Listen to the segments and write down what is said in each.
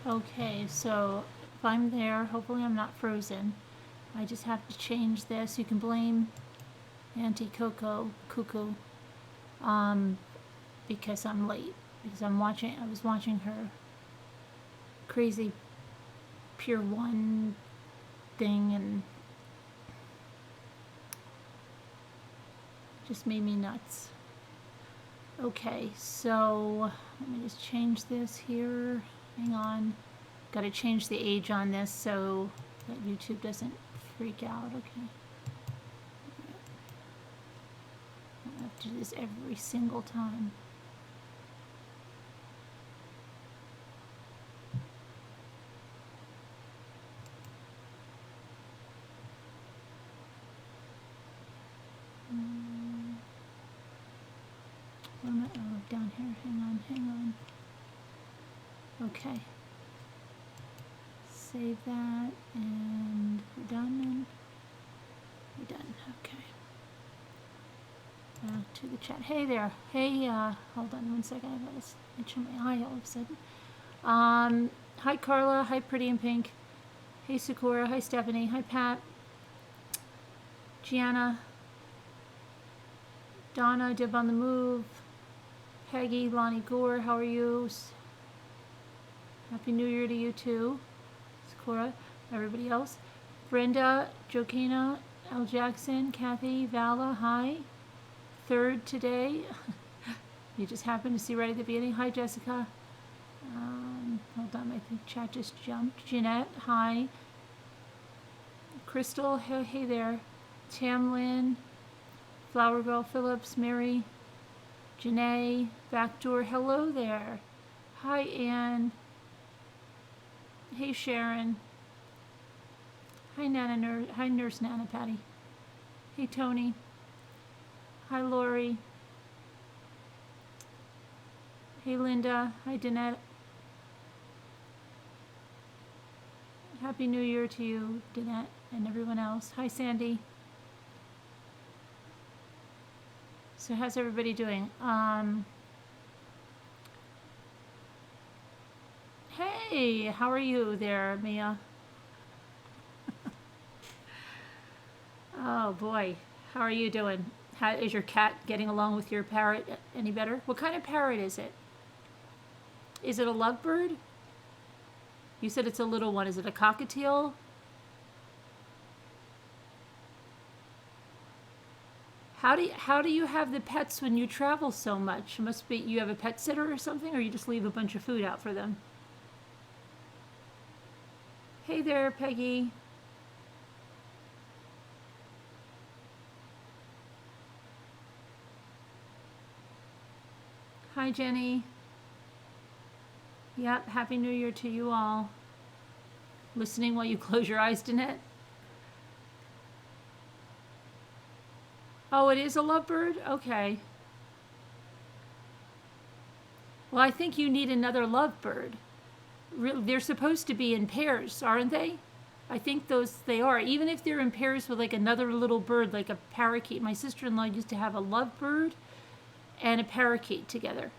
Okay, so if I'm there, hopefully I'm not frozen. I just have to change this. You can blame Auntie Coco Cuckoo because I'm late. Because I was watching her crazy Pure One thing and just made me nuts. Okay, so let me just change this here. Hang on. Got to change the age on this so that YouTube doesn't freak out. Okay. I have to do this every single time. Oh, down here. Hang on. Okay. Save that, and we're done. We're done. Okay. Back to the chat. Hey there. Hey, hold on 1 second. I got this itch in my eye all of a sudden. Hi Carla. Hi Pretty in Pink. Hey Sakura. Hi Stephanie. Hi Pat. Gianna. Donna. Dib on the Move. Peggy. Lonnie Gore. How are you? Happy New Year to you too. Sakura. Everybody else. Brenda. Jokina. L. Jackson. Kathy. Vala. Hi. Third today. You just happened to see right at the beginning. Hi Jessica. Hold on, I think chat just jumped. Jeanette, hi. Crystal, hey there. Tamlin, Flower Girl Phillips, Mary, Janae, Backdoor, hello there. Hi Anne. Hey Sharon. Hi hi Nurse Nana Patty. Hey Tony. Hi Lori. Hey Linda. Hi Danette. Happy New Year to you, Danette, and everyone else. Hi Sandy. So how's everybody doing? Hey, how are you there, Mia? Oh boy, how are you doing? How is your cat getting along with your parrot any better? What kind of parrot is it? Is it a lovebird? You said it's a little one. Is it a cockatiel? How do you have the pets when you travel so much? It must be you have a pet sitter or something, or you just leave a bunch of food out for them. Hey there, Peggy. Hi, Jenny. Yep, Happy New Year to you all. Listening while you close your eyes, Danette? Oh, it is a lovebird? Okay. Well, I think you need another lovebird. They're supposed to be in pairs, aren't they? I think they are. Even if they're in pairs with like another little bird, like a parakeet. My sister-in-law used to have a lovebird and a parakeet together.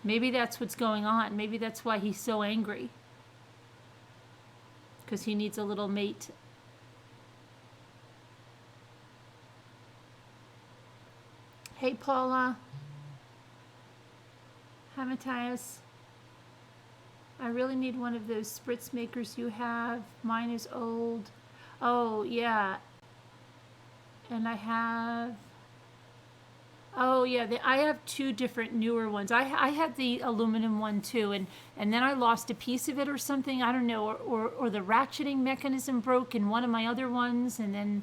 Maybe that's what's going on. Maybe that's why he's so angry. Because he needs a little mate. Hey, Paula. Hi, Matthias. I really need one of those spritz makers you have. Mine is old. Oh, yeah. And I have... Oh yeah, I have two different newer ones. I had the aluminum one too, and then I lost a piece of it or something. I don't know, or the ratcheting mechanism broke in one of my other ones, and then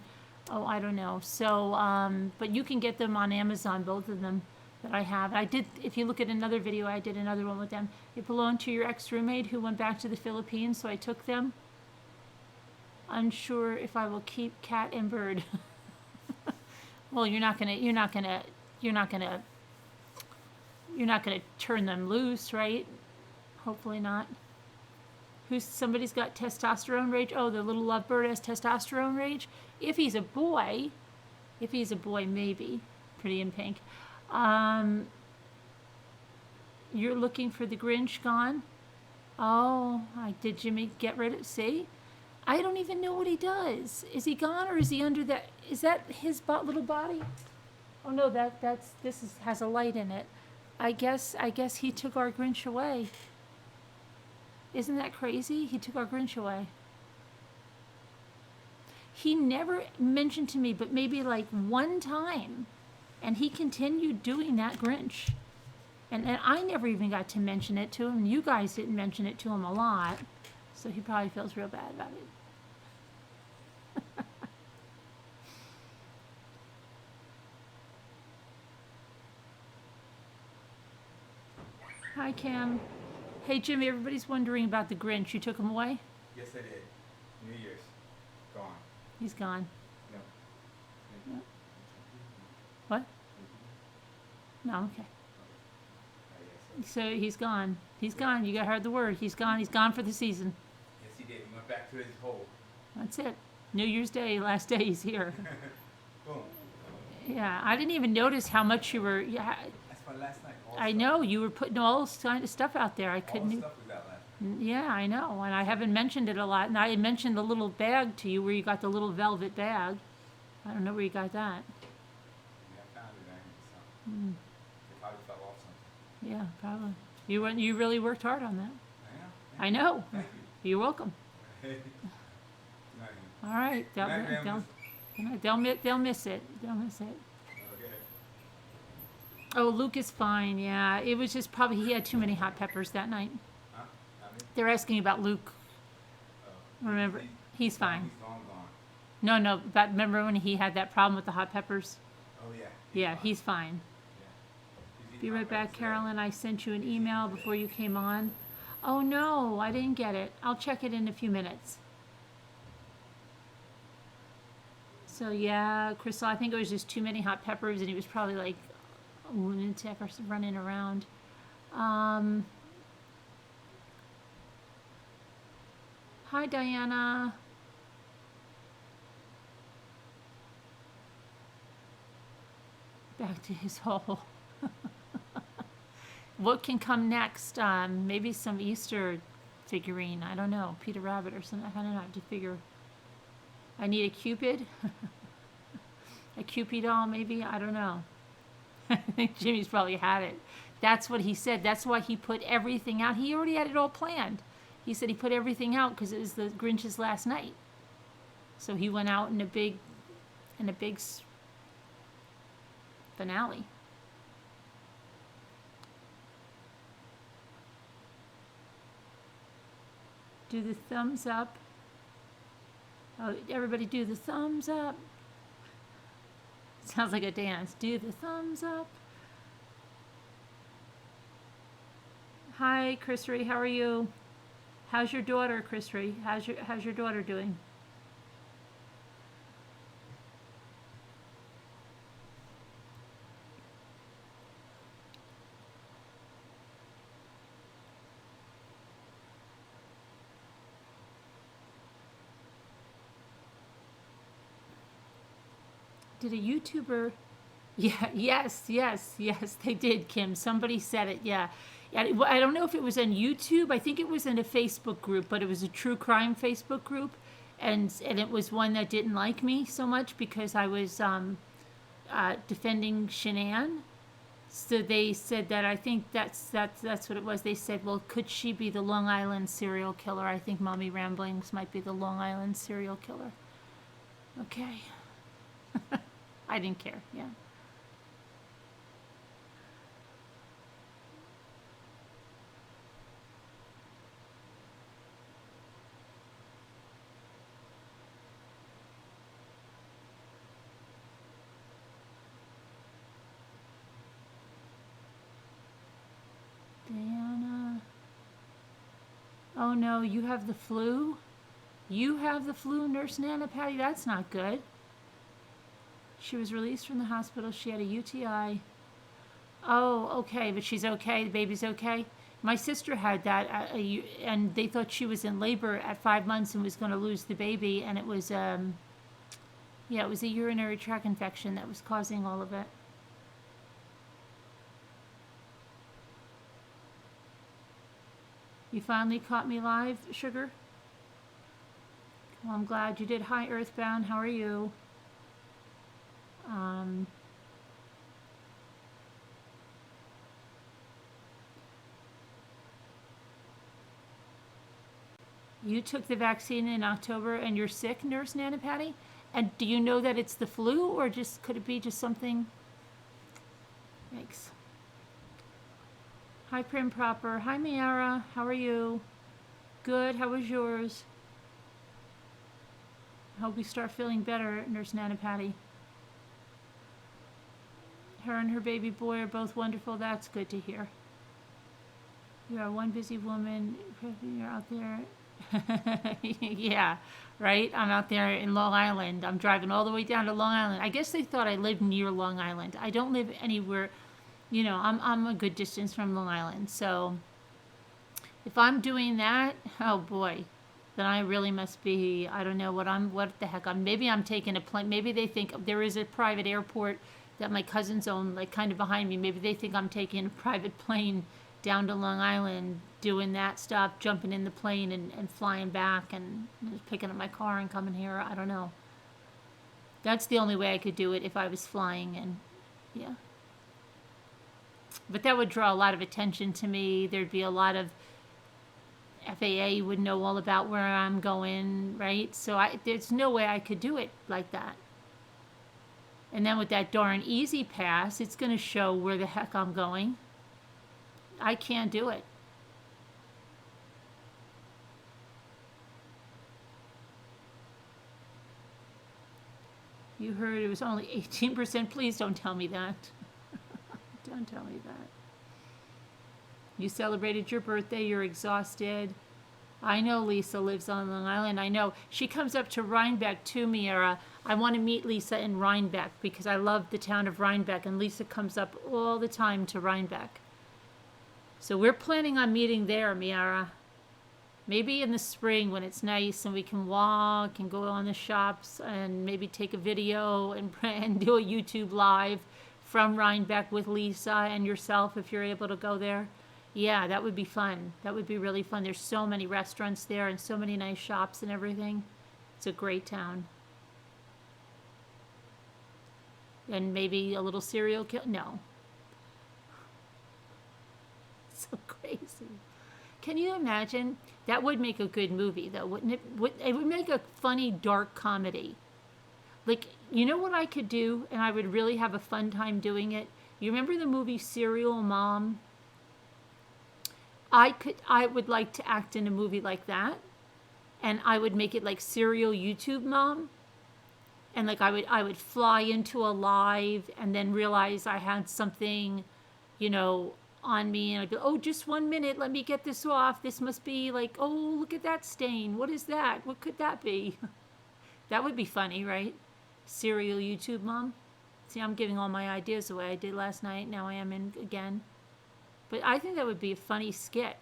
I don't know. So but you can get them on Amazon, both of them that I have. I did. If you look at another video, I did another one with them. It belonged to your ex-roommate who went back to the Philippines, so I took them. Unsure if I will keep cat and bird. Well, you're not gonna turn them loose, right? Hopefully not. Somebody's got testosterone rage? Oh, the little lovebird has testosterone rage? If he's a boy, maybe. Pretty in Pink. You're looking for the Grinch gone? Oh, did Jimmy get rid of? See, I don't even know what he does. Is he gone or is he under that? Is that his little body? Oh no, has a light in it. I guess he took our Grinch away. Isn't that crazy? He took our Grinch away. He never mentioned to me, but maybe like one time, and he continued doing that Grinch. And I never even got to mention it to him. You guys didn't mention it to him a lot, so he probably feels real bad about it. Hi, Cam. Hey, Jimmy, everybody's wondering about the Grinch. You took him away? Yes, I did. New Year's. Gone. He's gone. No. No. What? No, okay. So he's gone. He's gone. You heard the word. He's gone. He's gone for the season. Yes, he did. He went back to his hole. That's it. New Year's Day, last day he's here. Boom. Yeah, I didn't even notice how much you were. Yeah, that's my last night. I know you were putting all kind of stuff out there. I couldn't. All the stuff was out last night. Yeah, I know, and I haven't mentioned it a lot. And I had mentioned the little bag to you, where you got the little velvet bag. I don't know where you got that. Yeah, I found it. It probably fell off something. Yeah, probably. You really worked hard on that. I know. I know. Thank you. You're welcome. All right, they'll miss it. They'll miss it. Okay. Oh, Luke is fine. Yeah, it was just probably he had too many hot peppers that night. Huh? They're asking about Luke. Remember, he's fine. He's gone. No, but remember when he had that problem with the hot peppers? Oh yeah. Yeah, he's fine. Yeah. Be right back, Carolyn. I sent you an email before you came on. Oh no, I didn't get it. I'll check it in a few minutes. So yeah, Crystal, I think it was just too many hot peppers, and he was probably like a lunatic or running around. Hi, Diana. Back to his hole. What can come next? Maybe some Easter figurine. I don't know. Peter Rabbit or something. I don't know. I have to figure. I need a Cupid. A Cupid doll, maybe? I don't know. I think Jimmy's probably had it. That's what he said. That's why he put everything out. He already had it all planned. He said he put everything out because it was the Grinch's last night. So he went out in a big finale. Do the thumbs up. Oh, everybody do the thumbs up. Sounds like a dance. Do the thumbs up. Hi, Chris Ree. How are you? How's your daughter, Chris Ree? How's your daughter doing? Did a YouTuber? Yeah, yes, they did, Kim. Somebody said it, yeah. I don't know if it was on YouTube. I think it was in a Facebook group, but it was a true crime Facebook group. And it was one that didn't like me so much because I was defending Shanann. So they said that I think that's what it was. They said, well, could she be the Long Island serial killer? I think Mommy Ramblings might be the Long Island serial killer. Okay. I didn't care, yeah. Diana. Oh no, you have the flu? You have the flu, Nurse Nana Patty? That's not good. She was released from the hospital. She had a UTI. Oh, okay, but she's okay. The baby's okay. My sister had that, and they thought she was in labor at 5 months and was going to lose the baby. And it was, it was a urinary tract infection that was causing all of it. You finally caught me live, Sugar? Well, I'm glad you did. Hi, Earthbound. How are you? You took the vaccine in October and you're sick, Nurse Nana Patty? And do you know that it's the flu or just could it be just something? Thanks. Hi, Prim Proper. Hi, Miara. How are you? Good. How was yours? Hope you start feeling better, Nurse Nana Patty. Her and her baby boy are both wonderful. That's good to hear. You are one busy woman. You're out there. Yeah, right? I'm out there in Long Island. I'm driving all the way down to Long Island. I guess they thought I lived near Long Island. I don't live anywhere, I'm a good distance from Long Island. So if I'm doing that, oh boy, then I really must be, I don't know what the heck maybe I'm taking a plane. Maybe they think there is a private airport that my cousins own, like kind of behind me. Maybe they think I'm taking a private plane down to Long Island, doing that stuff, jumping in the plane and flying back and just picking up my car and coming here. I don't know. That's the only way I could do it if I was flying, and yeah. But that would draw a lot of attention to me. There'd be a lot of FAA would know all about where I'm going, right? So there's no way I could do it like that. And then with that darn Easy Pass, it's going to show where the heck I'm going. I can't do it. You heard it was only 18%. Please don't tell me that. Don't tell me that. You celebrated your birthday. You're exhausted. I know Lisa lives on Long Island. I know. She comes up to Rhinebeck too, Miera. I want to meet Lisa in Rhinebeck because I love the town of Rhinebeck, and Lisa comes up all the time to Rhinebeck. So we're planning on meeting there, Miara. Maybe in the spring when it's nice and we can walk and go on the shops and maybe take a video and do a YouTube live from Rhinebeck with Lisa and yourself if you're able to go there. Yeah, that would be fun. That would be really fun. There's so many restaurants there and so many nice shops and everything. It's a great town. And maybe a little serial kill. No. So crazy. Can you imagine? That would make a good movie, though, wouldn't it? It would make a funny, dark comedy. Like, you know what I could do, and I would really have a fun time doing it? You remember the movie Serial Mom? I would like to act in a movie like that, and I would make it like Serial YouTube Mom, and like I would fly into a live and then realize I had something, on me, and I'd be, oh, just 1 minute, let me get this off. This must be like, oh, look at that stain. What is that? What could that be? That would be funny, right? Serial YouTube Mom. See, I'm giving all my ideas away. I did last night. Now I am in again. But I think that would be a funny skit.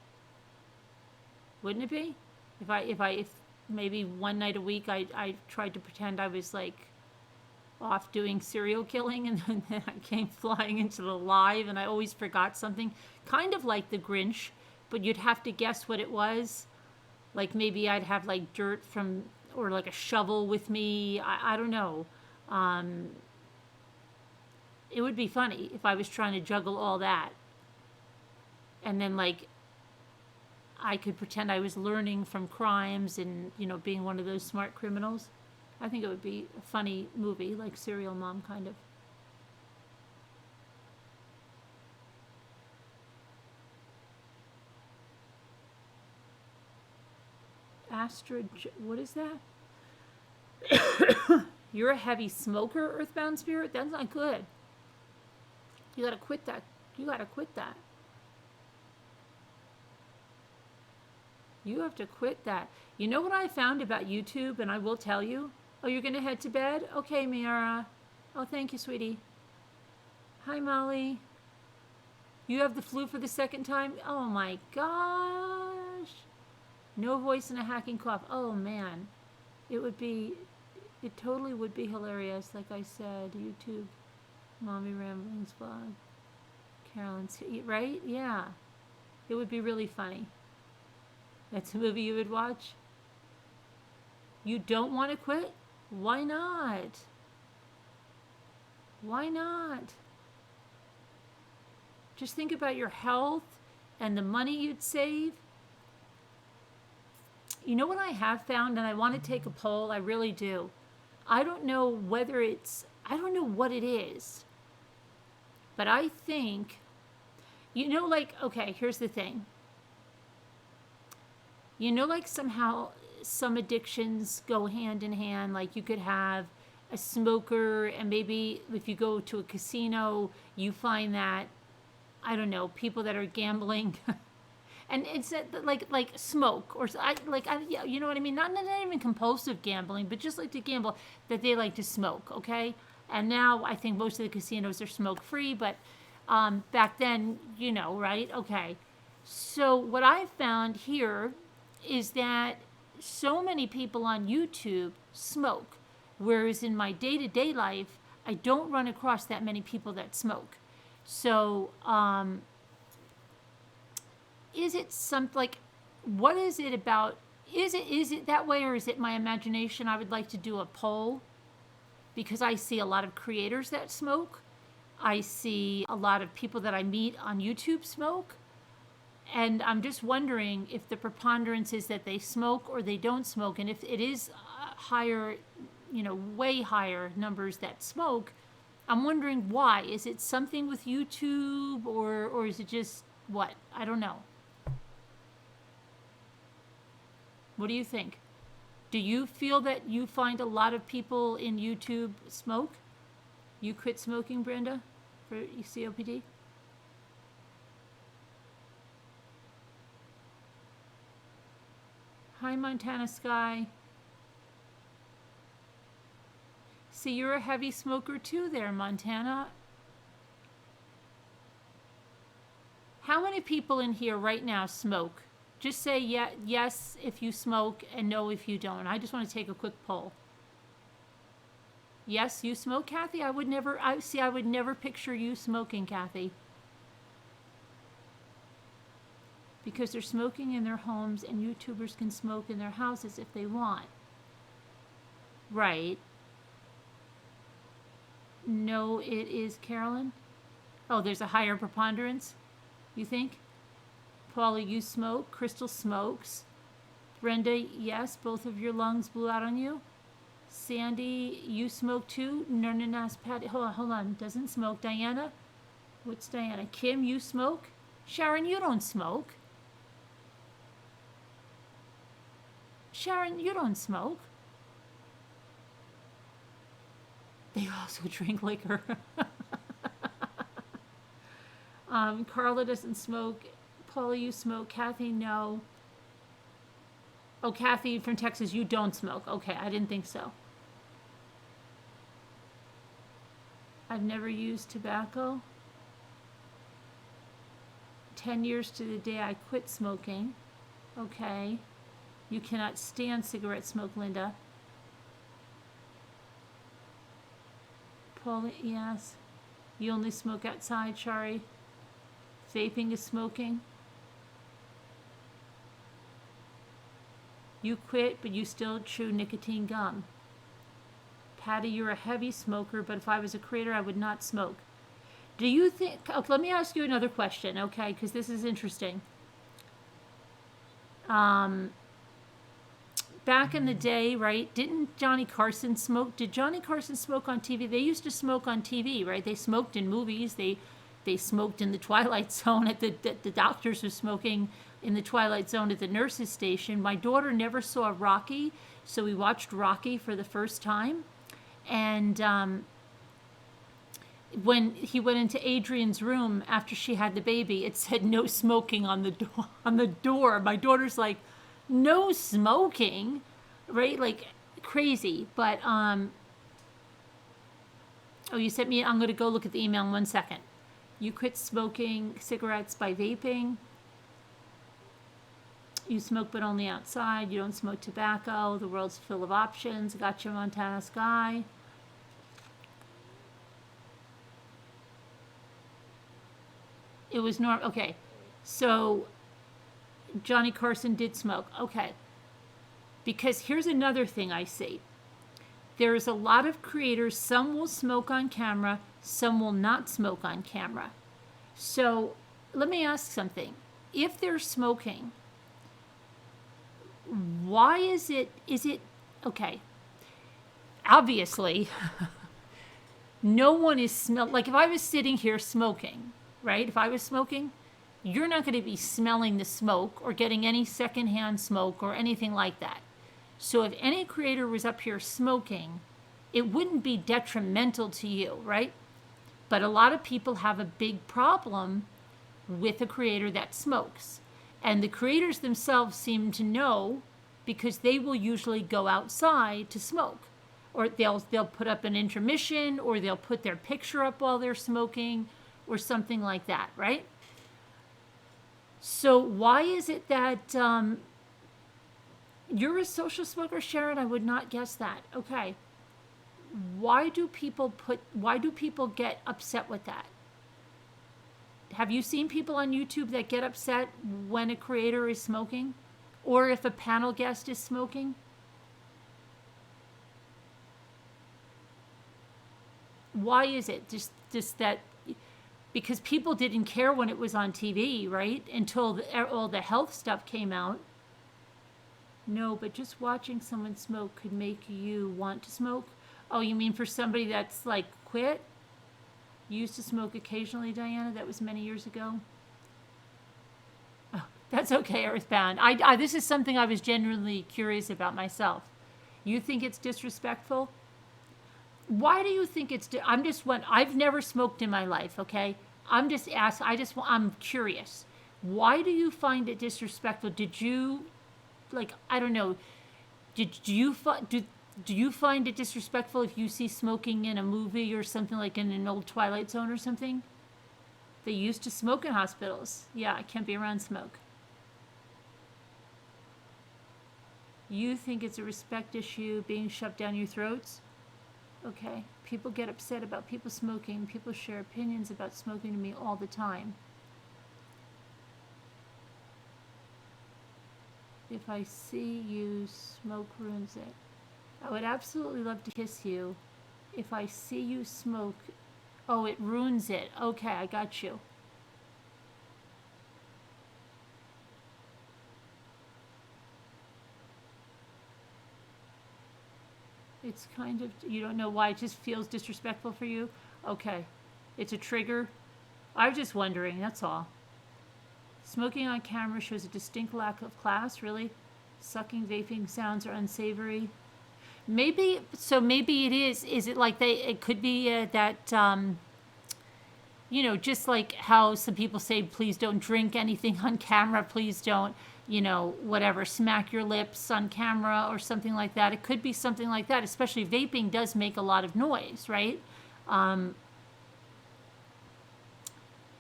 Wouldn't it be? If maybe one night a week I tried to pretend I was like off doing serial killing and then I came flying into the live and I always forgot something. Kind of like the Grinch, but you'd have to guess what it was. Like maybe I'd have like dirt from, or like a shovel with me. I don't know. It would be funny if I was trying to juggle all that. And then like I could pretend I was learning from crimes and, being one of those smart criminals. I think it would be a funny movie, like Serial Mom, kind of. What is that? You're a heavy smoker, Earthbound Spirit? That's not good. You gotta quit that. You gotta quit that. You have to quit that. You know what I found about YouTube, and I will tell you? Oh, you're going to head to bed? Okay, Miara. Oh, thank you, sweetie. Hi, Molly. You have the flu for the second time? Oh, my gosh. No voice and a hacking cough. Oh, man. It totally would be hilarious, like I said. YouTube, Mommy Ramblings vlog. Carolyn's, right? Yeah. It would be really funny. That's a movie you would watch? You don't want to quit? Why not? Why not? Just think about your health and the money you'd save. You know what I have found, and I want to take a poll, I really do. I don't know whether I don't know what it is, but I think, like, okay, here's the thing. Like somehow some addictions go hand in hand. Like you could have a smoker, and maybe if you go to a casino, you find that, I don't know, people that are gambling, and it's like smoke or yeah, you know what I mean? Not even compulsive gambling, but just like to gamble, that they like to smoke. Okay, and now I think most of the casinos are smoke free, but back then, right? Okay, so what I've found here is that so many people on YouTube smoke, whereas in my day-to-day life, I don't run across that many people that smoke. So, is it something like, what is it about? Is it that way, or is it my imagination? I would like to do a poll, because I see a lot of creators that smoke. I see a lot of people that I meet on YouTube smoke. And I'm just wondering if the preponderance is that they smoke or they don't smoke. And if it is higher, way higher numbers that smoke, I'm wondering why. Is it something with YouTube, or is it just what? I don't know. What do you think? Do you feel that you find a lot of people in YouTube smoke? You quit smoking, Brenda, for COPD? Hi, Montana Sky. See, you're a heavy smoker too there, Montana. How many people in here right now smoke? Just say yes if you smoke and no if you don't. I just want to take a quick poll. Yes, you smoke, Kathy? I would never picture you smoking, Kathy. Because they're smoking in their homes, and YouTubers can smoke in their houses if they want. Right. No, it is, Carolyn. Oh, there's a higher preponderance, you think? Paula, you smoke. Crystal smokes. Brenda, yes, both of your lungs blew out on you. Sandy, you smoke too? Nernanas Patty, hold on, doesn't smoke. Diana, what's Diana? Kim, you smoke? Sharon, you don't smoke. Sharon, you don't smoke. They also drink liquor. Carla doesn't smoke. Paula, you smoke. Kathy, no. Oh, Kathy from Texas, you don't smoke. Okay, I didn't think so. I've never used tobacco. 10 years to the day I quit smoking. Okay. You cannot stand cigarette smoke, Linda. Paula, yes. You only smoke outside, Shari. Vaping is smoking. You quit, but you still chew nicotine gum. Patty, you're a heavy smoker, but if I was a creator, I would not smoke. Do you think... Oh, let me ask you another question, okay? Because this is interesting. Back in the day, right, didn't Johnny Carson smoke? Did Johnny Carson smoke on TV? They used to smoke on TV, right? They smoked in movies. They smoked in the Twilight Zone. The doctors were smoking in the Twilight Zone at the nurses' station. My daughter never saw Rocky, so we watched Rocky for the first time. And when he went into Adrian's room after she had the baby, it said no smoking on the door. My daughter's like, no smoking, right? Like crazy. But oh, you sent me. I'm gonna go look at the email in 1 second. You quit smoking cigarettes by vaping. You smoke but only outside. You don't smoke tobacco. The world's full of options. Gotcha, Montana Sky. It was normal. Okay, so Johnny Carson did smoke. Okay. Because here's another thing I see. There's a lot of creators, some will smoke on camera, some will not smoke on camera. So let me ask something. If they're smoking, why is it, okay, obviously, no one is like if I was sitting here smoking, right? If I was smoking, you're not going to be smelling the smoke or getting any secondhand smoke or anything like that. So if any creator was up here smoking, it wouldn't be detrimental to you, right? But a lot of people have a big problem with a creator that smokes. And the creators themselves seem to know because they will usually go outside to smoke. Or they'll put up an intermission, or they'll put their picture up while they're smoking, or something like that, right? So why is it that you're a social smoker, Sharon? I would not guess that. Okay. Why do people get upset with that? Have you seen people on YouTube that get upset when a creator is smoking? Or if a panel guest is smoking? Why is it? Just that because people didn't care when it was on TV, right? Until all the health stuff came out. No, but just watching someone smoke could make you want to smoke. Oh, you mean for somebody that's like quit? You used to smoke occasionally, Diana? That was many years ago. Oh, that's okay, Earthbound. This is something I was genuinely curious about myself. You think it's disrespectful? Why do you think it's? I've never smoked in my life. Okay, I'm just I'm curious. Why do you find it disrespectful? Did you, like, I don't know. Do you find it disrespectful if you see smoking in a movie or something, like in an old Twilight Zone or something? They used to smoke in hospitals. Yeah, I can't be around smoke. You think it's a respect issue being shoved down your throats? Okay. People get upset about people smoking. People share opinions about smoking to me all the time. If I see you, smoke ruins it. I would absolutely love to kiss you. If I see you smoke, oh, it ruins it. Okay, I got you. It's kind of, you don't know why, it just feels disrespectful for you? Okay. It's a trigger? I was just wondering, that's all. Smoking on camera shows a distinct lack of class, really? Sucking, vaping sounds are unsavory. Maybe it is. Is it like it could be that, just like how some people say, please don't drink anything on camera, please don't, whatever, smack your lips on camera or something like that. It could be something like that, especially vaping does make a lot of noise, right?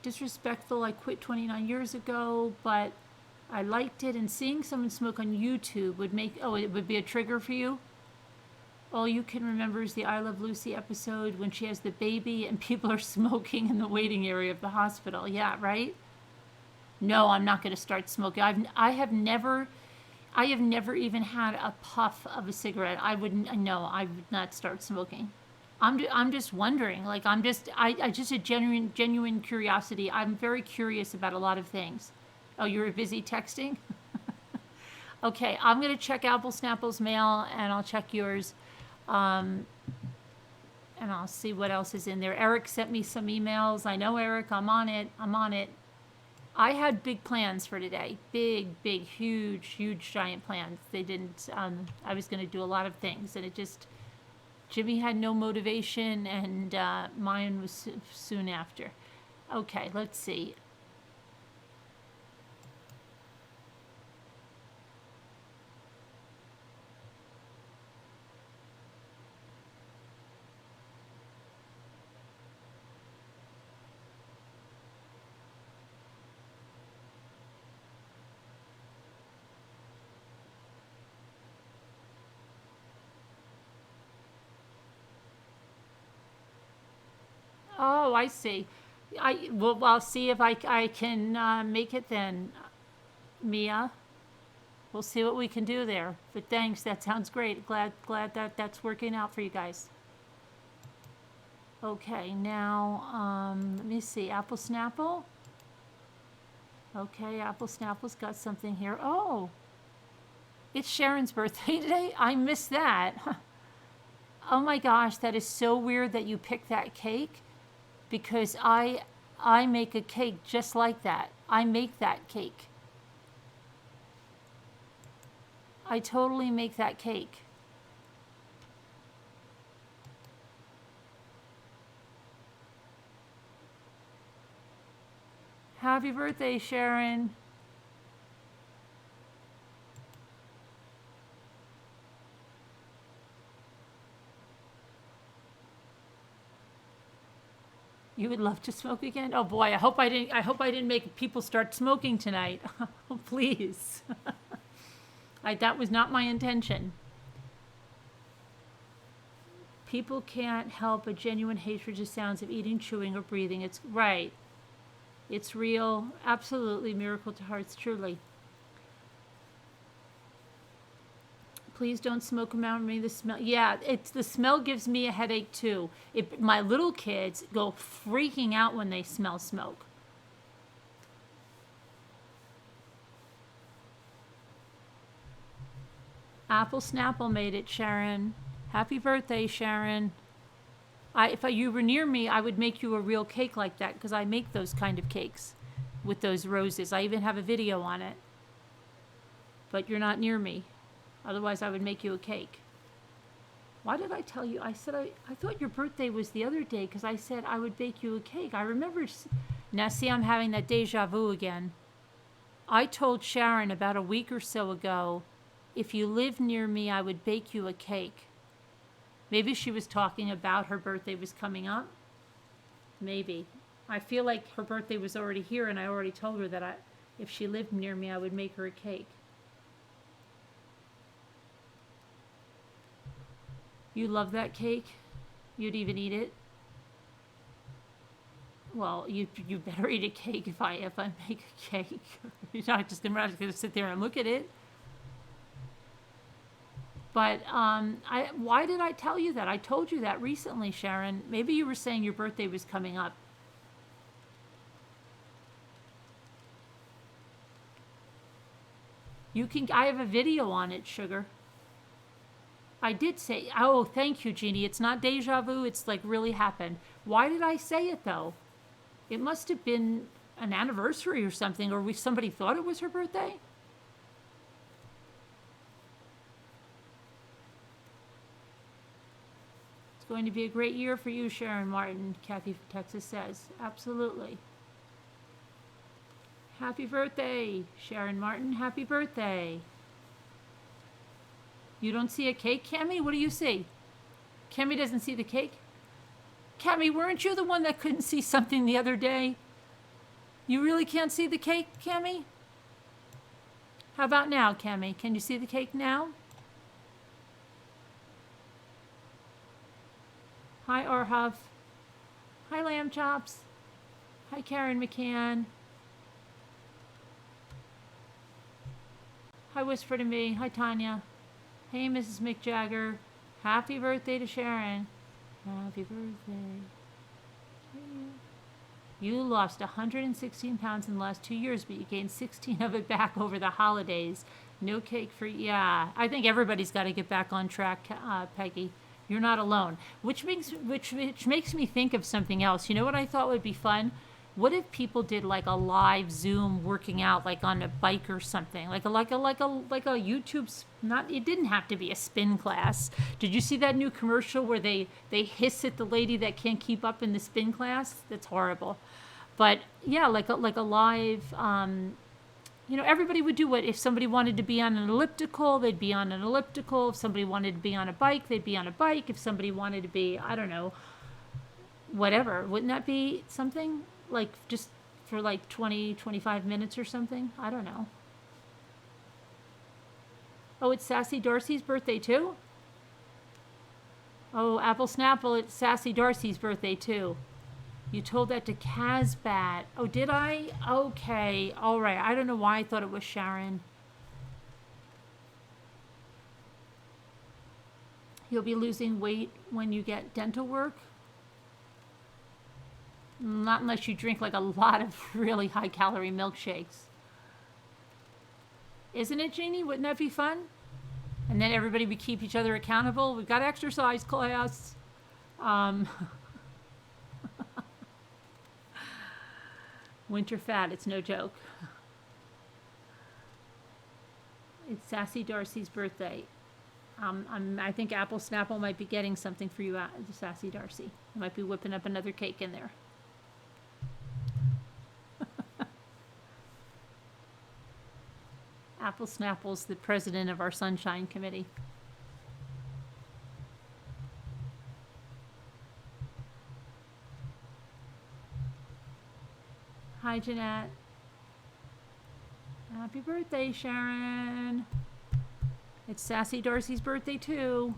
Disrespectful, I quit 29 years ago, but I liked it, and seeing someone smoke on YouTube it would be a trigger for you? All you can remember is the I Love Lucy episode when she has the baby and people are smoking in the waiting area of the hospital. Yeah, right? No, I'm not going to start smoking. I have never even had a puff of a cigarette. I would not start smoking. I'm just wondering, like, I just a genuine curiosity. I'm very curious about a lot of things. Oh, you're busy texting? Okay, I'm going to check Apple Snapple's mail, and I'll check yours. And I'll see what else is in there. Eric sent me some emails. I know, Eric, I'm on it. I had big plans for today. Big, huge, giant plans. They didn't, I was going to do a lot of things, and Jimmy had no motivation, and mine was soon after. Okay, let's see. Oh, I see. I'll see if I can make it then. Mia. We'll see what we can do there. But thanks, that sounds great. Glad that that's working out for you guys. Okay, now let me see. Apple Snapple. Okay, Apple Snapple's got something here. Oh, it's Sharon's birthday today. I missed that. Oh my gosh, that is so weird that you picked that cake, because I make a cake just like that. I make that cake. I totally make that cake. Happy birthday, Sharon. You would love to smoke again? Oh boy, I hope I didn't make people start smoking tonight. Oh, please. That was not my intention. People can't help a genuine hatred to sounds of eating, chewing, or breathing. It's right. It's real. Absolutely. Miracle to hearts, truly. Please don't smoke around me. The smell. Yeah, the smell gives me a headache too. My little kids go freaking out when they smell smoke. Apple Snapple made it, Sharon. Happy birthday, Sharon. If you were near me, I would make you a real cake like that, because I make those kind of cakes with those roses. I even have a video on it. But you're not near me. Otherwise, I would make you a cake. Why did I tell you? I said I thought your birthday was the other day, because I said I would bake you a cake. I remember. Now, see, I'm having that deja vu again. I told Sharon about a week or so ago, if you live near me, I would bake you a cake. Maybe she was talking about her birthday was coming up. Maybe. I feel like her birthday was already here, and I already told her that if she lived near me, I would make her a cake. You love that cake? You'd even eat it? Well, you better eat a cake if I make a cake. You're not just gonna sit there and look at it. But why did I tell you that? I told you that recently, Sharon. Maybe you were saying your birthday was coming up. I have a video on it, sugar. I did say, oh, thank you, Jeannie. It's not deja vu. It's like really happened. Why did I say it, though? It must have been an anniversary or something, or somebody thought it was her birthday. Going to be a great year for you, Sharon Martin, Kathy from Texas says. Absolutely. Happy birthday, Sharon Martin. Happy birthday. You don't see a cake, Cammie? What do you see? Cammie doesn't see the cake? Cammie, weren't you the one that couldn't see something the other day? You really can't see the cake, Cammie? How about now, Cammie? Can you see the cake now? Hi, Arhav. Hi, Lamb Chops. Hi, Karen McCann. Hi, Whisper to Me. Hi, Tanya. Hey, Mrs. McJagger. Happy birthday to Sharon. Happy birthday. You lost 116 pounds in the last 2 years, but you gained 16 of it back over the holidays. No cake for... Yeah, I think everybody's got to get back on track, Peggy. You're not alone. Which makes me think of something else. You know what I thought would be fun? What if people did like a live Zoom working out, like on a bike or something, like a YouTube? Not, it didn't have to be a spin class. Did you see that new commercial where they hiss at the lady that can't keep up in the spin class? That's horrible. But yeah, like a live. Everybody would do it. If somebody wanted to be on an elliptical, they'd be on an elliptical. If somebody wanted to be on a bike, they'd be on a bike. If somebody wanted to be, I don't know, whatever. Wouldn't that be something? Like just for like 20, 25 minutes or something? I don't know. Oh, it's Sassy Darcy's birthday too? Oh, Apple Snapple, it's Sassy Darcy's birthday too. You told that to Casbat. Oh, did I? Okay. All right. I don't know why I thought it was Sharon. You'll be losing weight when you get dental work. Not unless you drink like a lot of really high calorie milkshakes. Isn't it, Jeannie? Wouldn't that be fun? And then everybody would keep each other accountable. We've got exercise class. Winter fat, it's no joke. It's Sassy Darcy's birthday. I think Apple Snapple might be getting something for you, Sassy Darcy. Might be whipping up another cake in there. Apple Snapple's the president of our Sunshine Committee. Hi, Jeanette. Happy birthday, Sharon. It's Sassy Darcy's birthday, too.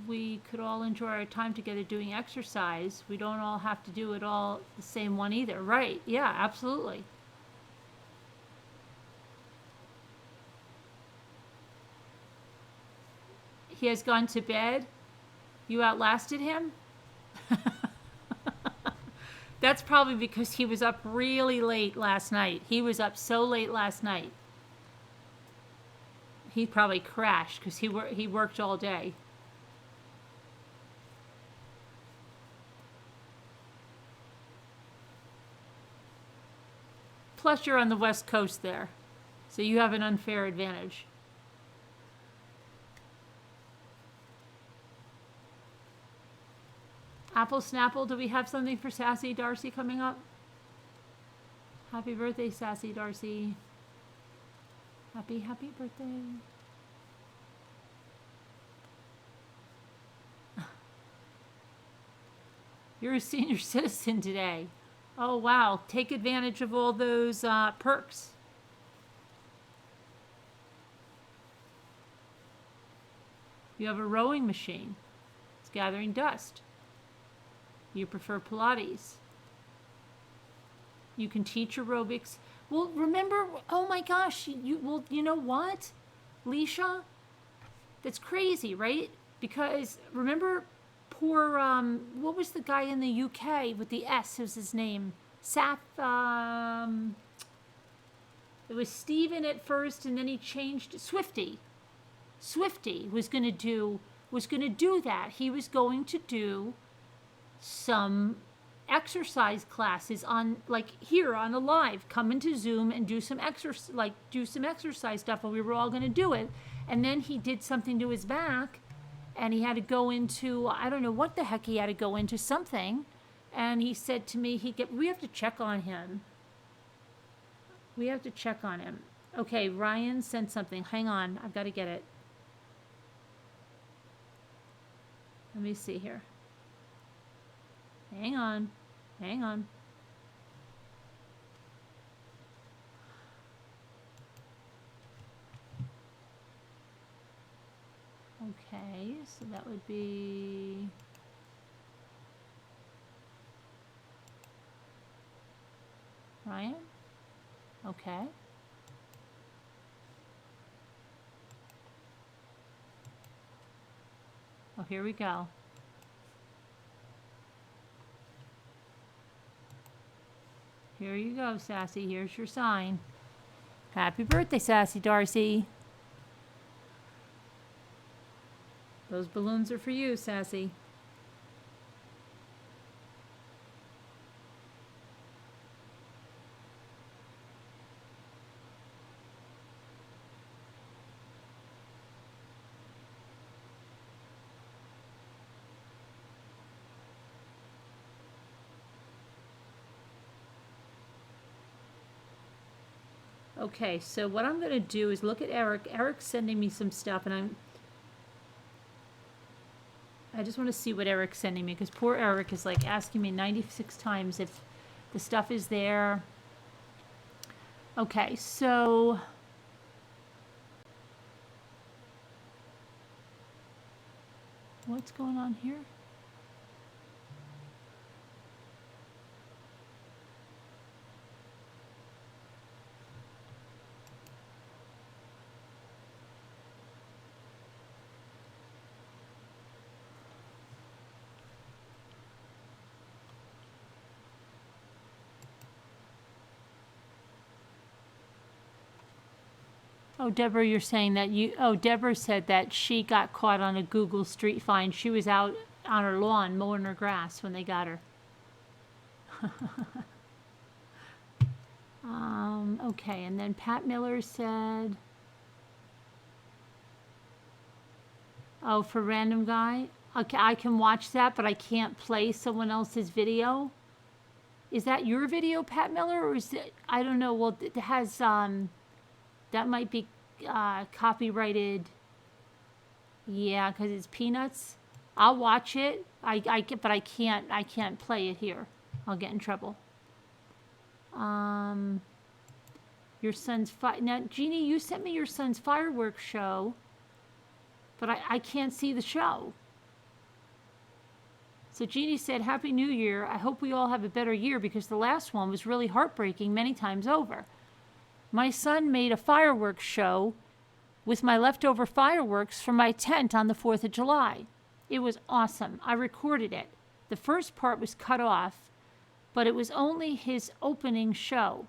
We could all enjoy our time together doing exercise. We don't all have to do it all the same one either. Right, yeah, absolutely. He has gone to bed. You outlasted him? That's probably because he was up really late last night. He was up so late last night. He probably crashed because he worked all day. Plus, you're on the West Coast there, so you have an unfair advantage. Apple Snapple, do we have something for Sassy Darcy coming up? Happy birthday, Sassy Darcy. Happy birthday. You're a senior citizen today. Oh, wow. Take advantage of all those perks. You have a rowing machine. It's gathering dust. You prefer Pilates. You can teach aerobics. Well, remember, oh my gosh, you know what, Leisha? That's crazy, right? Because remember poor, what was the guy in the UK with the S, was his name? It was Stephen at first, and then he changed, Swifty. Swifty was going to do that. He was going to do some exercise classes on, like, here on a live, come into Zoom and do some exercise stuff, and we were all going to do it. And then he did something to his back, and he had to go into, I don't know what the heck he had to go into, something. And he said to me, we have to check on him. We have to check on him. Okay, Ryan sent something. Hang on, I've got to get it. Let me see here. Hang on. Okay, so that would be... Ryan? Okay. Oh, here we go. Here you go, Sassy. Here's your sign. Happy birthday, Sassy Darcy. Those balloons are for you, Sassy. Okay, so what I'm going to do is look at Eric. Eric's sending me some stuff, and I just want to see what Eric's sending me, because poor Eric is like asking me 96 times if the stuff is there. Okay, so what's going on here? Oh, Deborah, you're saying that Deborah said that she got caught on a Google Street Find. She was out on her lawn mowing her grass when they got her. Okay, and then Pat Miller said, oh, for Random Guy? Okay, I can watch that, but I can't play someone else's video. Is that your video, Pat Miller, or is it, I don't know, well, it has, that might be copyrighted. Yeah, because it's Peanuts. I'll watch it. But I can't play it here. I'll get in trouble. Your son's now, Jeannie, you sent me your son's fireworks show, but I can't see the show. So Jeannie said, Happy New Year. I hope we all have a better year because the last one was really heartbreaking many times over. My son made a fireworks show with my leftover fireworks from my tent on the 4th of July. It was awesome. I recorded it. The first part was cut off, but it was only his opening show.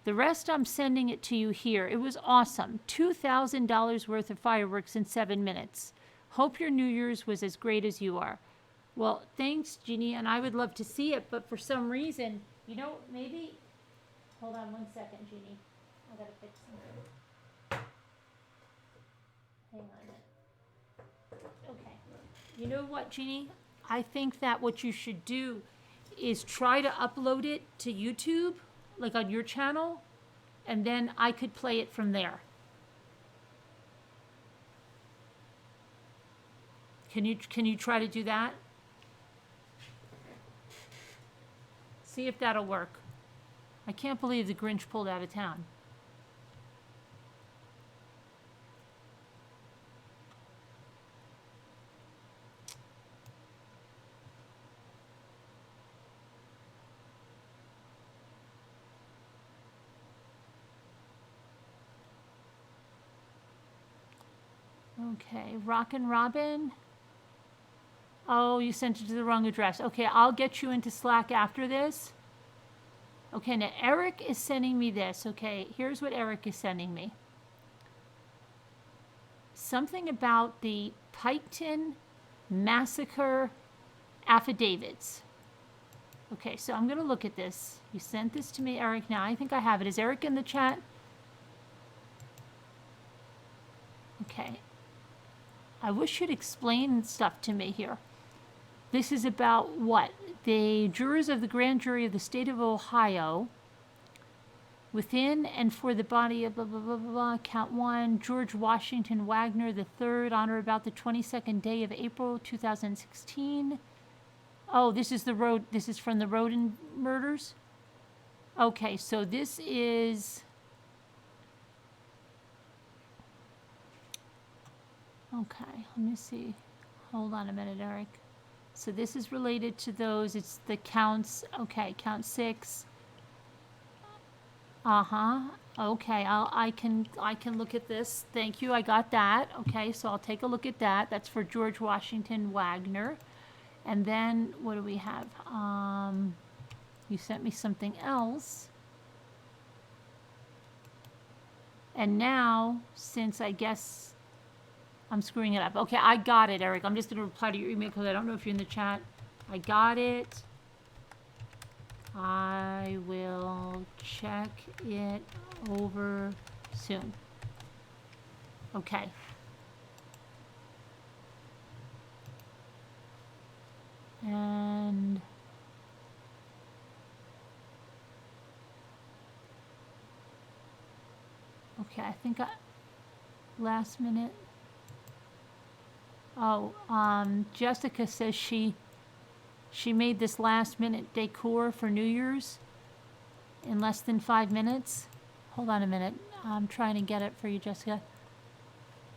The rest I'm sending it to you here. It was awesome. $2,000 worth of fireworks in 7 minutes. Hope your New Year's was as great as you are. Well, thanks, Jeannie, and I would love to see it, but for some reason, maybe... Hold on 1 second, Jeannie. I gotta fix something. Hang on a minute. Okay. You know what, Jeannie? I think that what you should do is try to upload it to YouTube, like on your channel, and then I could play it from there. Can you try to do that? See if that'll work. I can't believe the Grinch pulled out of town. Okay, Rockin' Robin. Oh, you sent it to the wrong address. Okay, I'll get you into Slack after this. Okay, now Eric is sending me this. Okay, here's what Eric is sending me. Something about the Piketon massacre affidavits. Okay, so I'm going to look at this. You sent this to me, Eric. Now, I think I have it. Is Eric in the chat? Okay. I wish you'd explain stuff to me here. This is about what? The jurors of the grand jury of the state of Ohio, within and for the body of blah, blah, blah, blah, blah, count one, George Washington Wagner III, on or about the 22nd day of April, 2016. Oh, this is from the Roden murders? Okay, so this is... Okay, let me see. Hold on a minute, Eric. So this is related to those. It's the counts. Okay, count 6. Okay, I can look at this. Thank you. I got that. Okay, so I'll take a look at that. That's for George Washington Wagner. And then what do we have? You sent me something else. And now, since I guess I'm screwing it up. Okay, I got it, Eric. I'm just going to reply to your email because I don't know if you're in the chat. I got it. I will check it over soon. Okay. And okay, I think last minute. Oh, Jessica says she made this last minute decor for New Year's, in less than 5 minutes. Hold on a minute. I'm trying to get it for you, Jessica.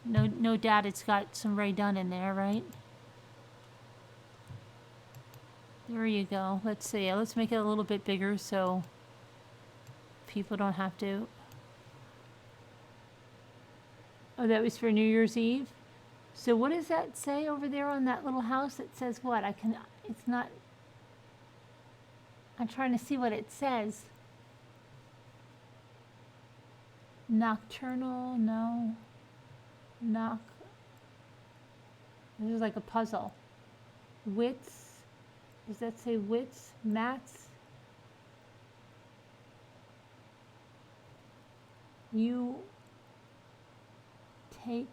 No doubt it's got some Ray Dunn in there, right? There you go. Let's see. Let's make it a little bit bigger so people don't have to. Oh, that was for New Year's Eve? So what does that say over there on that little house? It says what? It's not, I'm trying to see what it says. Nocturnal, no. This is like a puzzle. Wits, does that say wits? Mats? You take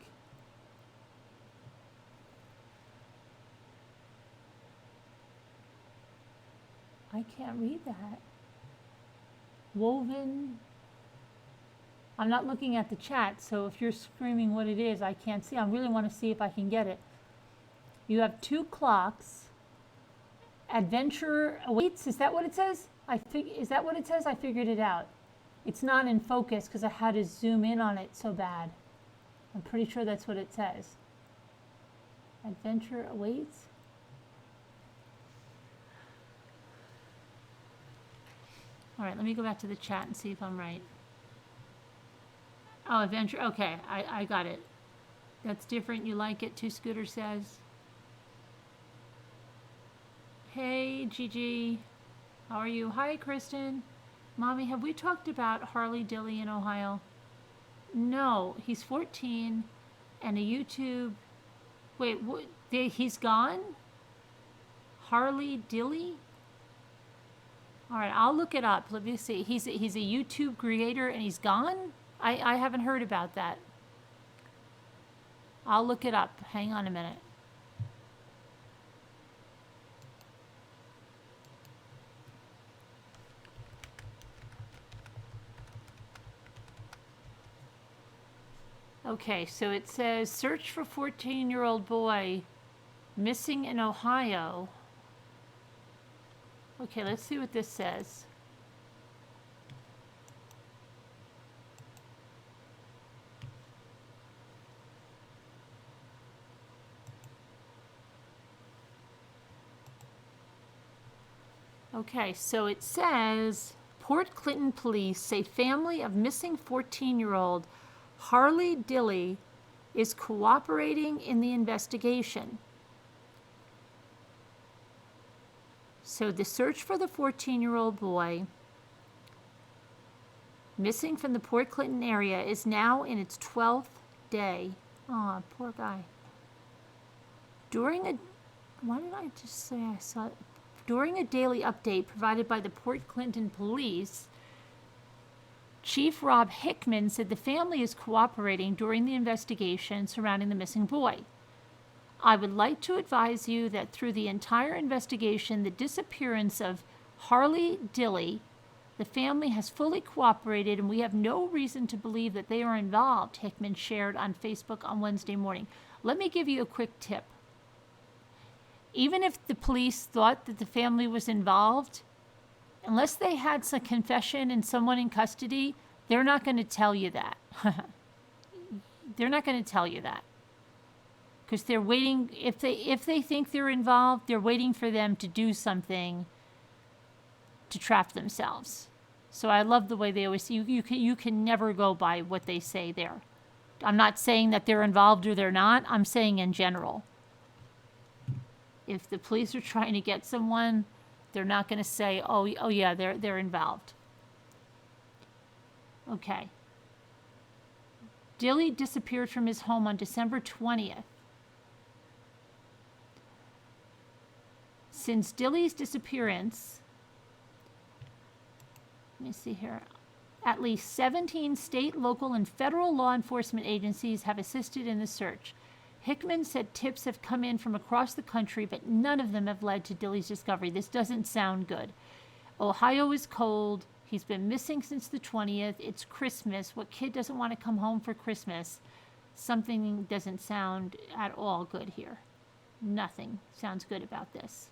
I can't read that. Woven. I'm not looking at the chat, so if you're screaming what it is, I can't see. I really want to see if I can get it. You have 2 clocks. Adventure awaits. Is that what it says? Is that what it says? I figured it out. It's not in focus because I had to zoom in on it so bad. I'm pretty sure that's what it says. Adventure awaits. All right, let me go back to the chat and see if I'm right. Oh, adventure. Okay, I got it. That's different. You like it, Two Scooter says. Hey, Gigi. How are you? Hi, Kristen. Mommy, have we talked about Harley Dilly in Ohio? No, he's 14 and a YouTube. Wait, what? He's gone? Harley Dilly? All right, I'll look it up. Let me see. He's a YouTube creator and he's gone? I haven't heard about that. I'll look it up. Hang on a minute. Okay, so it says, search for 14-year-old boy missing in Ohio. Okay, let's see what this says. Okay, so it says, Port Clinton police say family of missing 14-year-old Harley Dilly is cooperating in the investigation. So the search for the 14-year-old boy missing from the Port Clinton area is now in its 12th day. Aw, poor guy. Why did I just say I saw it? During a daily update provided by the Port Clinton police, Chief Rob Hickman said the family is cooperating during the investigation surrounding the missing boy. I would like to advise you that through the entire investigation, the disappearance of Harley Dilly, the family has fully cooperated and we have no reason to believe that they are involved, Hickman shared on Facebook on Wednesday morning. Let me give you a quick tip. Even if the police thought that the family was involved, unless they had some confession and someone in custody, they're not going to tell you that. They're not going to tell you that. Because they're waiting, if they think they're involved, they're waiting for them to do something to trap themselves. So I love the way they always, you can never go by what they say there. I'm not saying that they're involved or they're not. I'm saying in general. If the police are trying to get someone, they're not going to say, oh yeah, they're involved. Okay. Dilly disappeared from his home on December 20th. Since Dilly's disappearance, let me see here, at least 17 state, local, and federal law enforcement agencies have assisted in the search. Hickman said tips have come in from across the country, but none of them have led to Dilly's discovery. This doesn't sound good. Ohio is cold. He's been missing since the 20th. It's Christmas. What kid doesn't want to come home for Christmas? Something doesn't sound at all good here. Nothing sounds good about this.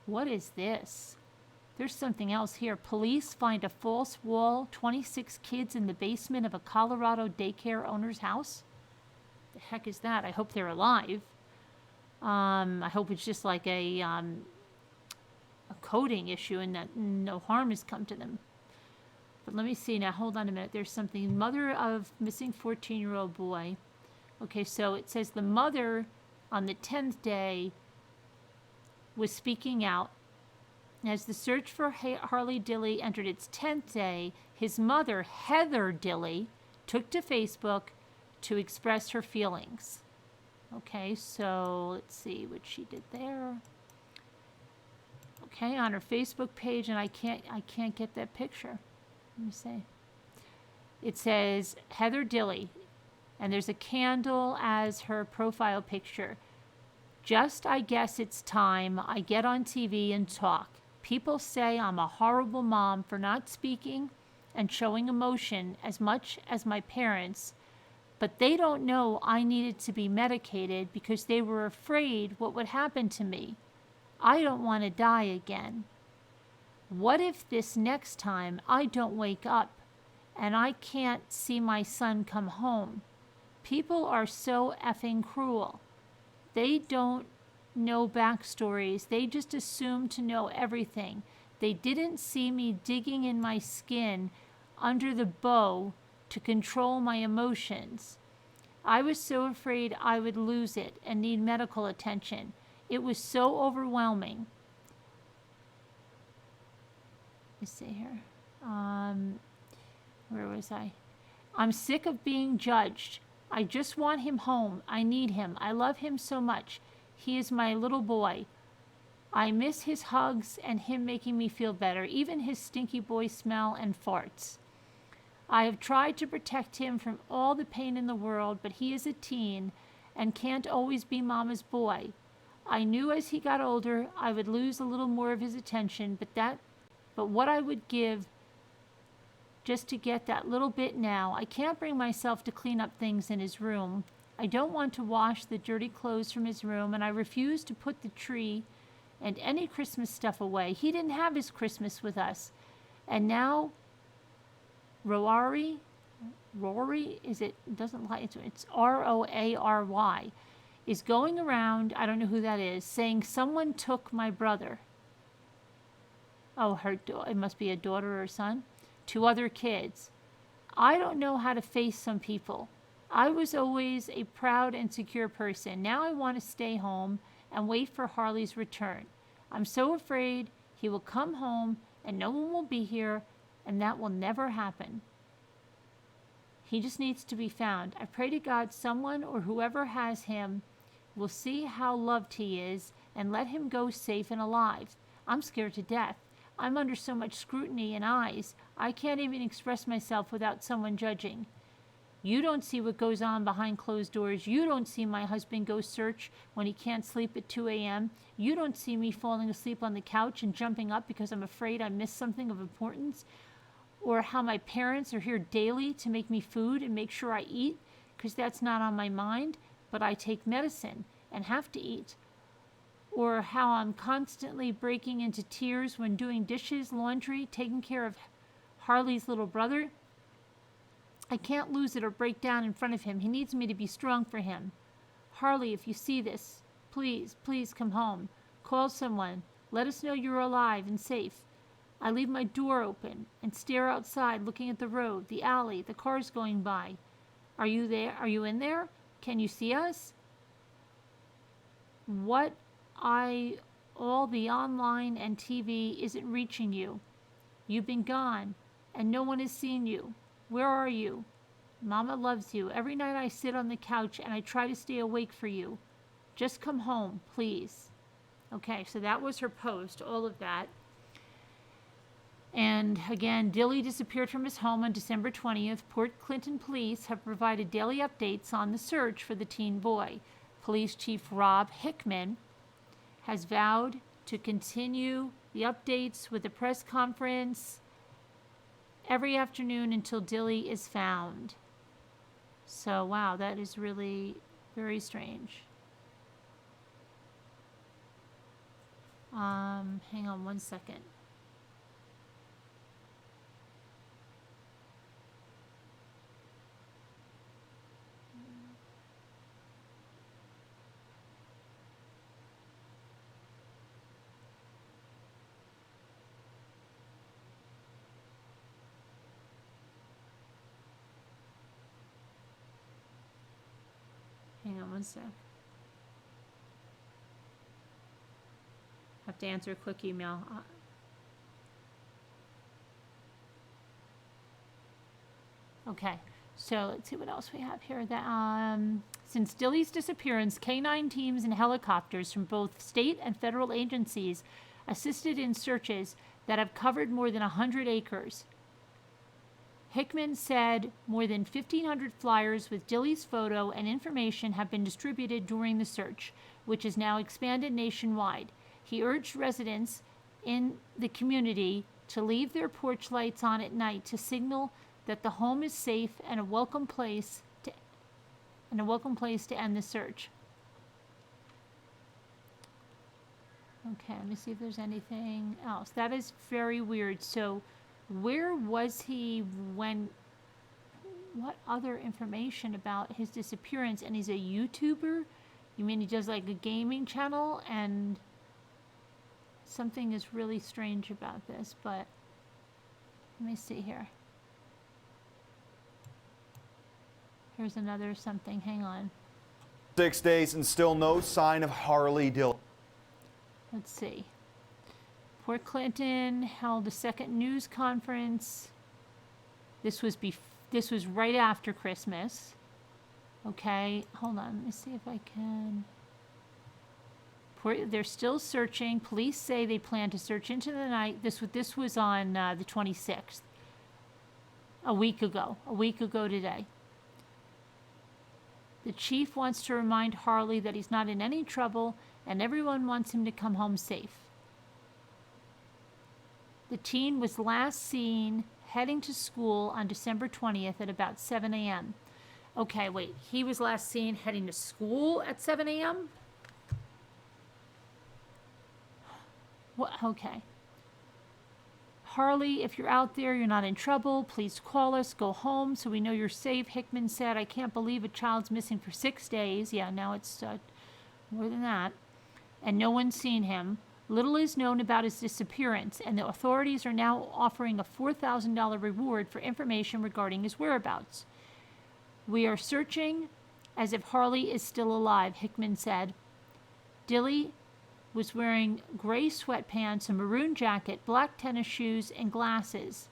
What is this? There's something else here. Police find a false wall, 26 kids in the basement of a Colorado daycare owner's house. The heck is that? I hope they're alive. I hope it's just like a coding issue and that no harm has come to them. But let me see now. Hold on a minute. There's something. Mother of missing 14-year-old boy. Okay, so it says the mother on the 10th day was speaking out. As the search for Harley Dilly entered its 10th day, his mother, Heather Dilly, took to Facebook to express her feelings. Okay, so let's see what she did there. Okay, on her Facebook page, and I can't get that picture. Let me see. It says Heather Dilly, and there's a candle as her profile picture. Just, I guess it's time I get on TV and talk. People say I'm a horrible mom for not speaking and showing emotion as much as my parents, but they don't know I needed to be medicated because they were afraid what would happen to me. I don't want to die again. What if this next time I don't wake up and I can't see my son come home? People are so effing cruel. They don't know backstories. They just assume to know everything. They didn't see me digging in my skin under the bow to control my emotions. I was so afraid I would lose it and need medical attention. It was so overwhelming. Let's see here. Where was I? I'm sick of being judged. I just want him home. I need him. I love him so much. He is my little boy. I miss his hugs and him making me feel better, even his stinky boy smell and farts. I have tried to protect him from all the pain in the world, but he is a teen and can't always be mama's boy. I knew as he got older I would lose a little more of his attention, but what I would give just to get that little bit now. I can't bring myself to clean up things in his room. I don't want to wash the dirty clothes from his room, and I refuse to put the tree and any Christmas stuff away. He didn't have his Christmas with us. And now Rory, is it doesn't like it's Roary, is going around, I don't know who that is, saying someone took my brother. Oh, it must be a daughter or son. 2 other kids. I don't know how to face some people. I was always a proud and secure person. Now I want to stay home and wait for Harley's return. I'm so afraid he will come home and no one will be here, and that will never happen. He just needs to be found. I pray to God someone or whoever has him will see how loved he is and let him go safe and alive. I'm scared to death. I'm under so much scrutiny and eyes. I can't even express myself without someone judging. You don't see what goes on behind closed doors. You don't see my husband go search when he can't sleep at 2 a.m. You don't see me falling asleep on the couch and jumping up because I'm afraid I missed something of importance. Or how my parents are here daily to make me food and make sure I eat, because that's not on my mind, but I take medicine and have to eat. Or how I'm constantly breaking into tears when doing dishes, laundry, taking care of Harley's little brother. I can't lose it or break down in front of him. He needs me to be strong for him. Harley, if you see this, please, please come home. Call someone. Let us know you're alive and safe. I leave my door open and stare outside looking at the road, the alley, the cars going by. Are you there? Are you in there? Can you see us? All the online and TV isn't reaching you. You've been gone and no one has seen you. Where are you? Mama loves you. Every night I sit on the couch and I try to stay awake for you. Just come home, please. Okay, so that was her post, all of that. And again, Dilly disappeared from his home on December 20th. Port Clinton police have provided daily updates on the search for the teen boy. Police Chief Rob Hickman has vowed to continue the updates with a press conference every afternoon until Dilly is found. So, wow, that is really very strange. Hang on one second. Hang on one sec. Have to answer a quick email. Okay, so let's see what else we have here. Since Dilly's disappearance, K-9 teams and helicopters from both state and federal agencies assisted in searches that have covered more than 100 acres. Hickman said more than 1,500 flyers with Dilly's photo and information have been distributed during the search, which is now expanded nationwide. He urged residents in the community to leave their porch lights on at night to signal that the home is safe and a welcome place to end the search. Okay, let me see if there's anything else. That is very weird. So where was he when, what other information about his disappearance? And he's a YouTuber? You mean he does like a gaming channel? And something is really strange about this, but let me see here. Here's another something, hang on. 6 days and still no sign of Harley Dilly. Let's see. Port Clinton held a second news conference. This was right after Christmas. Okay, hold on. Let me see if I can. They're still searching. Police say they plan to search into the night. This was on the 26th. A week ago today. The chief wants to remind Harley that he's not in any trouble and everyone wants him to come home safe. The teen was last seen heading to school on December 20th at about 7 a.m. Okay, wait. He was last seen heading to school at 7 a.m.? What? Okay. Harley, if you're out there, you're not in trouble, please call us, go home so we know you're safe. Hickman said, I can't believe a child's missing for 6 days. Yeah, now it's more than that. And no one's seen him. Little is known about his disappearance, and the authorities are now offering a $4,000 reward for information regarding his whereabouts. We are searching as if Harley is still alive, Hickman said. Dilly was wearing gray sweatpants, a maroon jacket, black tennis shoes, and glasses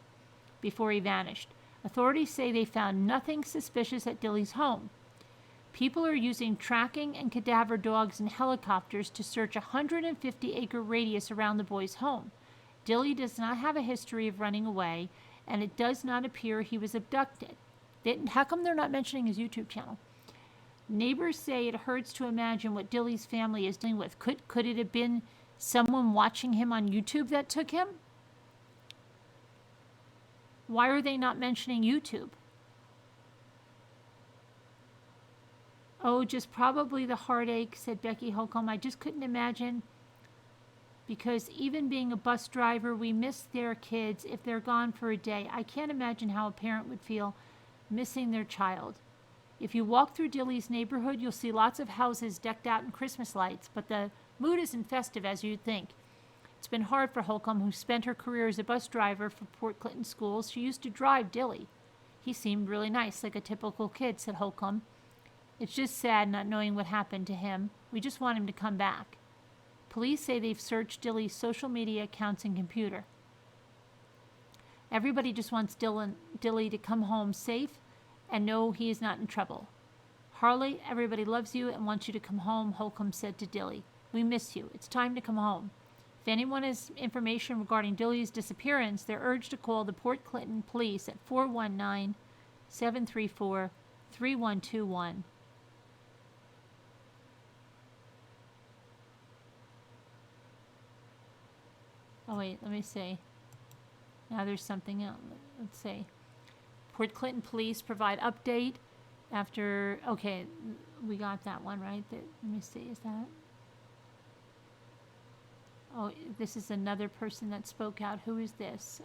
before he vanished. Authorities say they found nothing suspicious at Dilly's home. People are using tracking and cadaver dogs and helicopters to search a 150-acre radius around the boy's home. Dilly does not have a history of running away, and it does not appear he was abducted. How come they're not mentioning his YouTube channel? Neighbors say it hurts to imagine what Dilly's family is dealing with. Could it have been someone watching him on YouTube that took him? Why are they not mentioning YouTube? Oh, just probably the heartache, said Becky Holcomb. I just couldn't imagine, because even being a bus driver, we miss their kids if they're gone for a day. I can't imagine how a parent would feel missing their child. If you walk through Dilly's neighborhood, you'll see lots of houses decked out in Christmas lights, but the mood isn't festive as you'd think. It's been hard for Holcomb, who spent her career as a bus driver for Port Clinton schools. She used to drive Dilly. He seemed really nice, like a typical kid, said Holcomb. It's just sad not knowing what happened to him. We just want him to come back. Police say they've searched Dilly's social media accounts and computer. Everybody just wants Dilly to come home safe and know he is not in trouble. Harley, everybody loves you and wants you to come home, Holcomb said to Dilly. We miss you. It's time to come home. If anyone has information regarding Dilly's disappearance, they're urged to call the Port Clinton police at 419-734-3121. Oh wait, let me see. Now there's something else. Let's see. Port Clinton police provide update after, okay, we got that one, right? Let me see, is that? Oh, this is another person that spoke out. Who is this?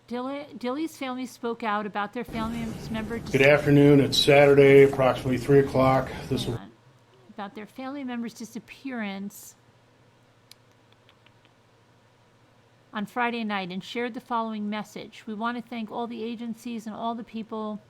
Dilly's family spoke out about their family member. Good afternoon. It's Saturday, approximately 3 o'clock. About their family member's disappearance on Friday night, and shared the following message. We want to thank all the agencies and all the people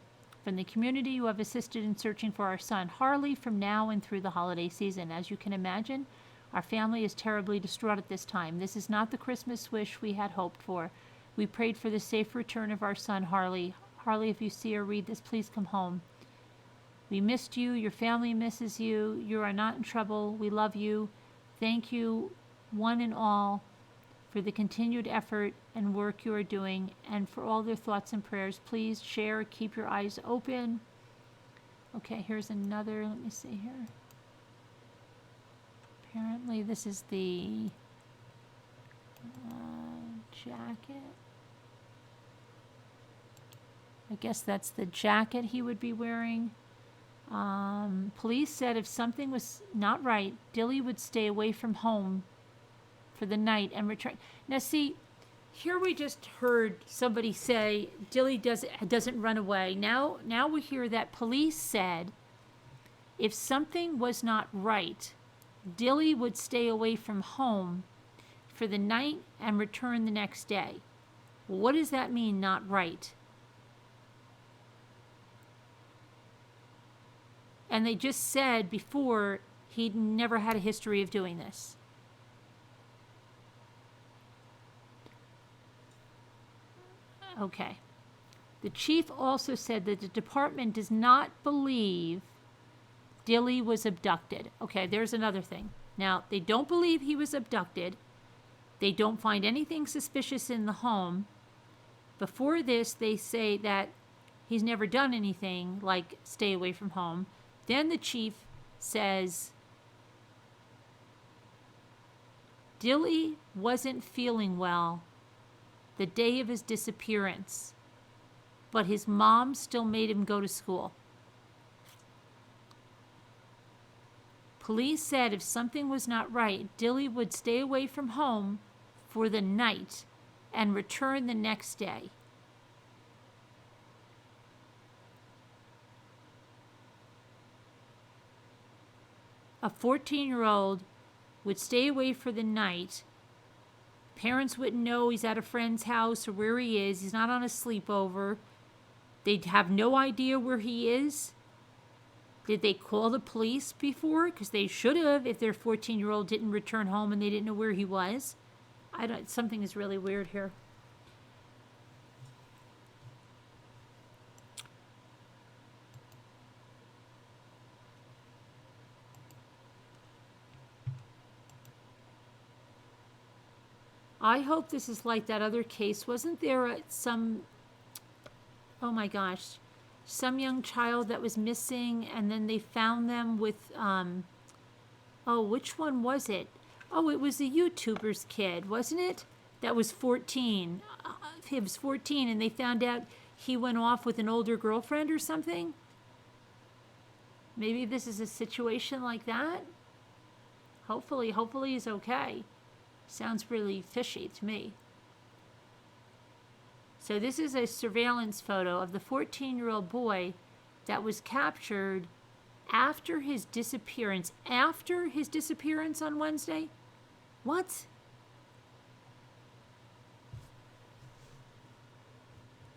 from the community who have assisted in searching for our son Harley from now and through the holiday season. As you can imagine, our family is terribly distraught at this time. This is not the Christmas wish we had hoped for. We prayed for the safe return of our son Harley. Harley, if you see or read this, please come home. We missed you. Your family misses you. You are not in trouble. We love you. Thank you, one and all, for the continued effort and work you are doing, and for all their thoughts and prayers. Please share, keep your eyes open. Okay, here's another, let me see here. Apparently this is the jacket. I guess that's the jacket he would be wearing. Police said if something was not right, Dilly would stay away from home for the night and return. Now see, here we just heard somebody say Dilly doesn't run away. Now we hear that police said if something was not right, Dilly would stay away from home for the night and return the next day. Well, what does that mean, not right? And they just said before he'd never had a history of doing this. Okay. The chief also said that the department does not believe Dilly was abducted. Okay, there's another thing. Now, they don't believe he was abducted. They don't find anything suspicious in the home. Before this, they say that he's never done anything like stay away from home. Then the chief says Dilly wasn't feeling well the day of his disappearance, but his mom still made him go to school. Police said if something was not right, Dilly would stay away from home for the night and return the next day. A 14-year-old would stay away for the night. Parents wouldn't know he's at a friend's house or where he is. He's not on a sleepover. They'd have no idea where he is. Did they call the police before? Because they should have if their 14-year-old didn't return home and they didn't know where he was. Something is really weird here. I hope this is like that other case. Wasn't there oh my gosh, some young child that was missing and then they found them with, which one was it? Oh, it was the YouTuber's kid, wasn't it? That was 14. He was 14 and they found out he went off with an older girlfriend or something. Maybe this is a situation like that. Hopefully he's okay. Sounds really fishy to me. So this is a surveillance photo of the 14-year-old boy that was captured after his disappearance. After his disappearance on Wednesday? What?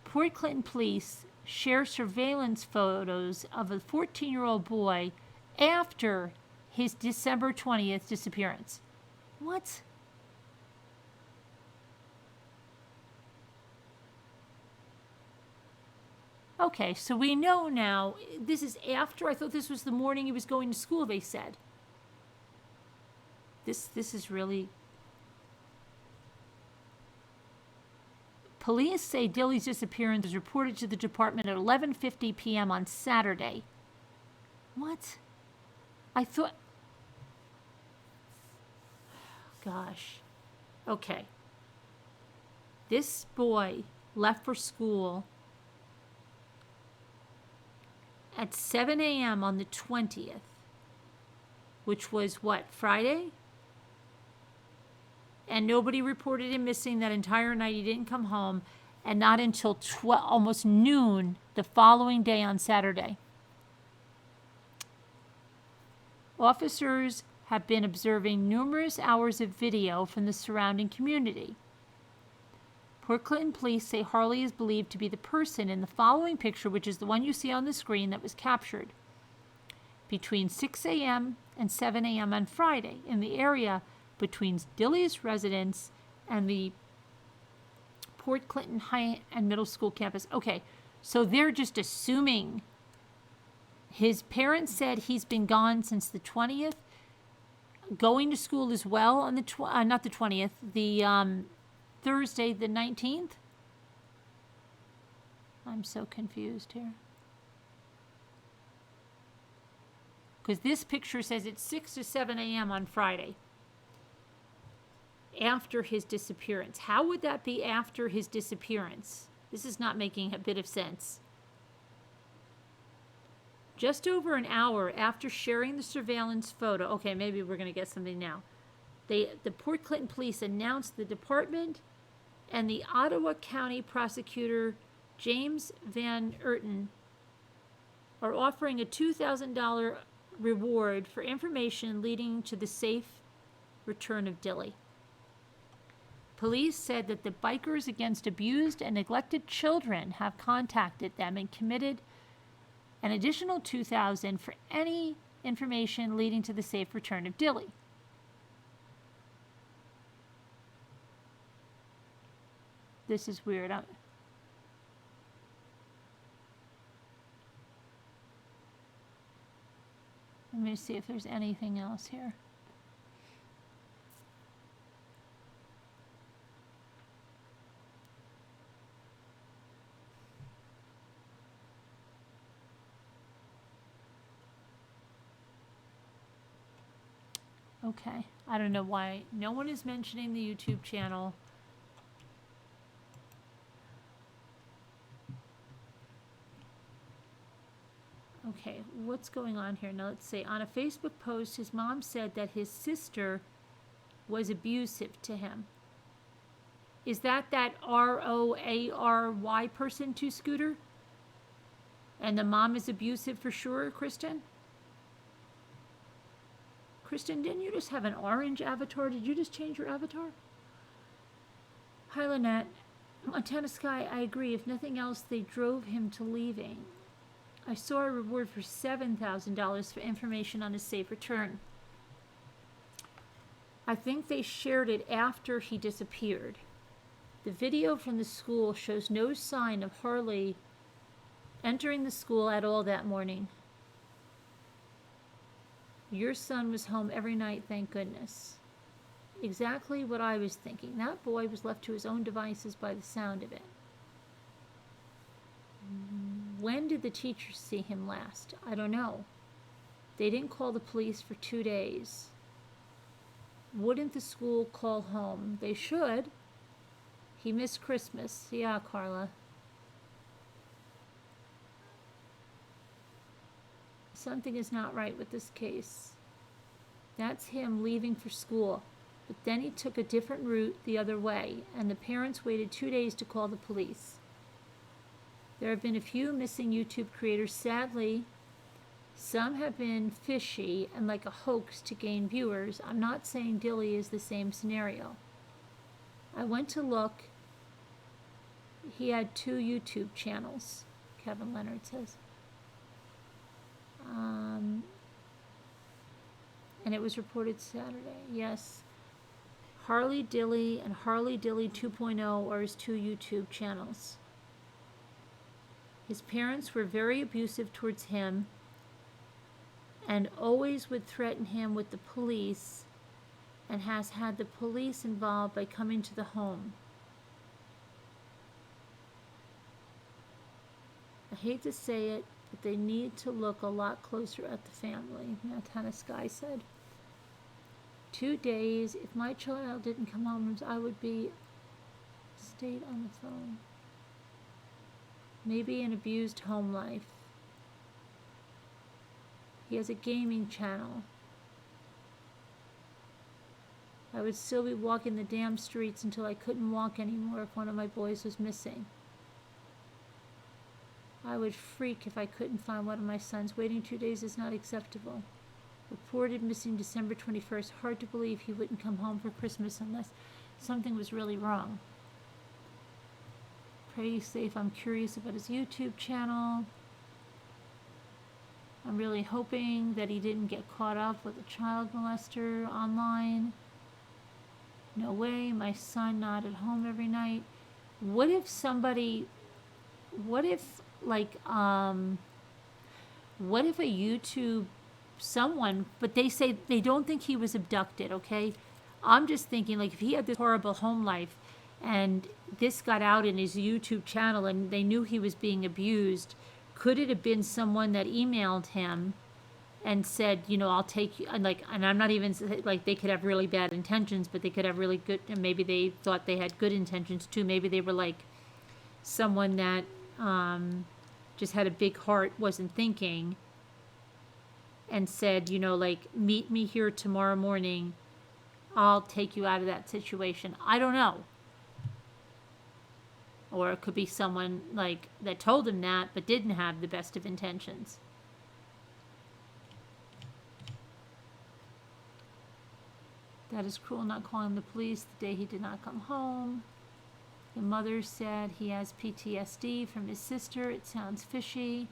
Port Clinton police share surveillance photos of a 14-year-old boy after his December 20th disappearance. What? Okay, so we know now, this is after, I thought this was the morning he was going to school, they said. This is really... Police say Dilly's disappearance was reported to the department at 11:50 p.m. on Saturday. What? I thought... Gosh. Okay. This boy left for school at 7 a.m. on the 20th. which was what, Friday? And nobody reported him missing that entire night. He didn't come home, and not until almost noon the following day on Saturday. Officers have been observing numerous hours of video from the surrounding community. Port Clinton police say Harley is believed to be the person in the following picture, which is the one you see on the screen that was captured between 6 a.m. and 7 a.m. on Friday in the area between Dilly's residence and the Port Clinton High and Middle School campus. Okay, so they're just assuming. His parents said he's been gone since the 20th, going to school as well on the not the 20th, the Thursday the 19th. I'm so confused here. Because this picture says it's 6 to 7 a.m. on Friday, after his disappearance. How would that be after his disappearance? This is not making a bit of sense. Just over an hour after sharing the surveillance photo, okay, maybe we're going to get something now. The Port Clinton police announced the department and the Ottawa County prosecutor, James Van Erten, are offering a $2,000 reward for information leading to the safe return of Dilly. Police said that the bikers against abused and neglected children have contacted them and committed an additional $2,000 for any information leading to the safe return of Dilly. This is weird. Let me see if there's anything else here. Okay, I don't know why no one is mentioning the YouTube channel. Okay, what's going on here? Now let's see. On a Facebook post, his mom said that his sister was abusive to him. Is that ROARY person to Scooter? And the mom is abusive for sure, Kristen? Kristen, didn't you just have an orange avatar? Did you just change your avatar? Hi, Lynette. Montana Sky, I agree. If nothing else, they drove him to leaving. I saw a reward for $7,000 for information on his safe return. I think they shared it after he disappeared. The video from the school shows no sign of Harley entering the school at all that morning. Your son was home every night, thank goodness. Exactly what I was thinking. That boy was left to his own devices by the sound of it. When did the teachers see him last? I don't know. They didn't call the police for 2 days. Wouldn't the school call home? They should. He missed Christmas. Yeah, Carla. Something is not right with this case. That's him leaving for school. But then he took a different route the other way, and the parents waited 2 days to call the police. There have been a few missing YouTube creators, sadly. Some have been fishy and like a hoax to gain viewers. I'm not saying Dilly is the same scenario. I went to look. He had 2 YouTube channels, Kevin Leonard says. And it was reported Saturday. Yes. Harley Dilly and Harley Dilly 2.0 are his 2 YouTube channels. His parents were very abusive towards him and always would threaten him with the police, and has had the police involved by coming to the home. I hate to say it, but they need to look a lot closer at the family, Montana Sky said. 2 days. If my child didn't come home, I would be stayed on the phone. Maybe an abused home life. He has a gaming channel. would still be walking the damn streets until I couldn't walk anymore if one of my boys was missing. I would freak if I couldn't find one of my sons. Waiting 2 days is not acceptable. Reported missing December 21st. Hard to believe he wouldn't come home for Christmas unless something was really wrong. Pray he's safe. I'm curious about his YouTube channel. I'm really hoping that he didn't get caught up with a child molester online. No way, my son not at home every night. What if somebody, what if a YouTube someone, but they say they don't think he was abducted, okay? I'm just thinking, like, if he had this horrible home life and this got out in his YouTube channel and they knew he was being abused, could it have been someone that emailed him and said, you know, I'll take you, and I'm not even, like, they could have really bad intentions, but they could have really good, and maybe they thought they had good intentions too. Maybe they were like someone that just had a big heart, wasn't thinking, and said, you know, like, meet me here tomorrow morning, I'll take you out of that situation. I don't know. Or it could be someone, like, that told him that, but didn't have the best of intentions. That is cruel, not calling the police the day he did not come home. The mother said he has PTSD from his sister. It sounds fishy.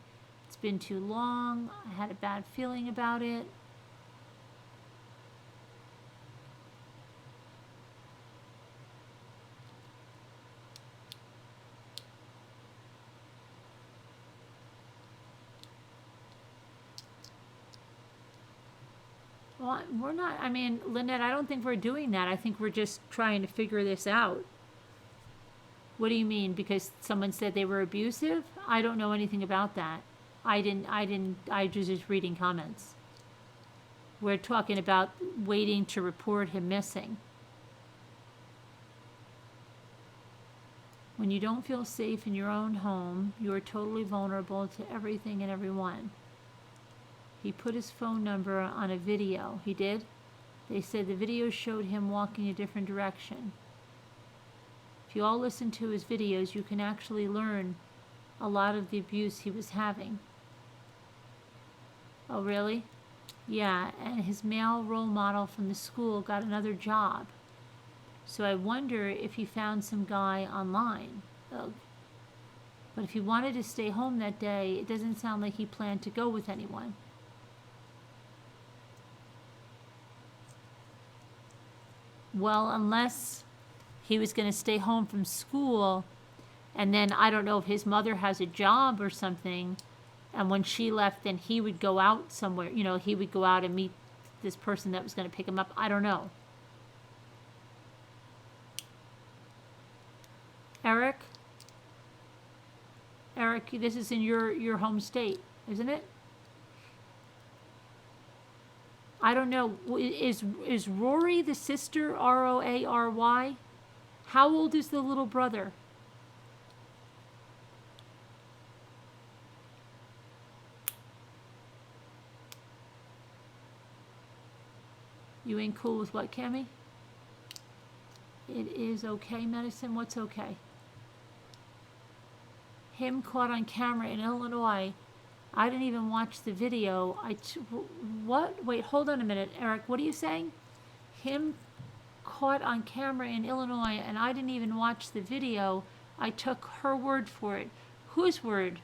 It's been too long. I had a bad feeling about it. Well, we're not, I mean, Lynette, I don't think we're doing that. I think we're just trying to figure this out. What do you mean? Because someone said they were abusive? I don't know anything about that. I was just reading comments. We're talking about waiting to report him missing. When you don't feel safe in your own home, you are totally vulnerable to everything and everyone. He put his phone number on a video. He did? They said the video showed him walking a different direction. If you all listen to his videos, you can actually learn a lot of the abuse he was having. Oh, really? Yeah, and his male role model from the school got another job. So I wonder if he found some guy online. Ugh. But if he wanted to stay home that day, it doesn't sound like he planned to go with anyone. Well, unless he was going to stay home from school, and then I don't know if his mother has a job or something, and when she left, then he would go out somewhere. You know, he would go out and meet this person that was going to pick him up. I don't know. Eric, this is in your home state, isn't it? I don't know. Is Rory the sister? Roary? How old is the little brother? You ain't cool with what, Cammy? It is okay, medicine. What's okay? Him caught on camera in Illinois. I didn't even watch the video. What? Wait, hold on a minute, Eric. What are you saying? Him caught on camera in Illinois, and I didn't even watch the video. I took her word for it. Whose word?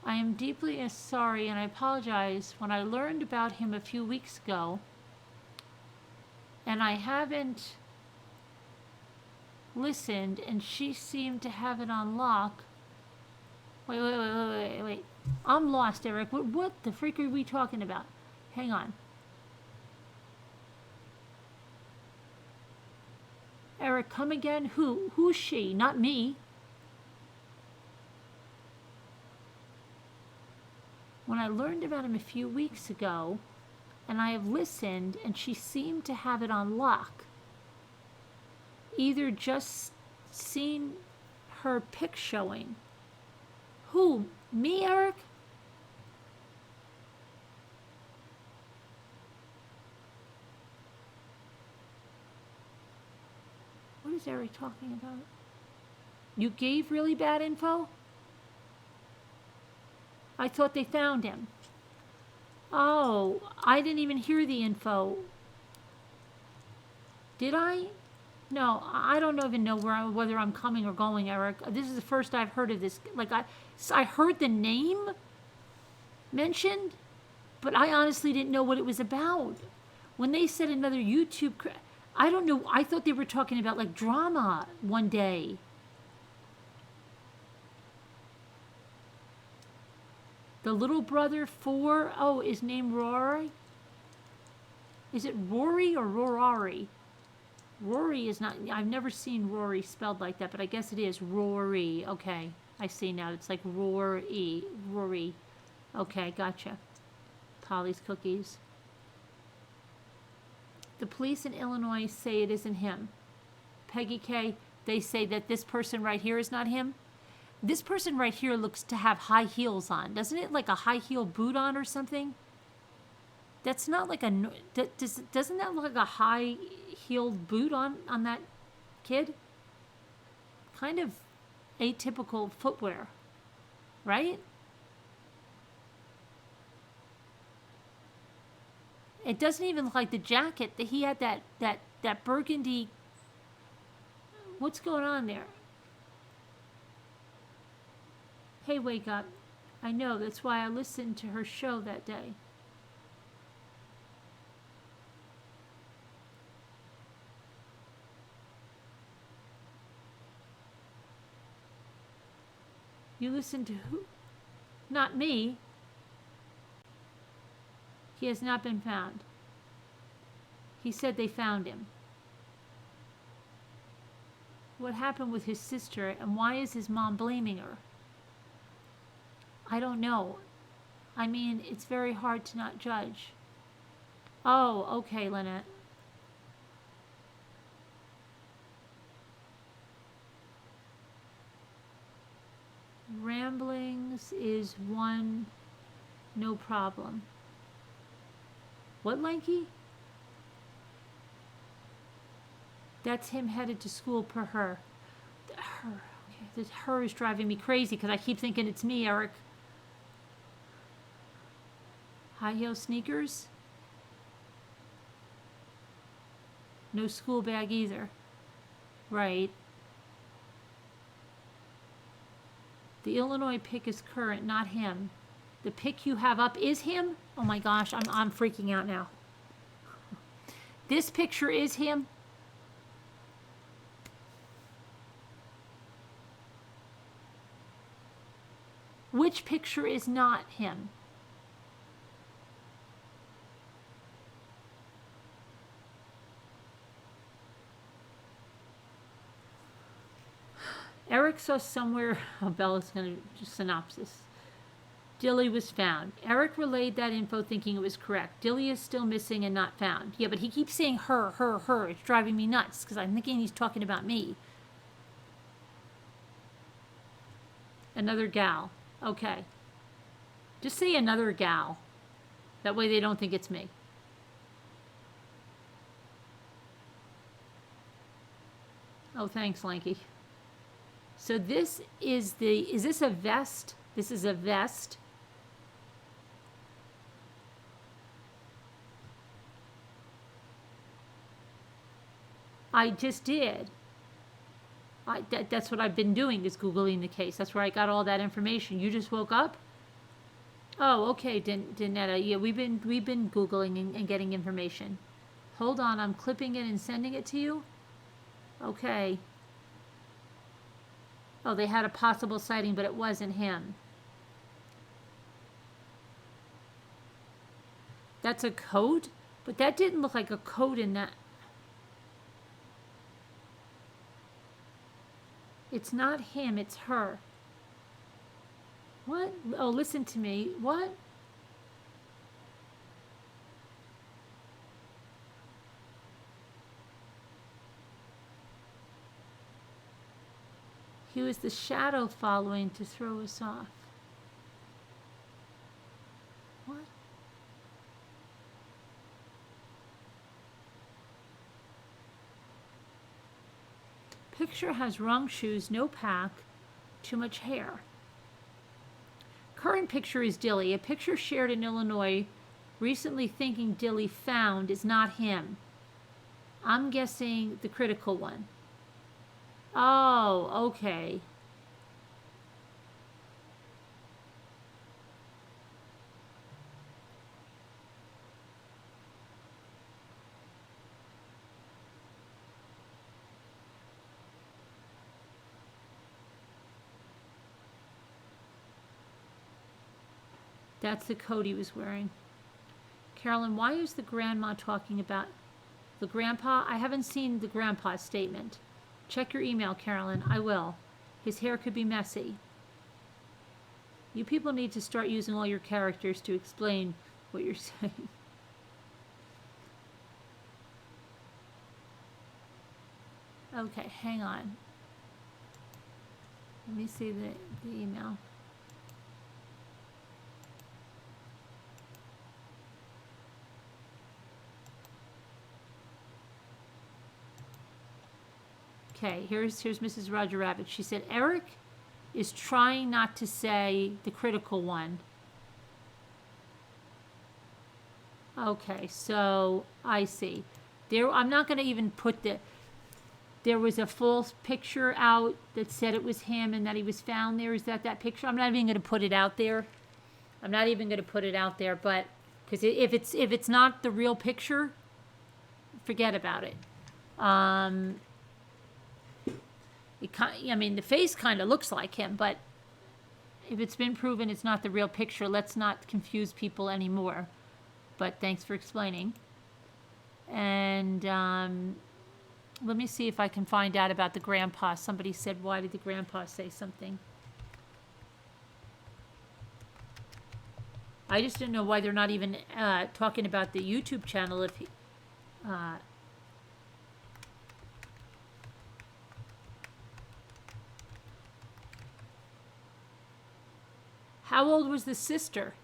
I am deeply sorry, and I apologize. When I learned about him a few weeks ago, and I haven't listened, and she seemed to have it on lock. Wait. I'm lost, Eric. What the freak are we talking about? Hang on. Eric, come again? Who's she? Not me. When I learned about him a few weeks ago, and I have listened, and she seemed to have it on lock. Either just seen her pic showing. Who? Me, Eric? What is Eric talking about? You gave really bad info? I thought they found him. Oh, I didn't even hear the info. Did I? No, I don't even know whether I'm coming or going, Eric. This is the first I've heard of this. Like, I heard the name mentioned, but I honestly didn't know what it was about. When they said another YouTube, I don't know. I thought they were talking about like drama one day. The little brother 4, oh, is named Rory? Is it Rory or Rory? Rory is not, I've never seen Rory spelled like that, but I guess it is Rory. Okay, I see now. It's like Rory. Rory. Okay, gotcha. Polly's cookies. The police in Illinois say it isn't him. Peggy K, they say that this person right here is not him. This person right here looks to have high heels on. Doesn't it like a high heel boot on or something? That's not like a, doesn't that look like a high heeled boot on that kid? Kind of atypical footwear, right? It doesn't even look like the jacket that he had that burgundy. What's going on there? Hey, wake up. I know, that's why I listened to her show that day. You listened to who? Not me. He has not been found. He said they found him. What happened with his sister, and why is his mom blaming her? I don't know. I mean, it's very hard to not judge. Oh, okay, Lynette. Ramblings is one, no problem. What, Lanky? That's him headed to school per her. Her. Okay. This her is driving me crazy because I keep thinking it's me, Eric. High heel sneakers? No school bag either. Right. The Illinois pic is current, not him. The pic you have up is him? Oh my gosh, I'm freaking out now. This picture is him? Which picture is not him? Eric saw somewhere, oh, Bella's going to just synopsis. Dilly was found. Eric relayed that info thinking it was correct. Dilly is still missing and not found. Yeah, but he keeps saying her. It's driving me nuts because I'm thinking he's talking about me. Another gal. Okay. Just say another gal. That way they don't think it's me. Oh, thanks, Lanky. So this is is this a vest? This is a vest. I just did. That's what I've been doing, is Googling the case. That's where I got all that information. You just woke up? Oh, okay, Danetta. Yeah, we've been Googling and getting information. Hold on, I'm clipping it and sending it to you. Okay. Oh, they had a possible sighting, but it wasn't him. That's a coat? But that didn't look like a coat in that. It's not him, it's her. What? Oh, listen to me. What? He was the shadow following to throw us off. What? picture has wrong shoes, no pack, too much hair. Current picture is Dilly. A picture shared in Illinois recently thinking Dilly found is not him. I'm guessing the critical one. Oh, okay. That's the coat he was wearing. Carolyn, why is the grandma talking about the grandpa? I haven't seen the grandpa statement. Check your email, Carolyn. I will. His hair could be messy. You people need to start using all your characters to explain what you're saying. Okay, hang on. Let me see the email. Okay, here's Mrs. Roger Rabbit. She said, Eric is trying not to say the critical one. Okay, so I see. I'm not going to even put there was a false picture out that said it was him and that he was found there. Is that picture? I'm not even going to put it out there. I'm not even going to put it out there, but because if it's not the real picture, forget about it. I mean, the face kind of looks like him, but if it's been proven it's not the real picture, let's not confuse people anymore. But thanks for explaining. And let me see if I can find out about the grandpa. Somebody said, why did the grandpa say something? I just didn't know why they're not even talking about the YouTube channel if he... How old was the sister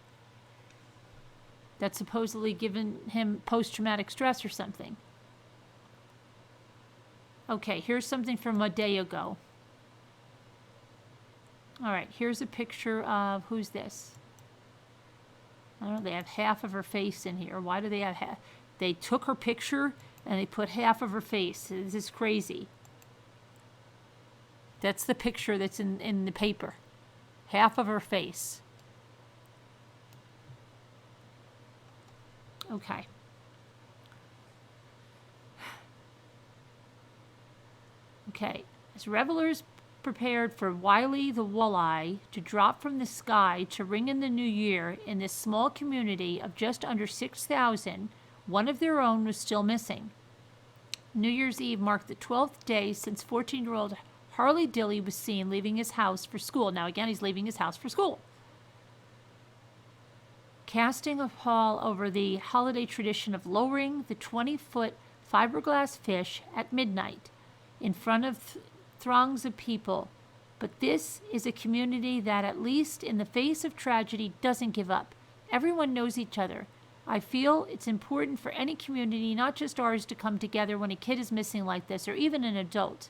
that supposedly given him post-traumatic stress or something? Okay, here's something from a day ago. All right, here's a picture of, who's this? I don't know, they have half of her face in here. Why do they have half? They took her picture and they put half of her face. This is crazy. That's the picture that's in the paper. Half of her face. Okay. Okay. As revelers prepared for Wiley the Walleye to drop from the sky to ring in the new year in this small community of just under 6,000, one of their own was still missing. New Year's Eve marked the 12th day since 14-year-old Harley Dilly was seen leaving his house for school. Now again, he's leaving his house for school. Casting a pall over the holiday tradition of lowering the 20-foot fiberglass fish at midnight in front of throngs of people. But this is a community that, at least in the face of tragedy, doesn't give up. Everyone knows each other. I feel it's important for any community, not just ours, to come together when a kid is missing like this, or even an adult.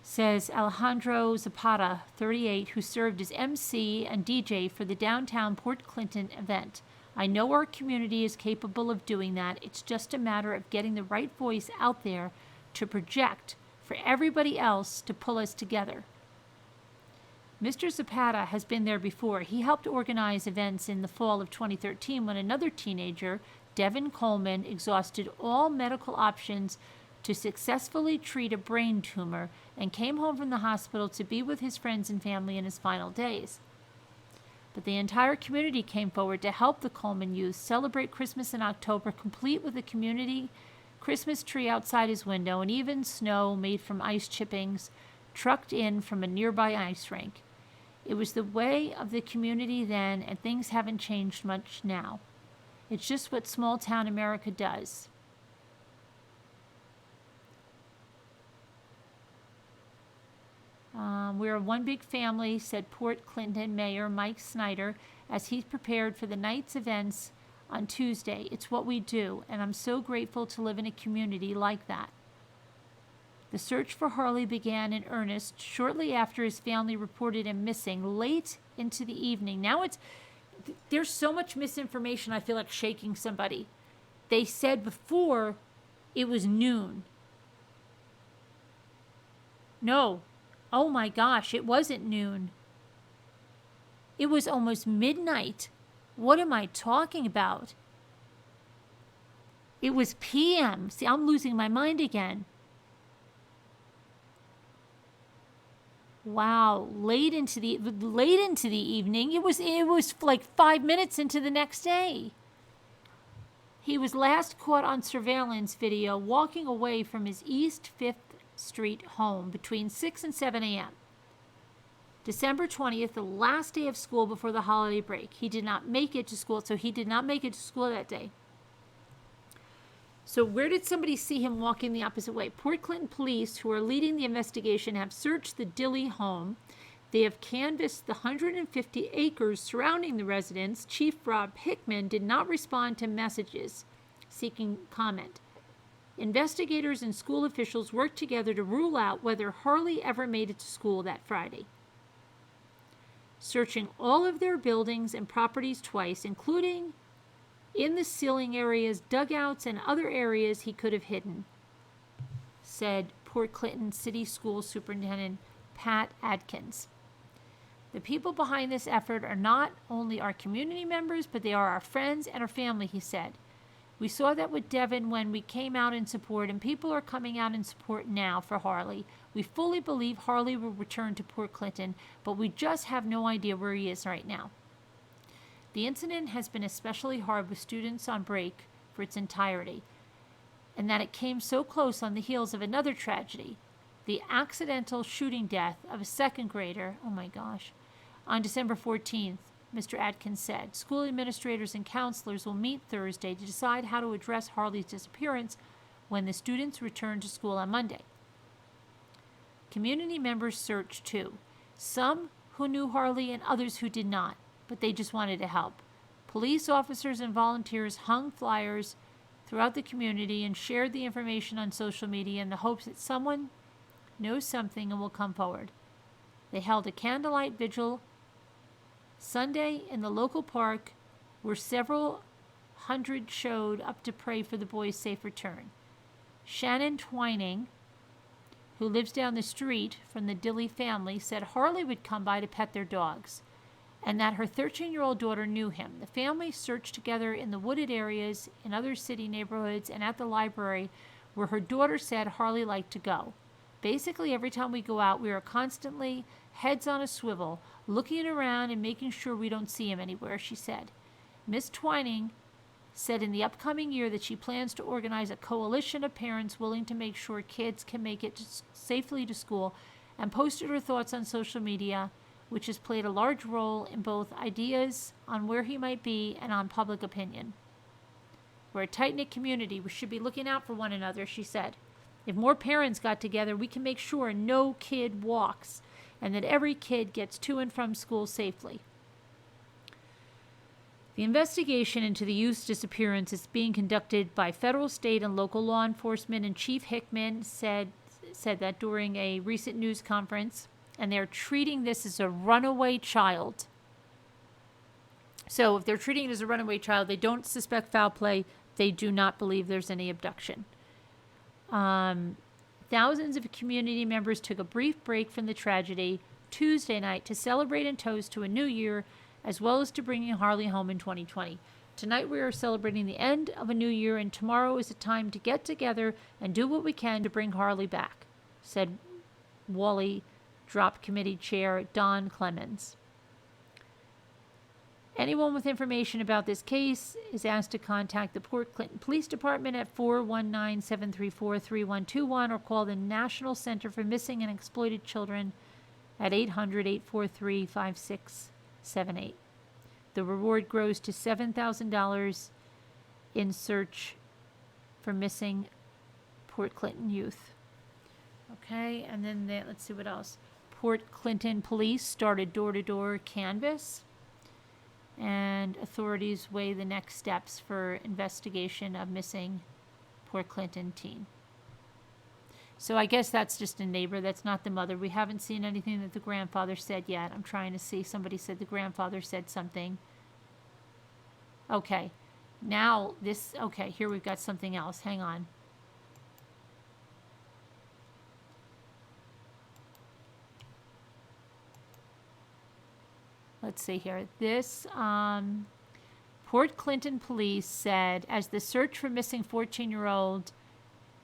Says Alejandro Zapata, 38, who served as MC and DJ for the downtown Port Clinton event. I know our community is capable of doing that. It's just a matter of getting the right voice out there to project for everybody else to pull us together. Mr. Zapata has been there before. He helped organize events in the fall of 2013 when another teenager, Devin Coleman, exhausted all medical options to successfully treat a brain tumor and came home from the hospital to be with his friends and family in his final days. But the entire community came forward to help the Coleman youth celebrate Christmas in October, complete with a community Christmas tree outside his window and even snow made from ice chippings trucked in from a nearby ice rink. It was the way of the community then, and things haven't changed much now. It's just what small-town America does. We're one big family, said Port Clinton Mayor Mike Snyder as he prepared for the night's events on Tuesday. It's what we do, and I'm so grateful to live in a community like that. The search for Harley began in earnest shortly after his family reported him missing late into the evening. Now there's so much misinformation, I feel like shaking somebody. They said before it was noon. No. Oh my gosh, it wasn't noon. It was almost midnight. What am I talking about? It was PM. See, I'm losing my mind again. Wow, late into the evening. It was like 5 minutes into the next day. He was last caught on surveillance video walking away from his East 5th Street home between 6 and 7 a.m. December 20th, the last day of school before the holiday break. He did not make it to school, so he did not make it to school that day. So where did somebody see him walking the opposite way? Port Clinton police, who are leading the investigation, have searched the Dilly home. They have canvassed the 150 acres surrounding the residence. Chief Rob Hickman did not respond to messages seeking comment. Investigators and school officials worked together to rule out whether Harley ever made it to school that Friday. Searching all of their buildings and properties twice, including in the ceiling areas, dugouts, and other areas he could have hidden, said Port Clinton City School Superintendent Pat Adkins. The people behind this effort are not only our community members, but they are our friends and our family, he said. We saw that with Devin when we came out in support, and people are coming out in support now for Harley. We fully believe Harley will return to Port Clinton, but we just have no idea where he is right now. The incident has been especially hard with students on break for its entirety, and that it came so close on the heels of another tragedy, the accidental shooting death of a second grader, oh my gosh, on December 14th. Mr. Atkins said, school administrators and counselors will meet Thursday to decide how to address Harley's disappearance when the students return to school on Monday. Community members searched too, some who knew Harley and others who did not, but they just wanted to help. Police officers and volunteers hung flyers throughout the community and shared the information on social media in the hopes that someone knows something and will come forward. They held a candlelight vigil Sunday in the local park where several hundred showed up to pray for the boy's safe return. Shannon Twining, who lives down the street from the Dilly family, said Harley would come by to pet their dogs, and that her 13-year-old daughter knew him. The family searched together in the wooded areas, in other city neighborhoods, and at the library where her daughter said Harley liked to go. Basically, every time we go out, we are constantly heads on a swivel, looking around and making sure we don't see him anywhere, she said. Miss Twining said in the upcoming year that she plans to organize a coalition of parents willing to make sure kids can make it safely to school, and posted her thoughts on social media, which has played a large role in both ideas on where he might be and on public opinion. We're a tight-knit community. We should be looking out for one another, she said. If more parents got together, we can make sure no kid walks and that every kid gets to and from school safely. The investigation into the youth's disappearance is being conducted by federal, state, and local law enforcement, and Chief Hickman said that during a recent news conference, and they're treating this as a runaway child. So if they're treating it as a runaway child, they don't suspect foul play. They do not believe there's any abduction. Thousands of community members took a brief break from the tragedy Tuesday night to celebrate and toast to a new year, as well as to bringing Harley home in 2020. Tonight we are celebrating the end of a new year, and tomorrow is a time to get together and do what we can to bring Harley back, said Wally Drop Committee Chair Don Clemens. Anyone with information about this case is asked to contact the Port Clinton Police Department at 419-734-3121 or call the National Center for Missing and Exploited Children at 800-843-5678. The reward grows to $7,000 in search for missing Port Clinton youth. Okay, and then let's see what else. Port Clinton Police started door-to-door canvass, and authorities weigh the next steps for investigation of missing Port Clinton teen. So I guess that's just a neighbor. That's not the mother. We haven't seen anything that the grandfather said yet. I'm trying to see. Somebody said the grandfather said something. Okay. Now this, okay, here we've got something else. Hang on. Let's see here. This, Port Clinton police said as the search for missing 14-year-old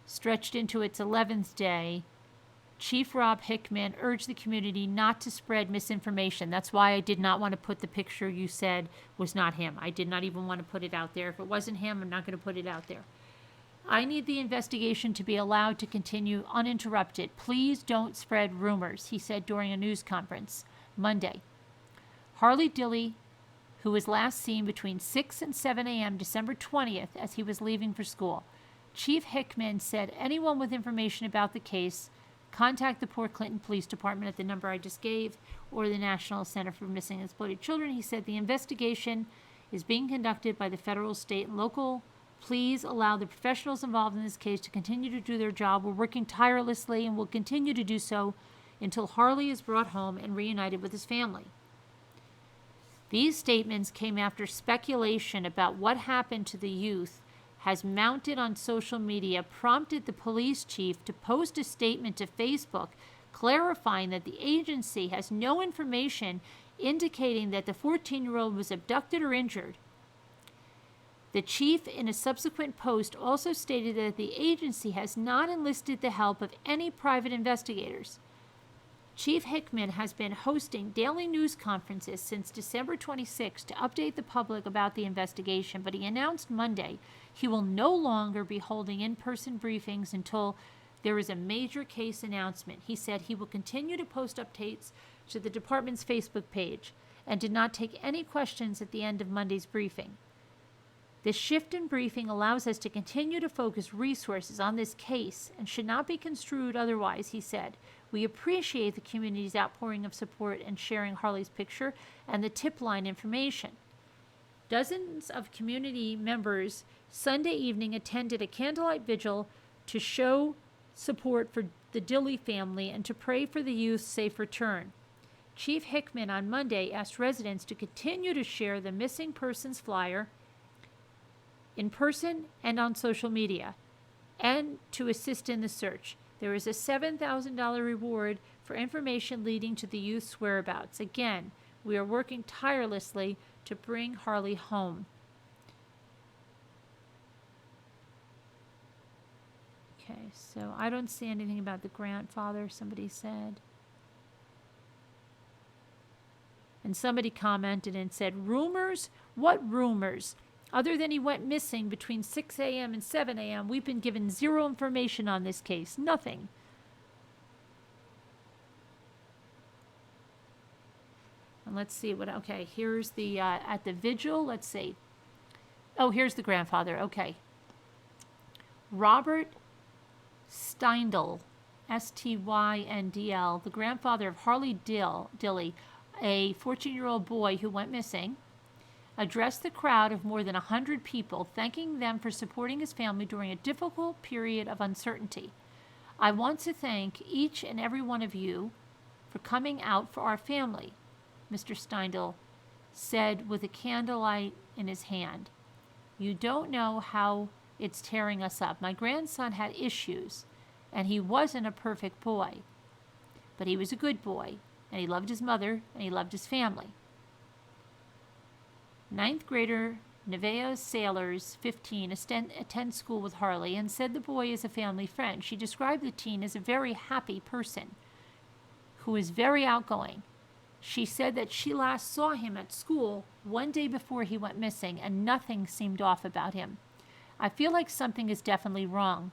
stretched into its 11th day, Chief Rob Hickman urged the community not to spread misinformation. That's why I did not want to put the picture you said was not him. I did not even want to put it out there. If it wasn't him, I'm not going to put it out there. I need the investigation to be allowed to continue uninterrupted. Please don't spread rumors, he said during a news conference Monday. Harley Dilly, who was last seen between 6 and 7 a.m. December 20th as he was leaving for school. Chief Hickman said anyone with information about the case contact the Port Clinton Police Department at the number I just gave or the National Center for Missing and Exploited Children. He said the investigation is being conducted by the federal, state, and local. Please allow the professionals involved in this case to continue to do their job. We're working tirelessly and will continue to do so until Harley is brought home and reunited with his family. These statements came after speculation about what happened to the youth has mounted on social media, prompted the police chief to post a statement to Facebook clarifying that the agency has no information indicating that the 14-year-old was abducted or injured. The chief, in a subsequent post, also stated that the agency has not enlisted the help of any private investigators. Chief Hickman has been hosting daily news conferences since December 26 to update the public about the investigation, but he announced Monday he will no longer be holding in-person briefings until there is a major case announcement. He said he will continue to post updates to the department's Facebook page and did not take any questions at the end of Monday's briefing. This shift in briefing allows us to continue to focus resources on this case and should not be construed otherwise, he said. We appreciate the community's outpouring of support and sharing Harley's picture and the tip line information. Dozens of community members Sunday evening attended a candlelight vigil to show support for the Dilly family and to pray for the youth's safe return. Chief Hickman on Monday asked residents to continue to share the missing persons flyer in person and on social media, and to assist in the search. There is a $7,000 reward for information leading to the youth's whereabouts. Again, we are working tirelessly to bring Harley home. Okay, so I don't see anything about the grandfather, somebody said. And somebody commented and said, rumors? What rumors? Other than he went missing between 6 a.m. and 7 a.m., we've been given zero information on this case. Nothing. And let's see what, okay, here's the, at the vigil, let's see. Oh, here's the grandfather, okay. Robert Steindl, S-T-Y-N-D-L, the grandfather of Harley Dilly, a 14-year-old boy who went missing, addressed the crowd of more than 100 people, thanking them for supporting his family during a difficult period of uncertainty. I want to thank each and every one of you for coming out for our family, Mr. Steindl said with a candlelight in his hand. You don't know how it's tearing us up. My grandson had issues, and he wasn't a perfect boy, but he was a good boy, and he loved his mother, and he loved his family. Ninth grader Nevaeh Sailors, 15, attends school with Harley and said the boy is a family friend. She described the teen as a very happy person who is very outgoing. She said that she last saw him at school one day before he went missing and nothing seemed off about him. I feel like something is definitely wrong,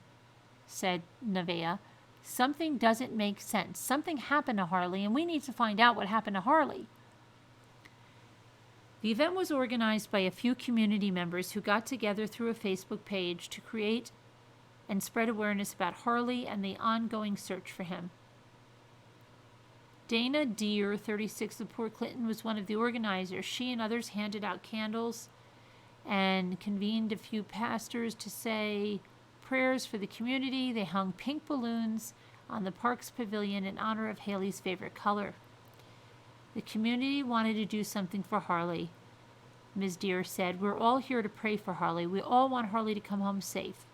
said Nevaeh. Something doesn't make sense. Something happened to Harley and we need to find out what happened to Harley. The event was organized by a few community members who got together through a Facebook page to create and spread awareness about Harley and the ongoing search for him. Dana Deere, 36 of Port Clinton, was one of the organizers. She and others handed out candles and convened a few pastors to say prayers for the community. They hung pink balloons on the park's pavilion in honor of Haley's favorite color. The community wanted to do something for Harley. Ms. Deere said, "We're all here to pray for Harley. We all want Harley to come home safe."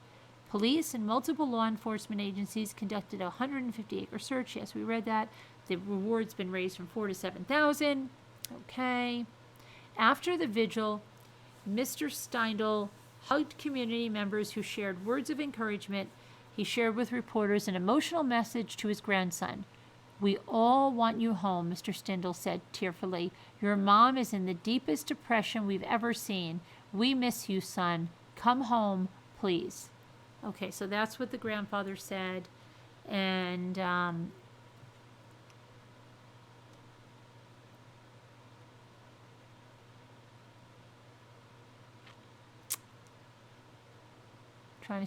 Police and multiple law enforcement agencies conducted a 150-acre search. Yes, we read that. The reward's been raised from $4,000 to $7,000. Okay. After the vigil, Mr. Steindl hugged community members who shared words of encouragement. He shared with reporters an emotional message to his grandson. "We all want you home," Mr. Steindl said tearfully. "Your mom is in the deepest depression we've ever seen. We miss you, son. Come home, please." Okay, so that's what the grandfather said. And trying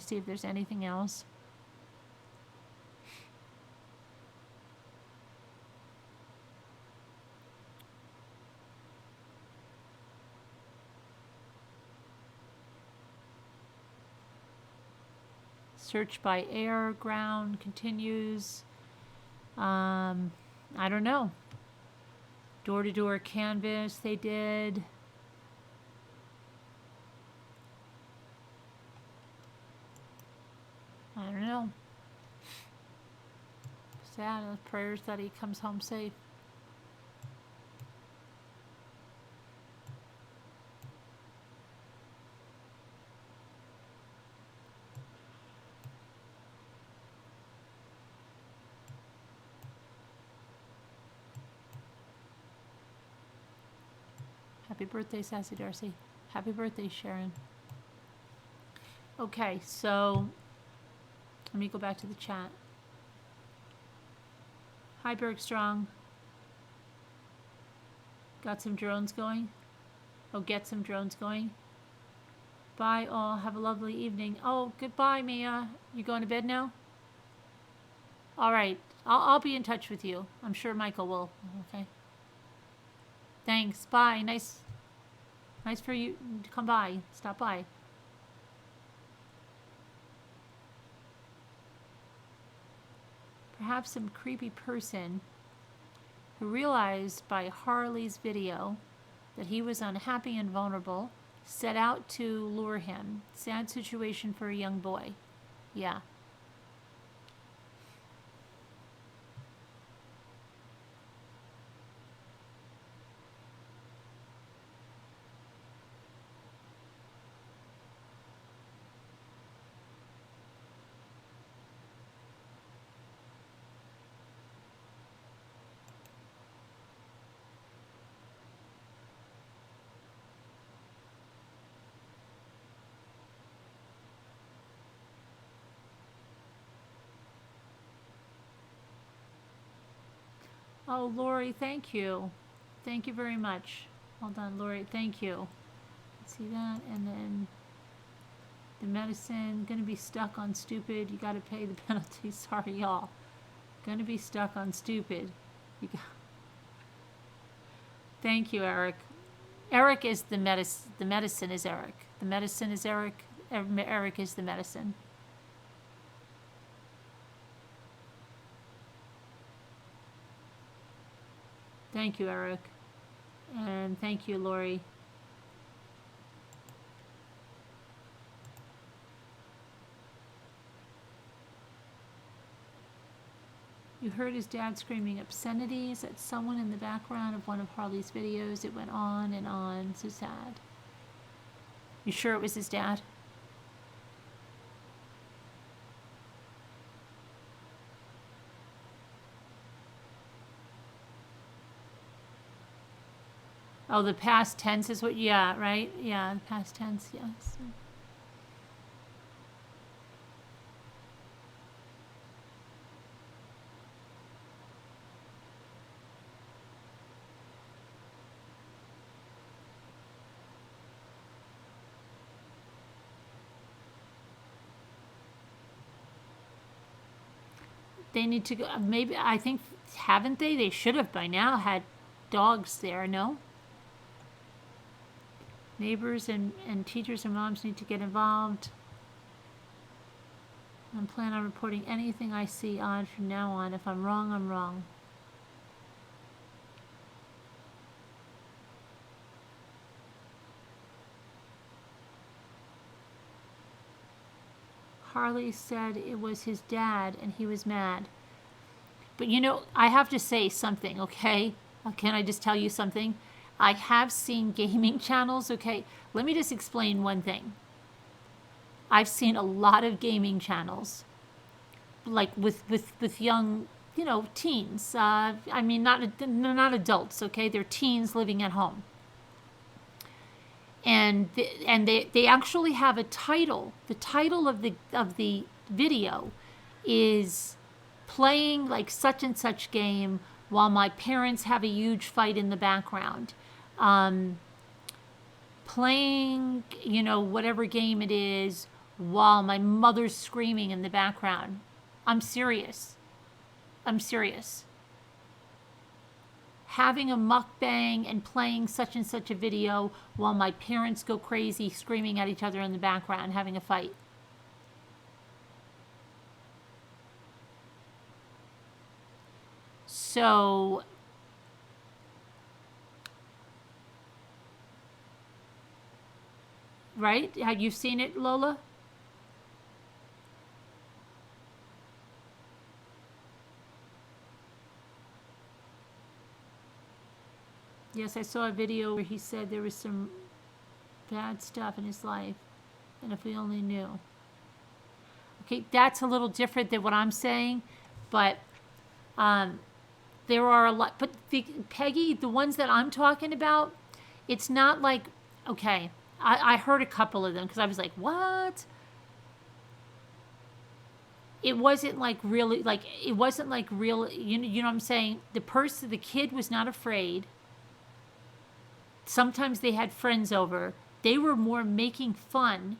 to see if there's anything else. Search by air, ground continues. I don't know. Door-to-door canvas they did. I don't know. Sad. Prayers that he comes home safe. Happy birthday, Sassy Darcy. Happy birthday, Sharon. Okay, so let me go back to the chat. Hi, Bergstrong. Got some drones going? Oh, get some drones going. Bye, all. Have a lovely evening. Oh, goodbye, Mia. You going to bed now? All right. I'll be in touch with you. I'm sure Michael will. Okay. Thanks. Bye. Nice for you to come by. Stop by. Perhaps some creepy person who realized by Harley's video that he was unhappy and vulnerable set out to lure him. Sad situation for a young boy. Yeah. Oh, Lori, thank you. Thank you very much. Hold on, Lori, thank you. See that? And then the medicine, gonna be stuck on stupid. You gotta pay the penalty. Sorry, y'all. Gonna be stuck on stupid. Thank you, Eric. Eric is the medicine. The medicine is Eric. The medicine is Eric. Eric is the medicine. Thank you, Eric. And thank you, Lori. You heard his dad screaming obscenities at someone in the background of one of Harley's videos. It went on and on. So sad. You sure it was his dad? Oh, the past tense is what, yeah, right? Yeah, the past tense, yes. They need to go, maybe, I think, haven't they? They should have by now had dogs there, no? Neighbors and teachers and moms need to get involved. I plan on reporting anything I see odd from now on. If I'm wrong, I'm wrong. Harley said it was his dad and he was mad. But you know, I have to say something, okay? Can I just tell you something? I have seen gaming channels, okay? Let me just explain one thing. I've seen a lot of gaming channels, like with young, you know, teens. I mean, not adults, okay? They're teens living at home. And they actually have a title. The title of the video is playing like such and such game while my parents have a huge fight in the background. Playing, you know, whatever game it is while my mother's screaming in the background. I'm serious. I'm serious. Having a mukbang and playing such and such a video while my parents go crazy screaming at each other in the background, having a fight. So, right? Have you seen it, Lola? Yes, I saw a video where he said there was some bad stuff in his life, and if we only knew. Okay, that's a little different than what I'm saying, but there are a lot. But Peggy, the ones that I'm talking about, it's not like, okay, I heard a couple of them because I was like, what? It wasn't like really, like, it wasn't like real, you know what I'm saying? The kid was not afraid. Sometimes they had friends over. They were more making fun.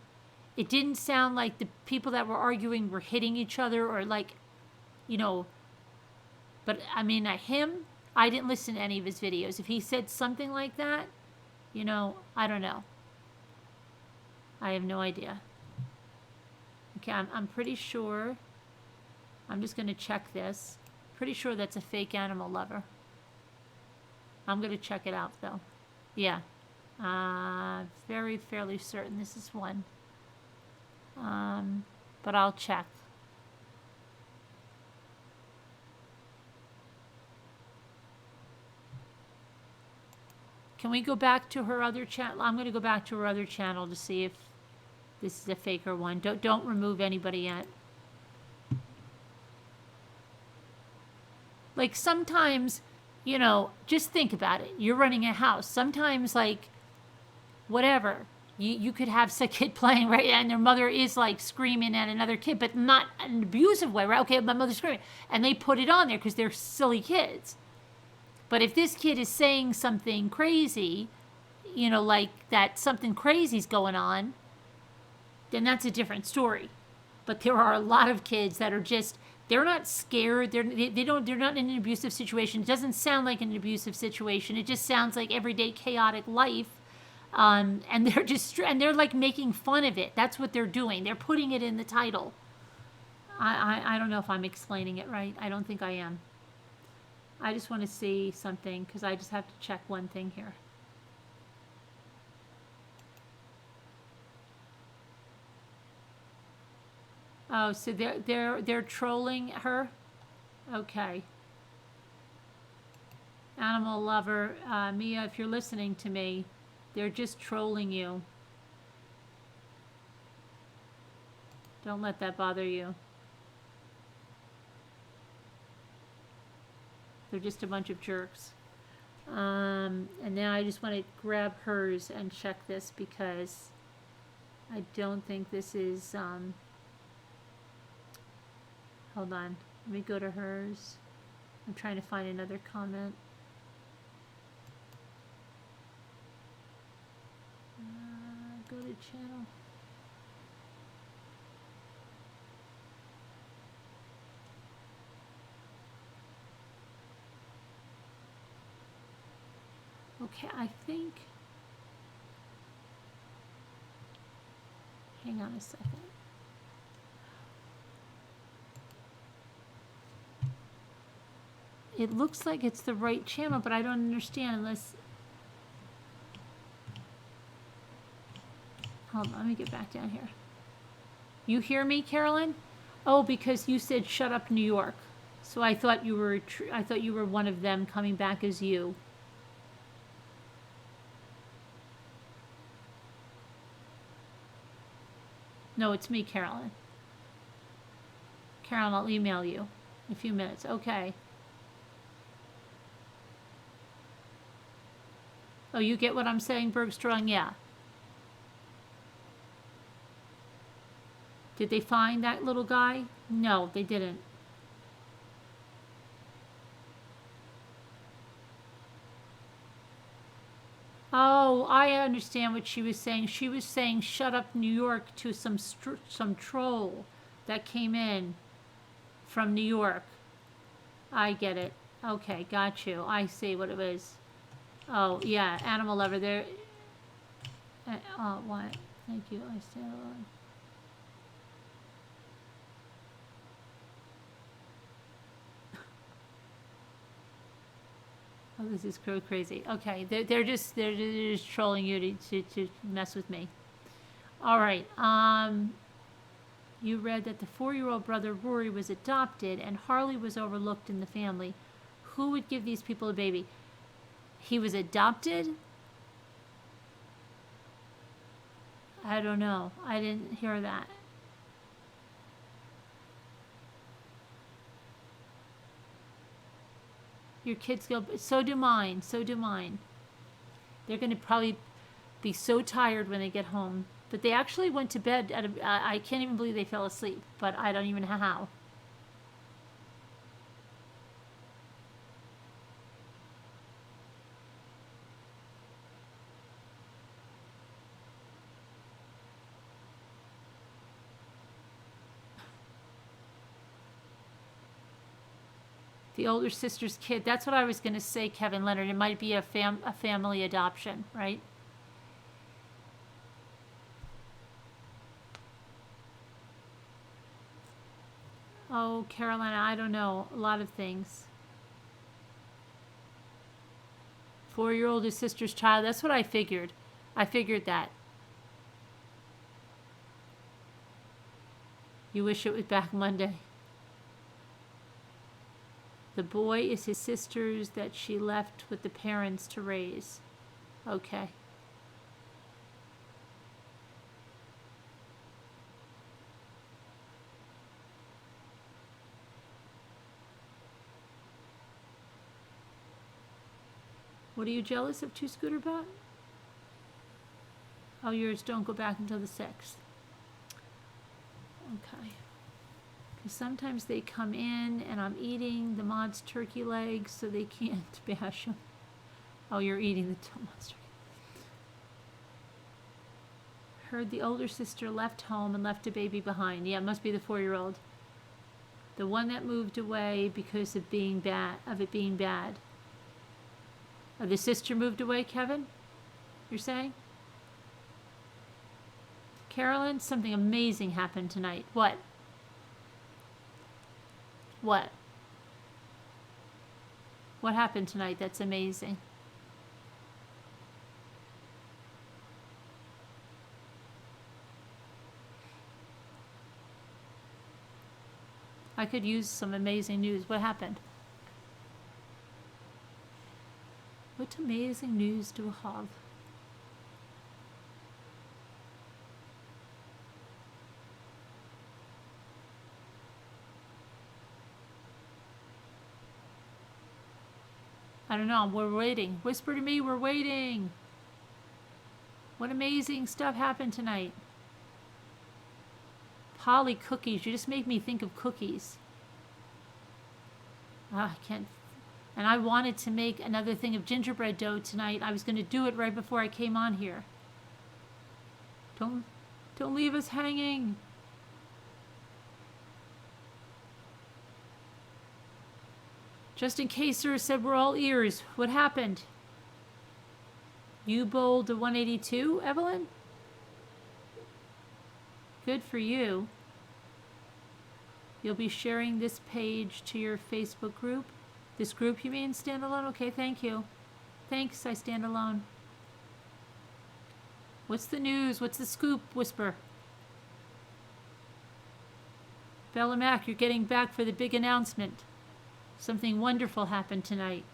It didn't sound like the people that were arguing were hitting each other or like, you know. But I mean, him, I didn't listen to any of his videos. If he said something like that, you know, I don't know. I have no idea. Okay, I'm pretty sure. I'm just going to check this. Pretty sure that's a fake animal lover. I'm going to check it out though. Yeah, fairly certain this is one. But I'll check. Can we go back to her other channel? I'm going to go back to her other channel to see if this is a faker one. Don't remove anybody yet. Like sometimes, you know, just think about it. You're running a house. Sometimes, like, whatever. You could have a kid playing, right? And their mother is, like, screaming at another kid, but not an abusive way, right? Okay, my mother's screaming. And they put it on there because they're silly kids. But if this kid is saying something crazy, you know, like that something crazy's going on, then that's a different story. But there are a lot of kids that are just... They're not scared. They're not in an abusive situation. It doesn't sound like an abusive situation. It just sounds like everyday chaotic life. And they're like making fun of it. That's what they're doing. They're putting it in the title. I don't know if I'm explaining it right. I don't think I am. I just want to see something because I just have to check one thing here. Oh, so they're trolling her? Okay. Animal lover, Mia, if you're listening to me, they're just trolling you. Don't let that bother you. They're just a bunch of jerks. And now I just want to grab hers and check this because I don't think this is... Hold on. Let me go to hers. I'm trying to find another comment. Go to channel. Okay, I think... Hang on a second. It looks like it's the right channel, but I don't understand unless... Hold on, let me get back down here. You hear me, Carolyn? Oh, because you said shut up New York. So I thought you were one of them coming back as you. No, it's me, Carolyn. Carolyn, I'll email you in a few minutes. Okay. Oh, you get what I'm saying, Bergstrong? Yeah. Did they find that little guy? No, they didn't. Oh, I understand what she was saying. She was saying shut up New York to some troll that came in from New York. I get it. Okay, got you. I see what it was. Oh, yeah, animal lover. There. What? Thank you. I stand alone. Oh, this is crazy. Okay, they're just trolling you to mess with me. All right. You read that the 4-year-old brother Rory was adopted and Harley was overlooked in the family. Who would give these people a baby? He was adopted? I don't know. I didn't hear that. Your kids go, so do mine, so do mine. They're going to probably be so tired when they get home. But they actually went to bed I can't even believe they fell asleep, but I don't even know how. The older sister's kid. That's what I was going to say, Kevin Leonard. It might be a family adoption, right? Oh, Carolina, I don't know. A lot of things. 4-year-old sister's child. That's what I figured. I figured that. You wish it was back Monday. The boy is his sister's that she left with the parents to raise. Okay. What are you jealous of, Two Scooter Bot? Oh, yours don't go back until the 6th. Okay. Because sometimes they come in and I'm eating the mod's turkey legs so they can't bash them. Oh, you're eating the mod's turkey. Heard the older sister left home and left a baby behind. Yeah, it must be the 4-year-old. The one that moved away because of it being bad. Oh, the sister moved away, Kevin? You're saying? Carolyn, something amazing happened tonight. What? What? What happened tonight that's amazing? I could use some amazing news. What happened? What amazing news do I have? I don't know. We're waiting. Whisper to me, we're waiting. What amazing stuff happened tonight? Polly cookies. You just make me think of cookies. I can't. And I wanted to make another thing of gingerbread dough tonight. I was going to do it right before I came on here. Don't leave us hanging. Just in case Sir said we're all ears. What happened? You bowled a 182, Evelyn? Good for you. You'll be sharing this page to your Facebook group? This group, you mean, stand alone? Okay, thank you. Thanks, I stand alone. What's the news? What's the scoop? Whisper. Bella Mac, you're getting back for the big announcement. Something wonderful happened tonight.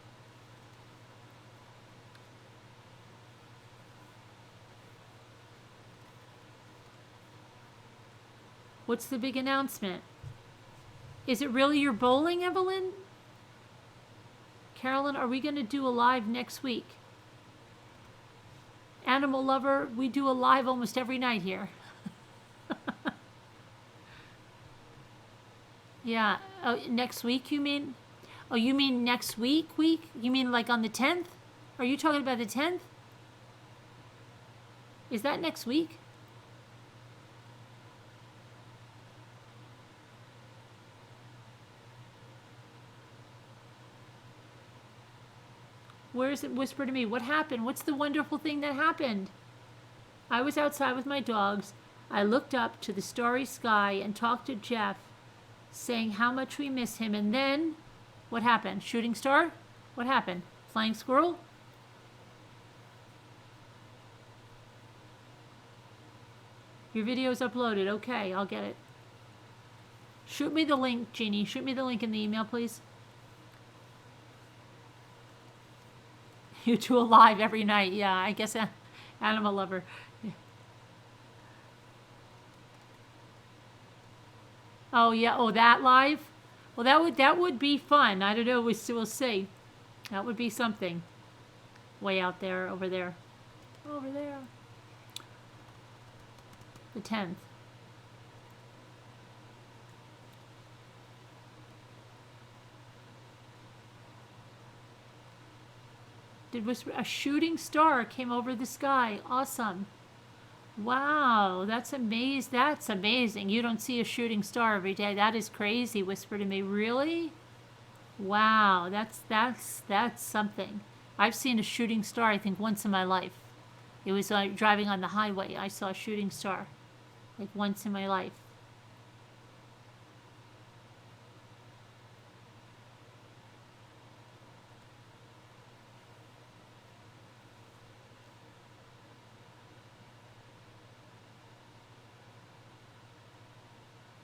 What's the big announcement? Is it really your bowling, Evelyn? Carolyn, are we going to do a live next week? Animal Lover, we do a live almost every night here. Yeah. Oh, next week, you mean? Oh, you mean next week? You mean like on the 10th? Are you talking about the 10th? Is that next week? Where is it? Whisper to me. What happened? What's the wonderful thing that happened? I was outside with my dogs. I looked up to the starry sky and talked to Jeff, saying how much we miss him. And then, what happened? Shooting star? What happened? Flying squirrel? Your video's uploaded. Okay, I'll get it. Shoot me the link, Jeannie. Shoot me the link in the email, please. You do a live every night. Yeah, I guess Animal Lover. Yeah. Oh, yeah. Oh, that live? Well, that would be fun. I don't know. We'll see. That would be something. Way out there, over there. Over there. The 10th. Did whisper a shooting star came over the sky? Awesome. Wow, that's amazing. That's amazing. You don't see a shooting star every day. That is crazy. Whisper to me. Really? Wow, that's something. I've seen a shooting star I think once in my life. It was driving on the highway. I saw a shooting star like once in my life.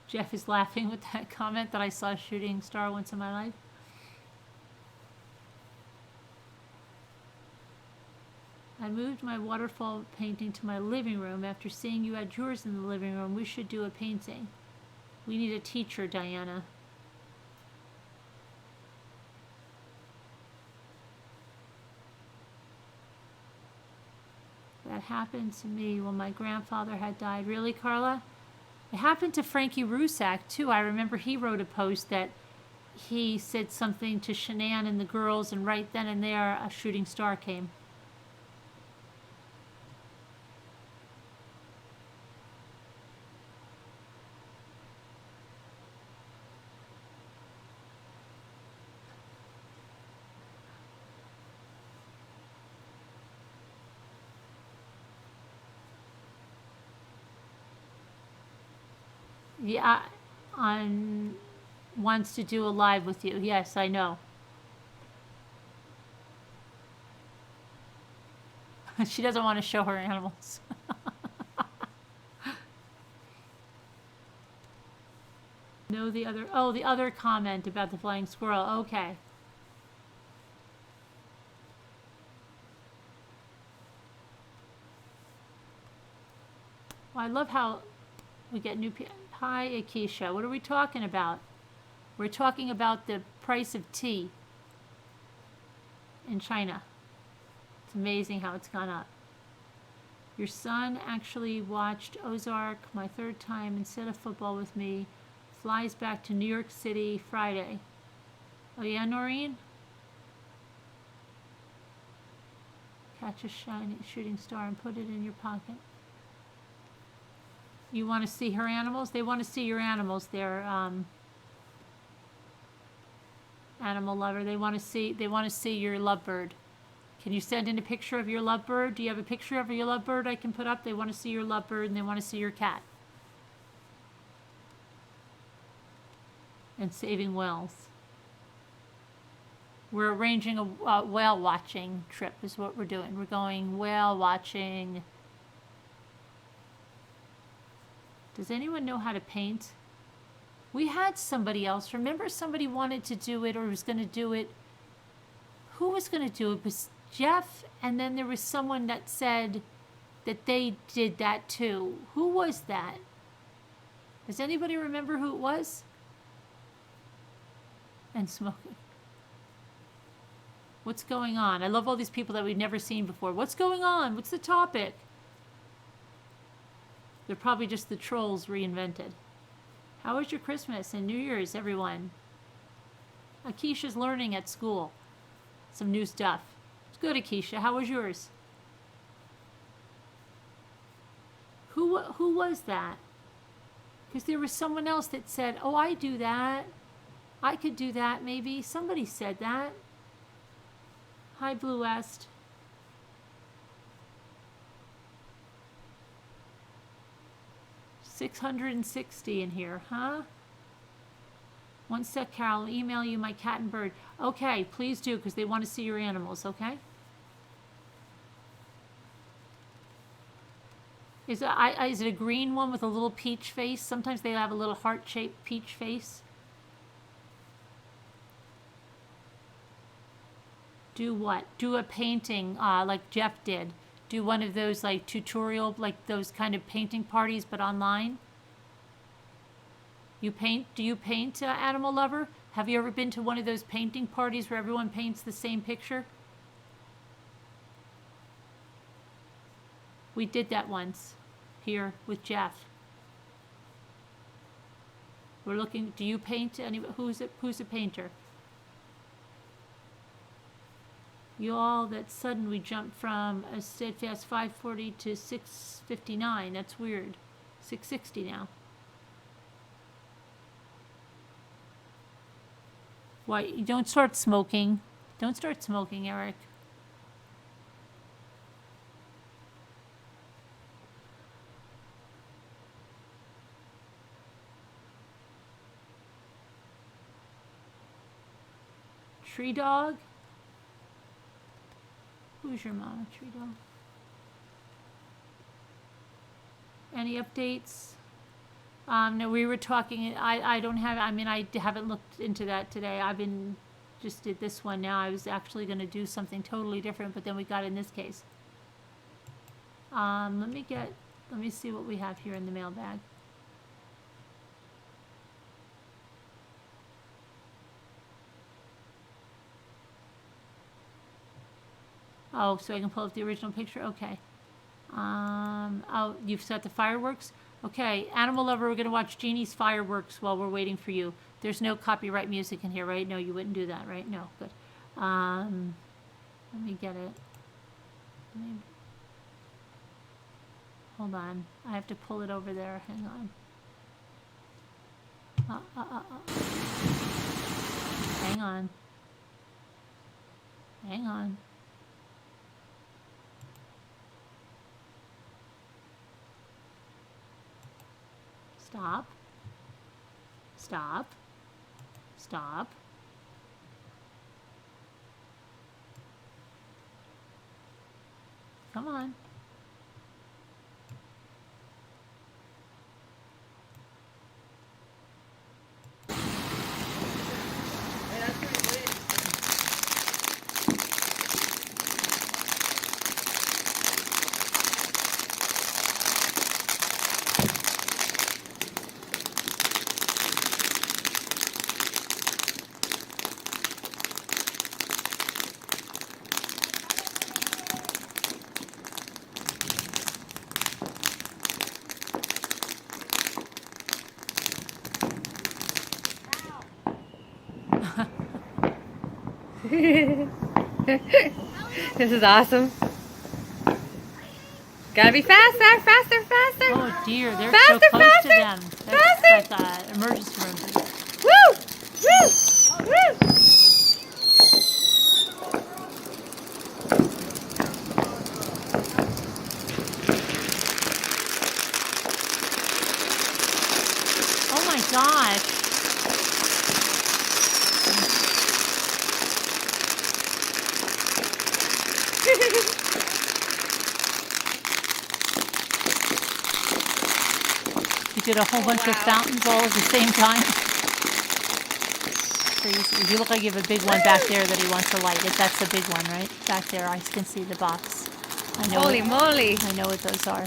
Jeff is laughing with that comment that I saw a shooting star once in my life. I moved my waterfall painting to my living room after seeing you had yours in the living room. We should do a painting. We need a teacher, Diana. That happened to me when my grandfather had died. Really, Carla? It happened to Frankie Rusak, too. I remember he wrote a post that he said something to Shanann and the girls, and right then and there, a shooting star came. Yeah, wants to do a live with you. Yes, I know. She doesn't want to show her animals. No, the other comment about the flying squirrel. Okay. Well, I love how we get new people. Hi, Akeisha. What are we talking about? We're talking about the price of tea in China. It's amazing how it's gone up. Your son actually watched Ozark my third time instead of football with me. Flies back to New York City Friday. Oh yeah, Noreen? Catch a shiny shooting star and put it in your pocket. You want to see her animals? They want to see your animals. They're Animal Lover. They want to see your lovebird. Can you send in a picture of your lovebird? Do you have a picture of your lovebird I can put up? They want to see your lovebird and they want to see your cat. And saving wells. We're arranging a whale watching trip is what we're doing. We're going whale watching. Does anyone know how to paint? We had somebody else. Remember somebody wanted to do it or was going to do it. Who was going to do it? It was Jeff, and then there was someone that said that they did that too. Who was that? Does anybody remember who it was? And smoking. What's going on? I love all these people that we've never seen before. What's going on? What's the topic? They're probably just the trolls reinvented. How was your Christmas and New Year's, everyone? Akeisha's learning at school. Some new stuff. It's good, Akeisha. How was yours? Who was that? Because there was someone else that said, oh, I do that. I could do that, maybe. Somebody said that. Hi, Blue West. $660 in here, huh? One sec, Carol. I'll email you my cat and bird. Okay, please do, because they want to see your animals, okay? Is it a green one with a little peach face? Sometimes they have a little heart-shaped peach face. Do what? Do a painting like Jeff did. Do one of those like tutorial, like those kind of painting parties, but online. You paint? Do you paint, Animal Lover? Have you ever been to one of those painting parties where everyone paints the same picture? We did that once here with Jeff. We're looking. Do you paint? Who's a painter? You all, that sudden we jumped from a steadfast 540 to 659. That's weird. 660 now. Why, you don't start smoking. Don't start smoking, Eric. Tree dog? Who's your mama, Tree dog? Any updates? No, we were talking, I don't have, I mean, I haven't looked into that today. Just did this one now. I was actually going to do something totally different, but then we got in this case. Let me see what we have here in the mailbag. Oh, so I can pull up the original picture? Okay. Oh, you've set the fireworks? Okay, Animal Lover, we're going to watch Jeannie's fireworks while we're waiting for you. There's no copyright music in here, right? No, you wouldn't do that, right? No, good. Let me get it. Hold on. I have to pull it over there. Hang on. Hang on. Hang on. Stop. Stop. Stop. Come on. This is awesome. Gotta be faster, faster, faster. Oh dear, they're Faster, so close faster, to them. That's emergency room. Woo! Woo! Woo! Oh my gosh. did a whole bunch of wow. fountains all at the same time. Crazy. You look like you have a big one back there that he wants to light. That's the big one, right? Back there, I can see the box. I know. Holy moly. I know what those are.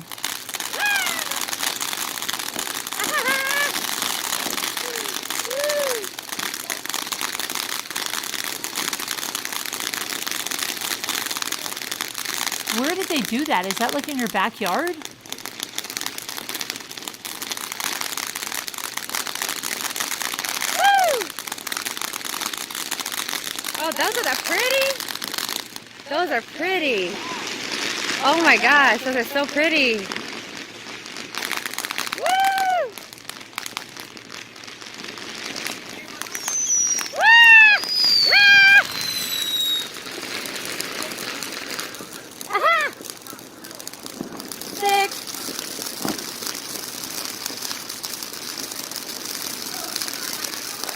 Where did they do that? Is that like in your backyard? Oh, those are pretty. Those are pretty. Oh my gosh, those are so pretty. Woo! Wah! Wah! Aha! 6.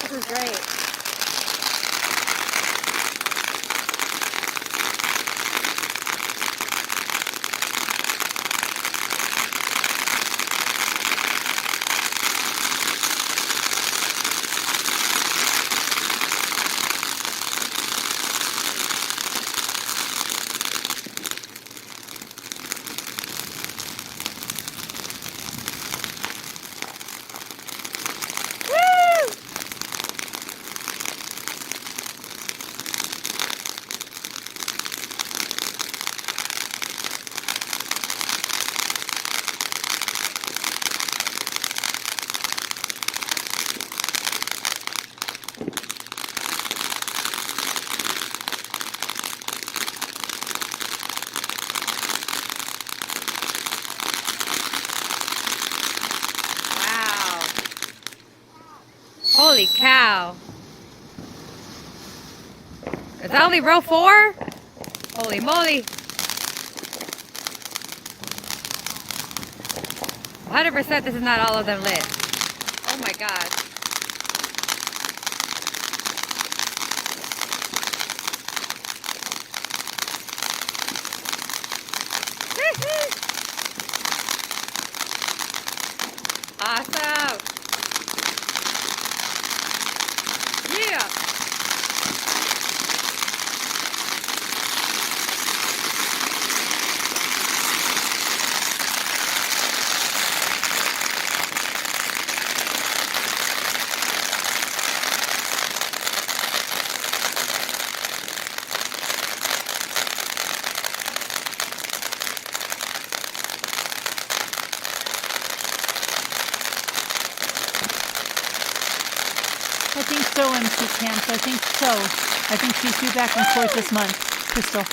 This is great. Holy cow. Is that only row 4? Holy moly. 100% this is not all of them lit. Oh my god. Awesome. Yeah. I think so, MC Camps. I think so. I think she's due back in court this month. Crystal.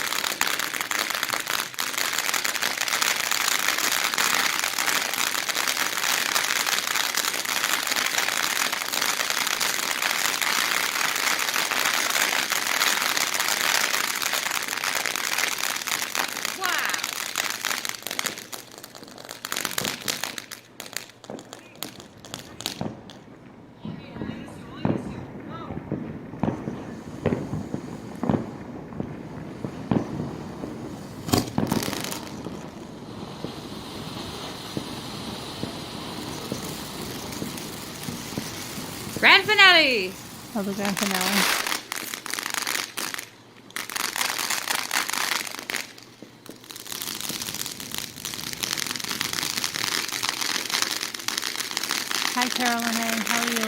Grand finale. Oh, the grand finale. Hi, Carolyn A. How are you?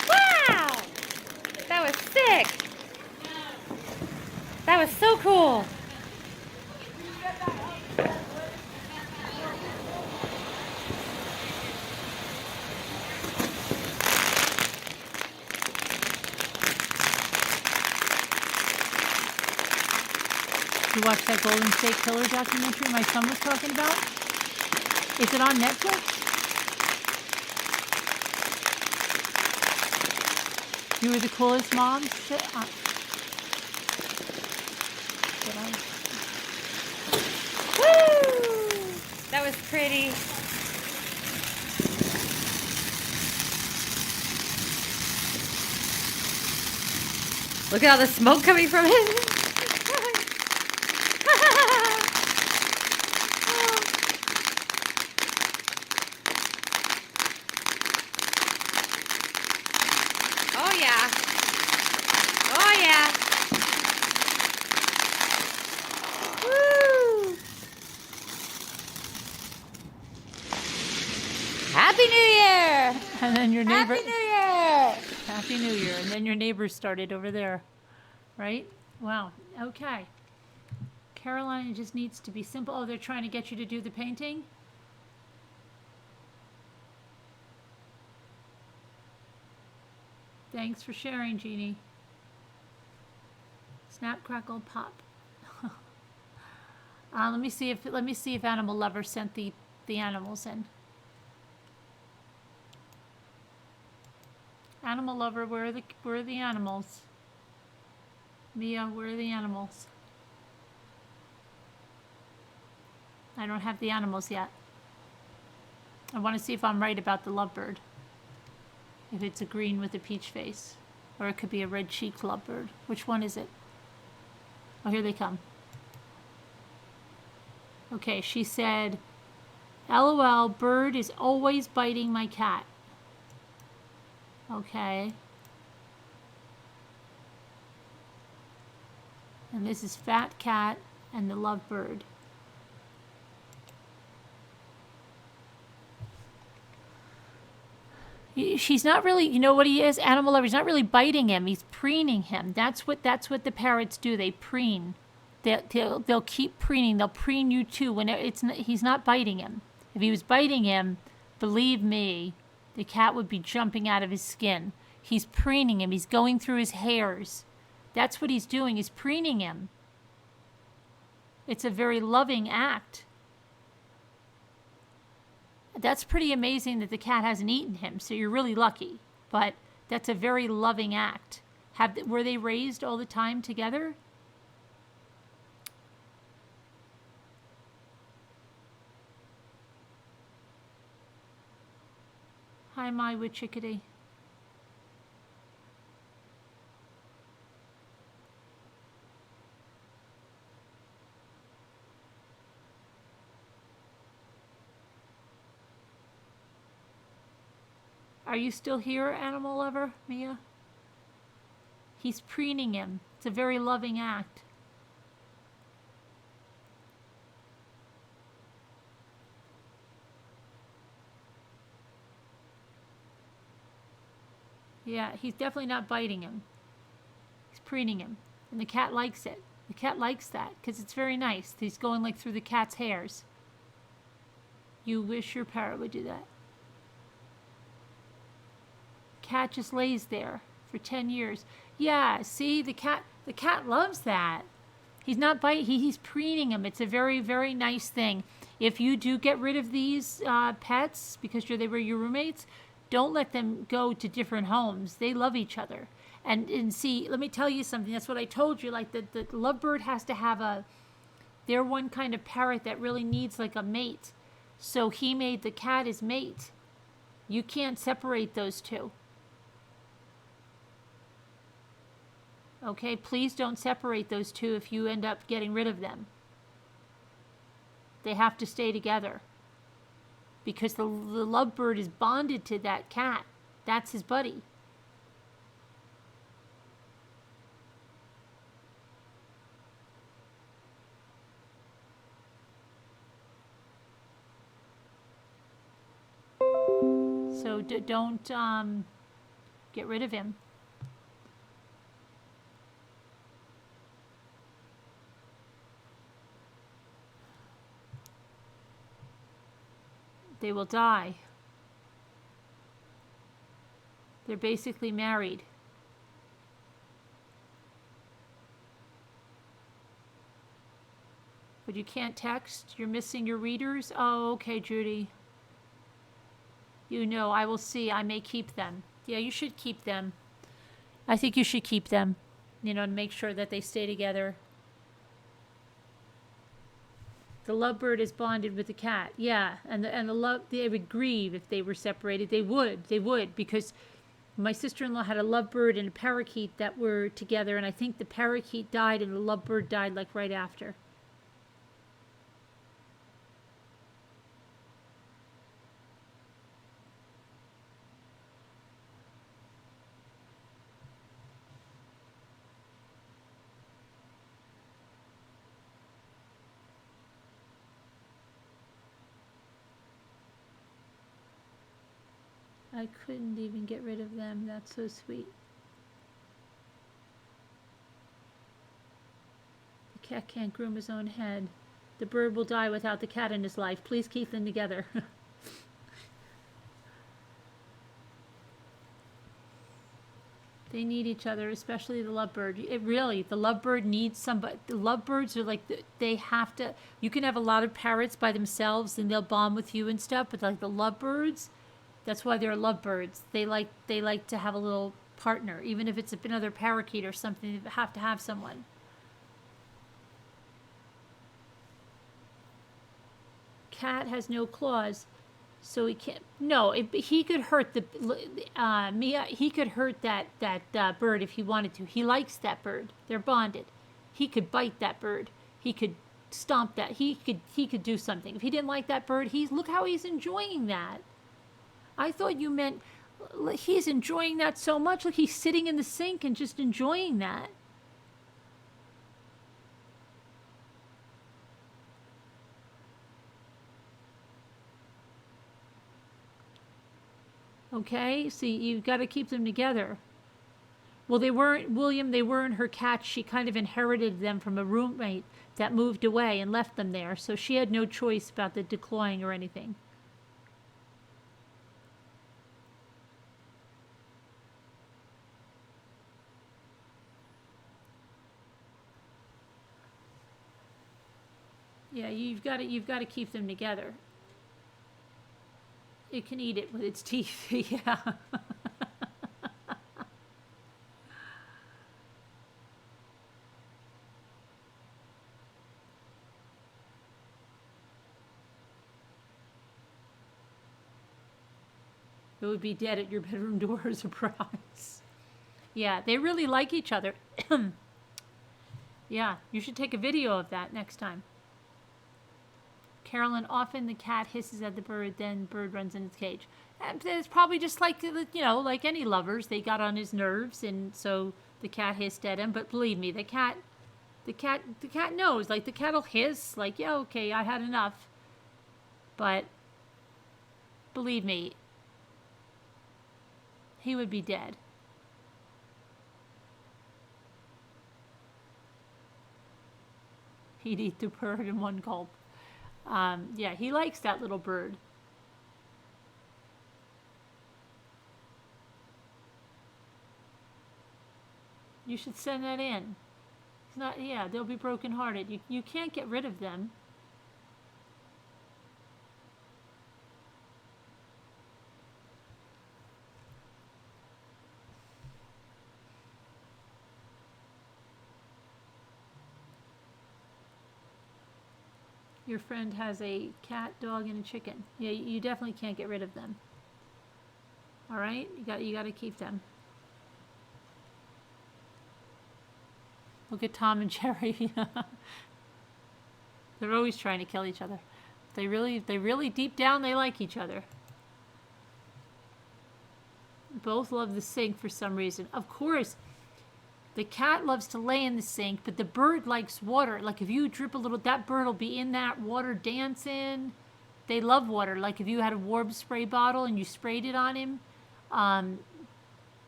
Wow! That was sick. That was so cool. You watched that Golden State Killer documentary my son was talking about? Is it on Netflix? You were the coolest mom? Shit. Woo! That was pretty. Look at all the smoke coming from it. Oh yeah. Oh yeah. Woo. Happy New Year! And then your neighbor. Happy New Year! Happy New Year. And then your neighbors started over there, right? Wow. Okay. Caroline, it just needs to be simple. Oh, they're trying to get you to do the painting? Thanks for sharing, Jeannie. Snap, crackle, pop. Let me see if Animal Lover sent the animals in. Animal Lover, where are the animals? Mia, where are the animals? I don't have the animals yet. I want to see if I'm right about the lovebird. If it's a green with a peach face. Or it could be a red cheeked lovebird. Which one is it? Oh, here they come. Okay, she said, LOL, bird is always biting my cat. Okay. And this is Fat Cat and the lovebird. She's not really, you know what he is? Animal Lover. He's not really biting him. He's preening him. That's what the parrots do. They preen. They'll keep preening. They'll preen you too. When he's not biting him. If he was biting him, believe me, the cat would be jumping out of his skin. He's preening him. He's going through his hairs. That's what he's doing. He's preening him. It's a very loving act. That's pretty amazing that the cat hasn't eaten him, so you're really lucky. But that's a very loving act. Were they raised all the time together? Hi, my wood chickadee. Are you still here, Animal Lover, Mia? He's preening him. It's a very loving act. Yeah, he's definitely not biting him. He's preening him. And the cat likes it. The cat likes that because it's very nice. He's going like through the cat's hairs. You wish your parrot would do that. Cat just lays there for 10 years. Yeah, see, the cat loves that. He's not biting, he's preening him. It's a very, very nice thing. If you do get rid of these pets because they were your roommates, don't let them go to different homes. They love each other. And see, let me tell you something. That's what I told you. Like the lovebird has to have they're one kind of parrot that really needs like a mate. So he made the cat his mate. You can't separate those two. Okay, please don't separate those two if you end up getting rid of them. They have to stay together. Because the lovebird is bonded to that cat. That's his buddy. So don't get rid of him. They will die. They're basically married. But you can't text? You're missing your readers? Oh, okay, Judy. You know, I will see. I may keep them. Yeah, you should keep them. I think you should keep them, you know, to make sure that they stay together. The lovebird is bonded with the cat. Yeah, and they would grieve if they were separated. They would because My sister-in-law had a lovebird and a parakeet that were together, and I think the parakeet died and the lovebird died like right after. I couldn't even get rid of them. That's so sweet. The cat can't groom his own head. The bird will die without the cat in his life. Please keep them together. They need each other, especially the lovebird. The lovebird needs somebody. The lovebirds are like, they have to, you can have a lot of parrots by themselves and they'll bond with you and stuff, but like the lovebirds, that's why they're lovebirds. They like to have a little partner, even if it's another parakeet or something. They have to have someone. Cat has no claws, so he can't. No, he could hurt Mia. He could hurt that bird if he wanted to. He likes that bird. They're bonded. He could bite that bird. He could stomp that. He could do something. If he didn't like that bird, look how he's enjoying that. I thought you meant he's enjoying that so much. Like he's sitting in the sink and just enjoying that. Okay, see, you've got to keep them together. Well, they weren't her cats. She kind of inherited them from a roommate that moved away and left them there. So she had no choice about the declawing or anything. Yeah, you've got to keep them together. It can eat it with its teeth. Yeah. It would be dead at your bedroom door as a prize. Yeah, they really like each other. Yeah, you should take a video of that next time. Carolyn, often the cat hisses at the bird, then the bird runs in its cage. And it's probably just like, like any lovers. They got on his nerves, and so the cat hissed at him. But believe me, the cat knows. Like, the cat will hiss, like, yeah, okay, I had enough. But believe me, he would be dead. He'd eat the bird in one gulp. Yeah, he likes that little bird. You should send that in. It's not, yeah, they'll be brokenhearted. You can't get rid of them. Your friend has a cat, dog, and a chicken. Yeah, you definitely can't get rid of them. All right, you got to keep them. Look at Tom and Jerry. They're always trying to kill each other. They really deep down they like each other. Both love the sink for some reason. Of course, the cat loves to lay in the sink, but the bird likes water. Like if you drip a little, that bird will be in that water dancing. They love water. Like if you had a warm spray bottle and you sprayed it on him,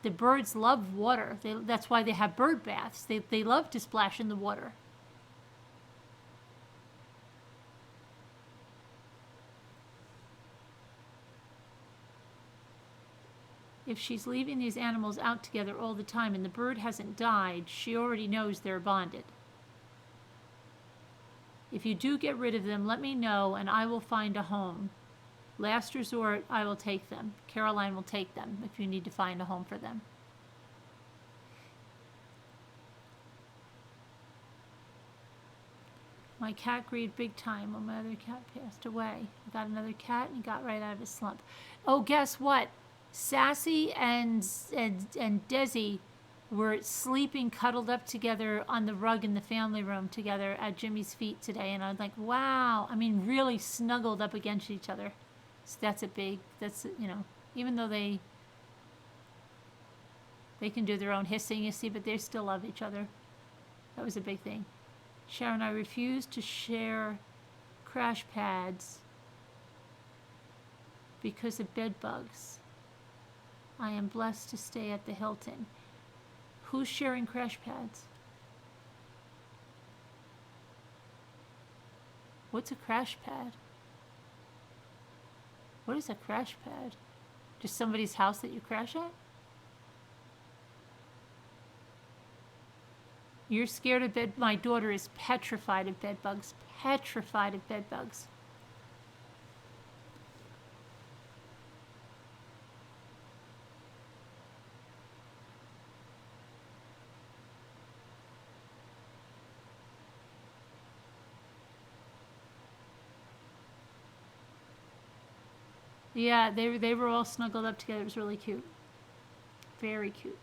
the birds love water. That's why they have bird baths. They love to splash in the water. If she's leaving these animals out together all the time and the bird hasn't died, she already knows they're bonded. If you do get rid of them, let me know and I will find a home. Last resort, I will take them. Caroline will take them if you need to find a home for them. My cat grieved big time when my other cat passed away. I got another cat and he got right out of his slump. Oh, guess what? Sassy and Desi were sleeping cuddled up together on the rug in the family room together at Jimmy's feet today, and I was like, wow. I mean, really snuggled up against each other. So that's even though they can do their own hissing, you see, but they still love each other. That was a big thing. Sharon, I refuse to share crash pads because of bed bugs. I am blessed to stay at the Hilton. Who's sharing crash pads? What's a crash pad? What is a crash pad? Just somebody's house that you crash at? You're scared of bed. My daughter is petrified of bed bugs. Petrified of bed bugs. Yeah, they were all snuggled up together. It was really cute. Very cute.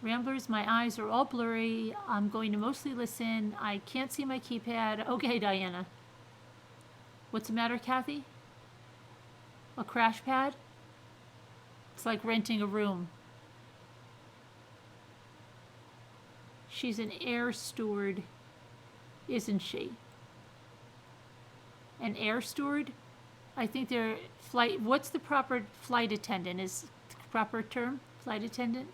Ramblers, my eyes are all blurry. I'm going to mostly listen. I can't see my keypad. Okay, Diana. What's the matter, Kathy? A crash pad? It's like renting a room. She's an air steward, isn't she? An air steward? I think they're flight. What's the proper flight attendant? Is the proper term flight attendant?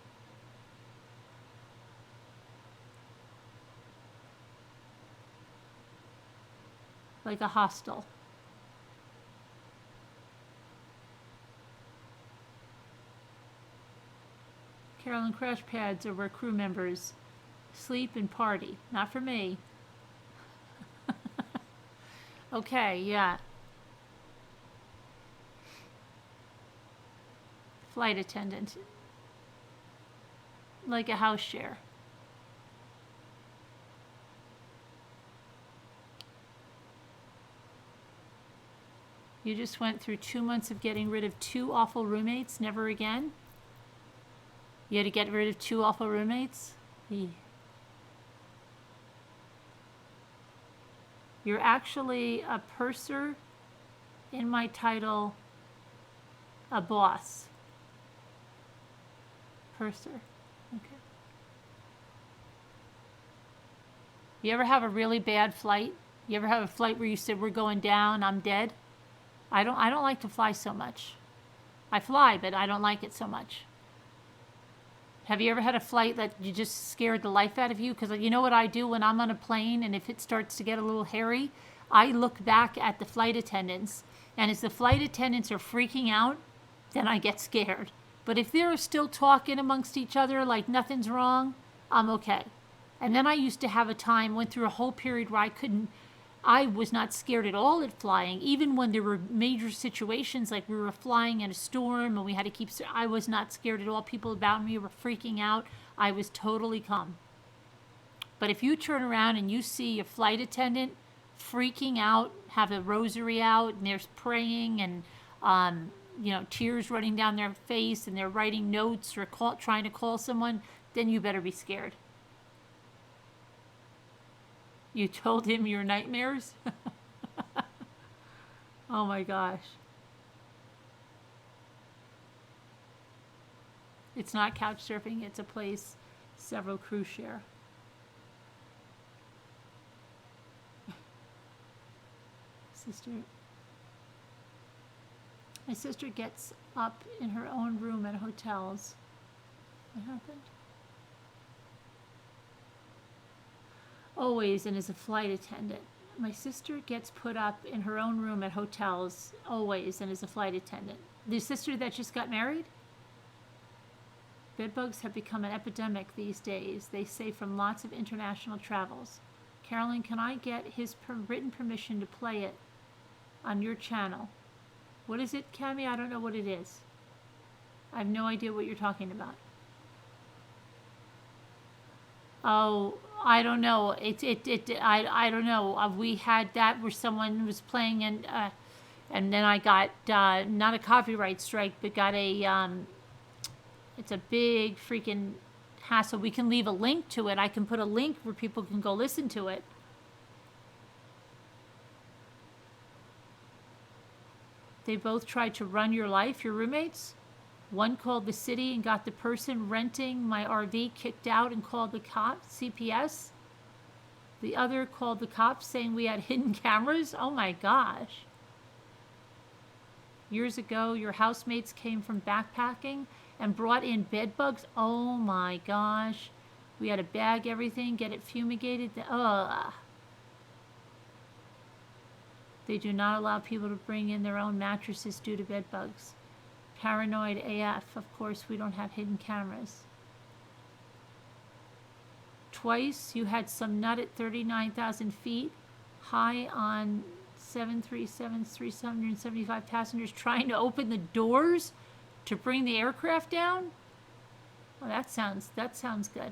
Like a hostel. Carolyn, crash pads are where crew members sleep and party. Not for me. Okay, yeah. Flight attendant. Like a house share. You just went through 2 months of getting rid of 2 awful roommates, never again? You had to get rid of 2 awful roommates? You're actually a purser, in my title, a boss. Purser. Okay. You ever have a really bad flight? You ever have a flight where you said, we're going down, I'm dead? I don't like to fly so much. I fly, but I don't like it so much. Have you ever had a flight that you just scared the life out of you? Because you know what I do when I'm on a plane and if it starts to get a little hairy, I look back at the flight attendants, and as the flight attendants are freaking out, then I get scared. But if they're still talking amongst each other like nothing's wrong, I'm okay. And then I used to have went through a whole period where I was not scared at all at flying, even when there were major situations like we were flying in a storm and we had to I was not scared at all. People about me were freaking out. I was totally calm. But if you turn around and you see a flight attendant freaking out, have a rosary out, and they're praying and, tears running down their face and they're writing notes or trying to call someone, then you better be scared. You told him your nightmares? Oh my gosh. It's not couch surfing, it's a place several crew share. My sister gets up in her own room at hotels. What happened? Always, and is a flight attendant. My sister gets put up in her own room at hotels always and is a flight attendant. The sister that just got married? Bedbugs have become an epidemic these days, they say, from lots of international travels. Carolyn, can I get his written permission to play it on your channel? What is it, Cami? I don't know what it is. I have no idea what you're talking about. Oh, I don't know. I don't know. We had that where someone was playing And then I got, not a copyright strike, but got a, it's a big freaking hassle. We can leave a link to it. I can put a link where people can go listen to it. They both tried to run your life, your roommates. One called the city and got the person renting my RV kicked out and called the cops, CPS. The other called the cops saying we had hidden cameras. Oh my gosh. Years ago, your housemates came from backpacking and brought in bed bugs. Oh my gosh. We had to bag everything, get it fumigated. Ugh. They do not allow people to bring in their own mattresses due to bed bugs. Paranoid AF. Of course, we don't have hidden cameras. Twice, you had some nut at 39,000 feet, high on 737s, 375 passengers trying to open the doors to bring the aircraft down? Well, that sounds good.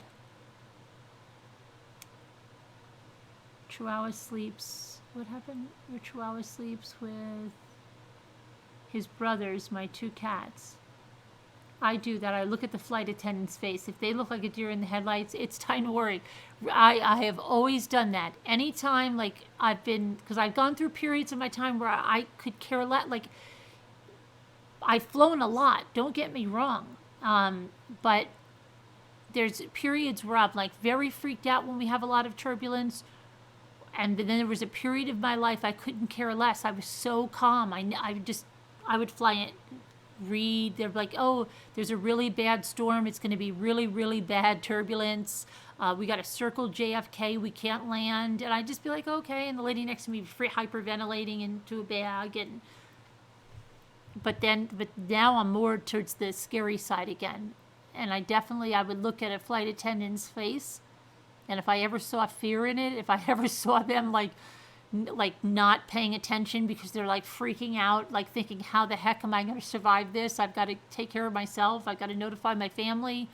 Chihuahua sleeps. What happened? Your Chihuahua sleeps with his brothers, my 2 cats. I do that. I look at the flight attendant's face. If they look like a deer in the headlights, it's time to worry. I have always done that. Anytime, like, because I've gone through periods of my time where I could care less. Like, I've flown a lot, don't get me wrong. But there's periods where I'm, like, very freaked out when we have a lot of turbulence. And then there was a period of my life I couldn't care less. I was so calm. I would fly it. Read, they're like, oh, there's a really bad storm, it's going to be really, really bad turbulence, we got to circle JFK, we can't land, and I'd just be like, okay, and the lady next to me hyperventilating into a bag, but now I'm more towards the scary side again, and I would look at a flight attendant's face, and if I ever saw fear in it, if I ever saw them like not paying attention because they're like freaking out, like thinking, how the heck am I going to survive this? I've got to take care of myself. I've got to notify my family.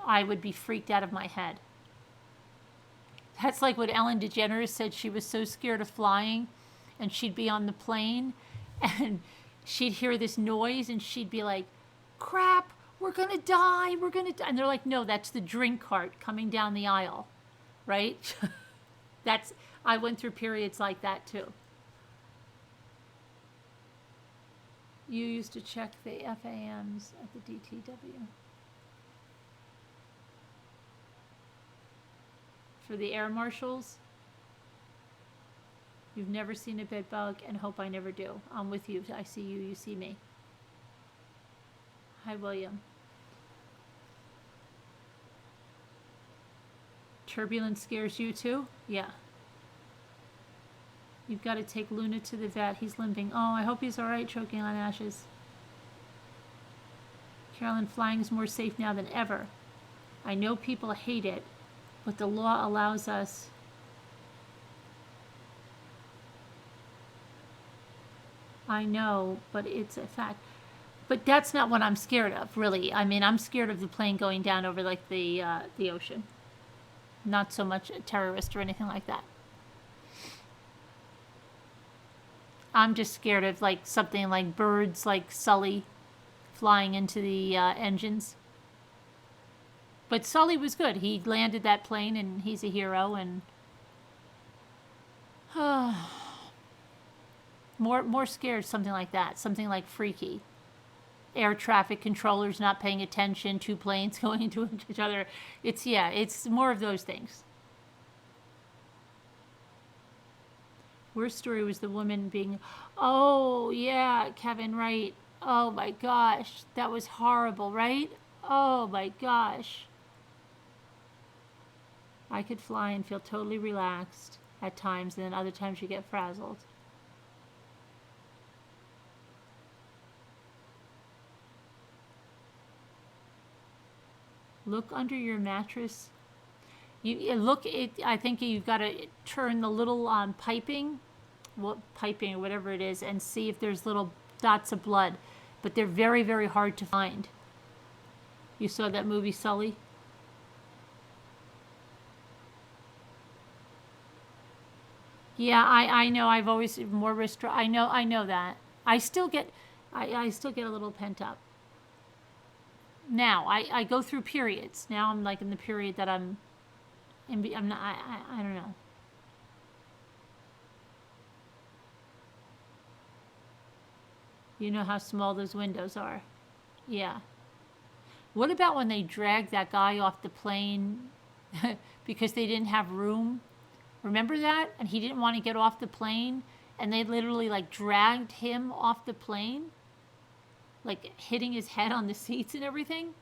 I would be freaked out of my head. That's like what Ellen DeGeneres said. She was so scared of flying, and she'd be on the plane and she'd hear this noise and she'd be like, crap, we're going to die. We're going to die. And they're like, no, that's the drink cart coming down the aisle, right? I went through periods like that too. You used to check the FAMs at the DTW. For the air marshals, you've never seen a bed bug and hope I never do. I'm with you. I see you. You see me. Hi, William. Turbulence scares you too? Yeah. You've got to take Luna to the vet. He's limping. Oh, I hope he's all right, choking on ashes. Carolyn, flying is more safe now than ever. I know people hate it, but the law allows us. I know, but it's a fact. But that's not what I'm scared of, really. I mean, I'm scared of the plane going down over, like, the ocean. Not so much a terrorist or anything like that. I'm just scared of like something like birds like Sully flying into the engines. But Sully was good. He landed that plane and he's a hero. And more scared of something like that. Something like freaky. Air traffic controllers not paying attention, 2 planes going into each other. It's more of those things. Worst story was the woman being, oh yeah, Kevin, right. Oh my gosh, that was horrible, right? Oh my gosh. I could fly and feel totally relaxed at times, and then other times you get frazzled. Look under your mattress. I think you've got to turn the little piping or whatever it is, and see if there's little dots of blood. But they're very, very hard to find. You saw that movie, Sully? Yeah, I know. I've always more restrict. I know that. I still get, I still get a little pent up. Now I go through periods. Now I'm like in the period that I'm not. I don't know. You know how small those windows are. Yeah. What about when they dragged that guy off the plane because they didn't have room? Remember that? And he didn't want to get off the plane, and they literally like dragged him off the plane, like hitting his head on the seats and everything.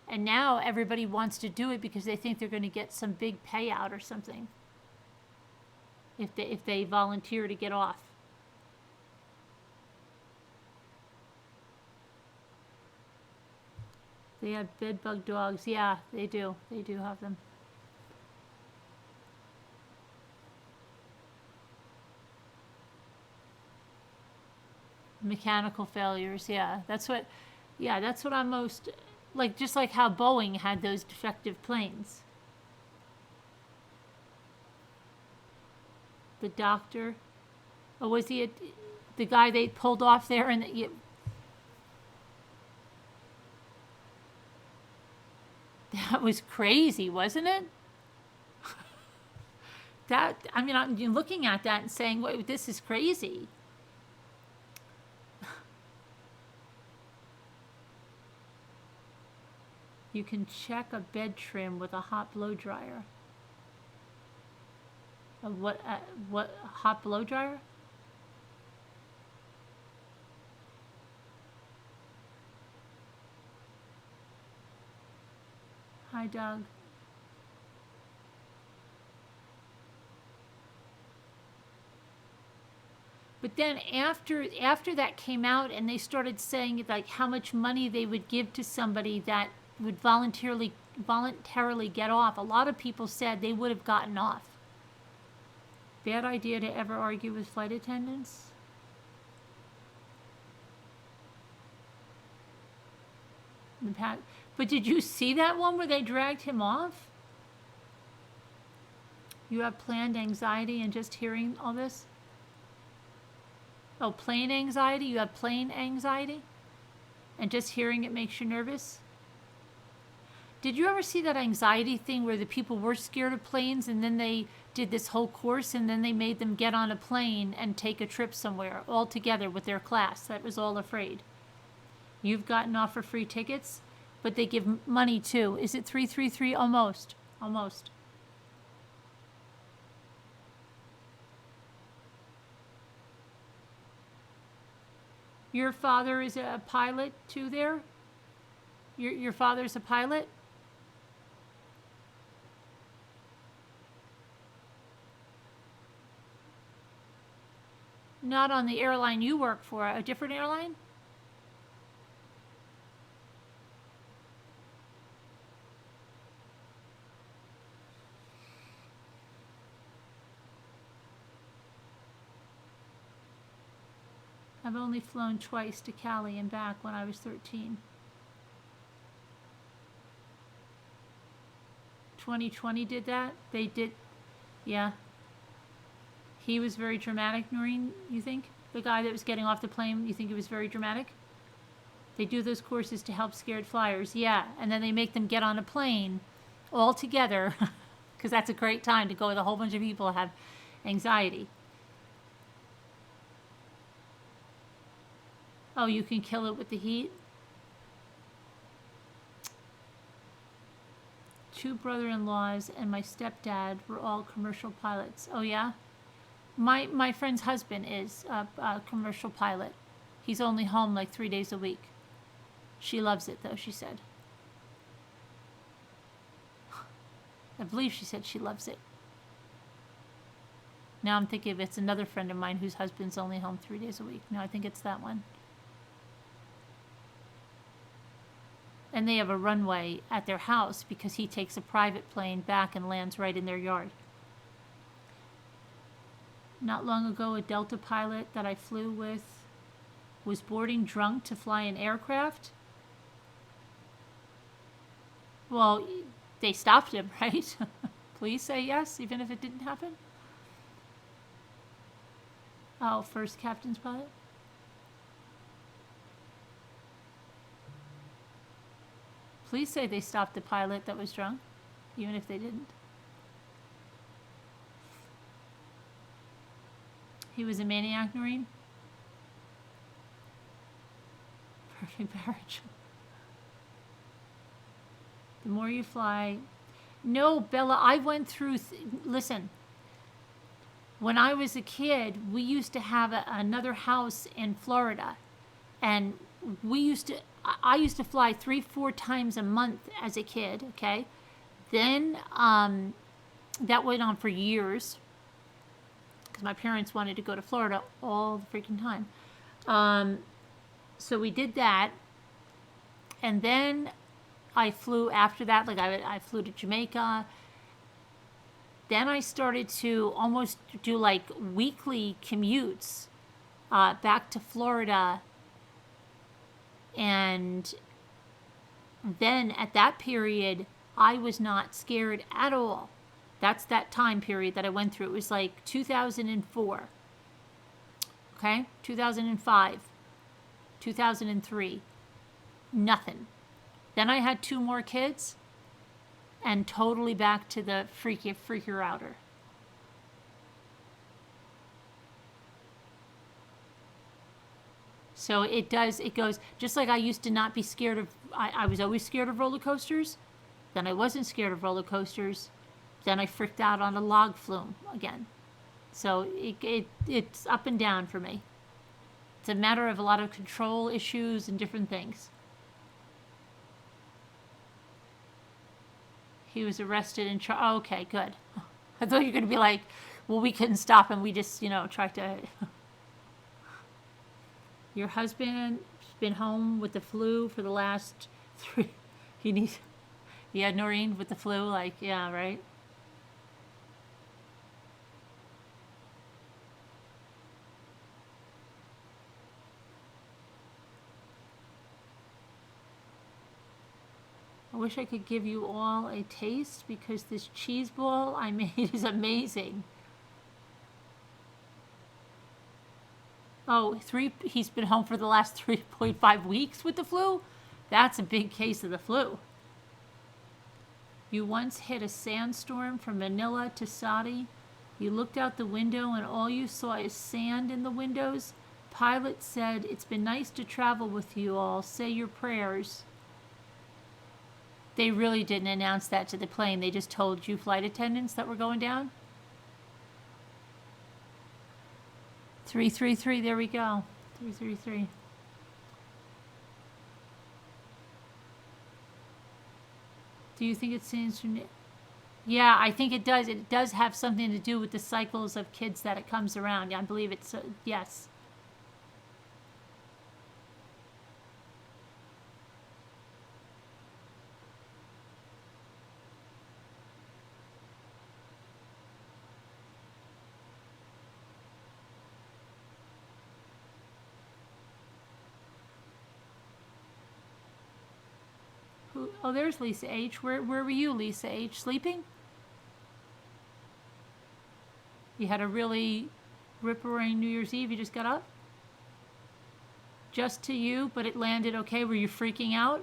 And now everybody wants to do it because they think they're going to get some big payout or something if they volunteer to get off. They have bed bug dogs. Yeah, they do. They do have them. Mechanical failures. Yeah, that's what I'm most like, just like how Boeing had those defective planes. The doctor, or was he the guy they pulled off there and that was crazy, wasn't it? I mean, I'm looking at that and saying, "Wait, this is crazy." You can check a bed trim with a hot blow dryer. What hot blow dryer? Hi, Doug. But then after that came out and they started saying like how much money they would give to somebody that would voluntarily get off, a lot of people said they would have gotten off. Bad idea to ever argue with flight attendants. But did you see that one where they dragged him off? You have planned anxiety and just hearing all this? Oh, plane anxiety? You have plane anxiety? And just hearing it makes you nervous? Did you ever see that anxiety thing where the people were scared of planes and then they did this whole course and then they made them get on a plane and take a trip somewhere all together with their class that was all afraid? You've gotten off for free tickets, but they give money too. Is it 333? Almost. Almost. Your father is a pilot too there? Your father's a pilot? Not on the airline you work for, a different airline? I've only flown twice to Cali and back when I was 13. 2020 did that? They did, yeah. He was very dramatic, Noreen, you think? The guy that was getting off the plane, you think he was very dramatic? They do those courses to help scared flyers, yeah. And then they make them get on a plane all together, because that's a great time to go with a whole bunch of people who have anxiety. Oh, you can kill it with the heat? 2 brother-in-laws and my stepdad were all commercial pilots. Oh, yeah? My friend's husband is a commercial pilot. He's only home like 3 days a week. She loves it, though, she said. I believe she said she loves it. Now I'm thinking if it's another friend of mine whose husband's only home 3 days a week. No, I think it's that one. And they have a runway at their house because he takes a private plane back and lands right in their yard. Not long ago, a Delta pilot that I flew with was boarding drunk to fly an aircraft. Well, they stopped him, right? Please say yes, even if it didn't happen. Oh, first captain's pilot. Please say they stopped the pilot that was drunk, even if they didn't. He was a maniac, Noreen? Perfect marriage. The more you fly. No, Bella, I went through. Listen, when I was a kid, we used to have another house in Florida. And I used to fly 3-4 times a month as a kid, okay? Then that went on for years because my parents wanted to go to Florida all the freaking time. So we did that. And then I flew after that, like I flew to Jamaica. Then I started to almost do like weekly commutes back to Florida. And then at that period, I was not scared at all. That's that time period that I went through. It was like 2004. Okay? 2005. 2003. Nothing. Then I had 2 more kids and totally back to the freakier outer. So it goes, just like I used to not be scared of, I was always scared of roller coasters. Then I wasn't scared of roller coasters. Then I freaked out on a log flume again. So it's up and down for me. It's a matter of a lot of control issues and different things. He was arrested and charged. Oh, okay, good. I thought you were going to be like, well, we couldn't stop him. We just, tried to. Your husband's been home with the flu for the last 3. Yeah, Noreen with the flu. Like, yeah, right. I wish I could give you all a taste because this cheese ball I made is amazing. Oh, he's been home for the last 3.5 weeks with the flu? That's a big case of the flu. You once hit a sandstorm from Manila to Saudi. You looked out the window and all you saw is sand in the windows. Pilot said, "It's been nice to travel with you all. Say your prayers." They really didn't announce that to the plane. They just told you flight attendants that were going down. 333, there we go. 333. Do you think it stands for... Yeah, I think it does. It does have something to do with the cycles of kids that it comes around. Yeah, I believe it's... yes. Oh, there's Lisa H. Where were you, Lisa H? Sleeping? You had a really rip-roaring New Year's Eve. You just got up? Just to you, but it landed okay. Were you freaking out?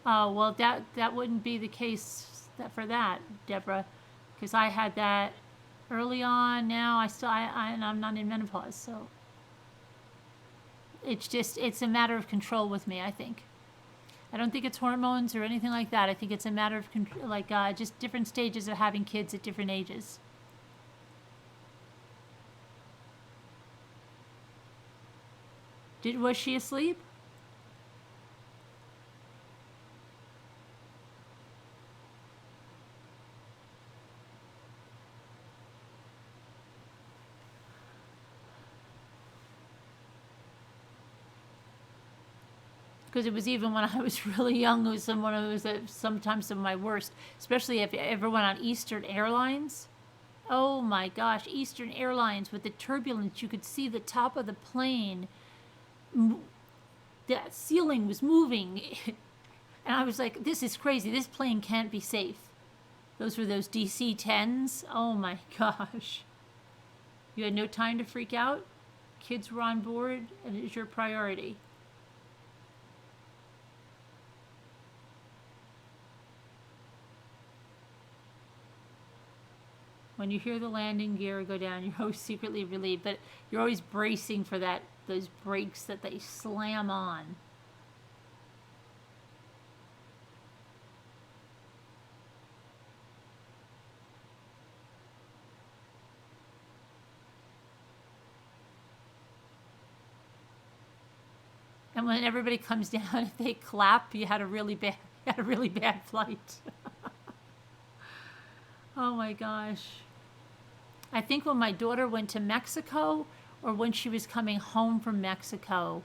Oh, well, that wouldn't be the case for that, Deborah, because I had that early on. Now and I'm not in menopause, so it's a matter of control with me, I think. I don't think it's hormones or anything like that. I think it's a matter of just different stages of having kids at different ages. Was she asleep? Because it was even when I was really young, it was sometimes some of my worst, especially if I ever went on Eastern Airlines. Oh my gosh, Eastern Airlines with the turbulence, you could see the top of the plane. The ceiling was moving. And I was like, this is crazy. This plane can't be safe. Those were those DC-10s. Oh my gosh. You had no time to freak out? Kids were on board, and it is your priority. When you hear the landing gear go down, you're always secretly relieved, but you're always bracing for those brakes that they slam on. And when everybody comes down, if they clap, you had a really bad flight. Oh my gosh. I think when my daughter went to Mexico, or when she was coming home from Mexico,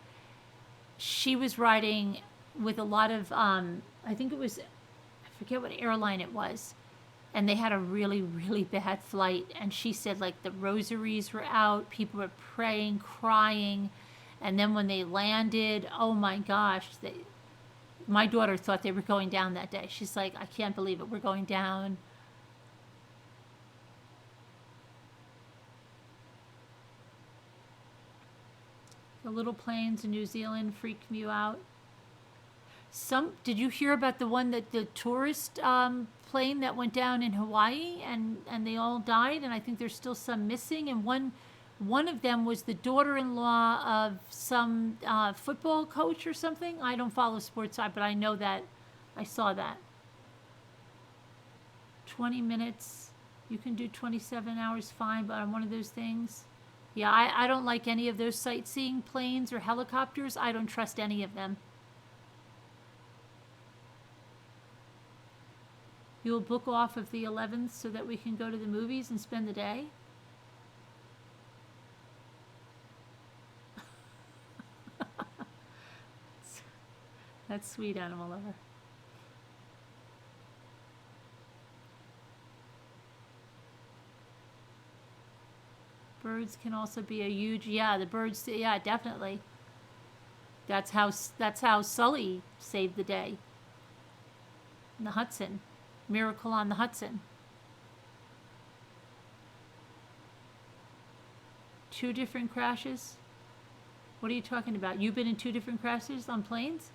she was riding with a lot of, I think it was, I forget what airline it was, and they had a really, really bad flight. And she said, like, the rosaries were out, people were praying, crying. And then when they landed, oh my gosh, my daughter thought they were going down that day. She's like, I can't believe it, we're going down. The little planes in New Zealand freaked me out. Did you hear about the one that the tourist plane that went down in Hawaii and they all died? And I think there's still some missing. And one of them was the daughter-in-law of some football coach or something. I don't follow sports, but I know that. I saw that. 20 minutes. You can do 27 hours fine, but on one of those things. Yeah, I don't like any of those sightseeing planes or helicopters. I don't trust any of them. You will book off of the 11th so that we can go to the movies and spend the day? That's sweet, animal lover. Birds can also be a huge, yeah, the birds, yeah, definitely. That's how Sully saved the day. In the Hudson. Miracle on the Hudson. 2 different crashes? What are you talking about? You've been in 2 different crashes on planes?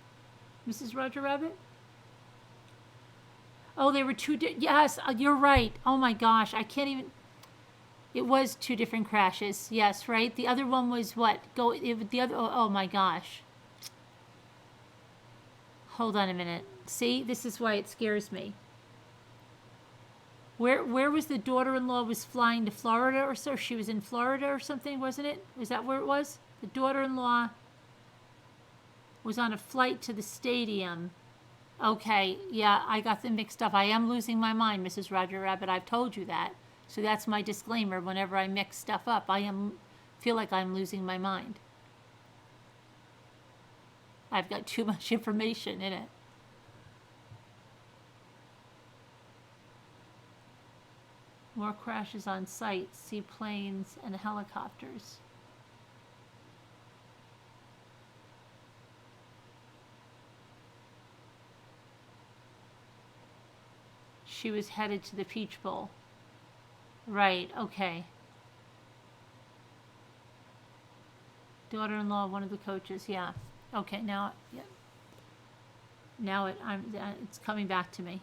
Mrs. Roger Rabbit? Oh, they were 2 yes, you're right. Oh my gosh, I can't even. It was 2 different crashes. Yes, right? The other one was what? Oh my gosh. Hold on a minute. See, this is why it scares me. Where was the daughter-in-law was flying to Florida or so? She was in Florida or something, wasn't it? Was that where it was? The daughter-in-law was on a flight to the stadium. Okay, yeah, I got them mixed up. I am losing my mind, Mrs. Roger Rabbit. I've told you that. So that's my disclaimer whenever I mix stuff up. Feel like I'm losing my mind. I've got too much information in it. More crashes on site. See planes and helicopters. She was headed to the Peach Bowl. Right, okay. Daughter-in-law of one of the coaches, yeah. Okay, now, yeah. Now it's coming back to me.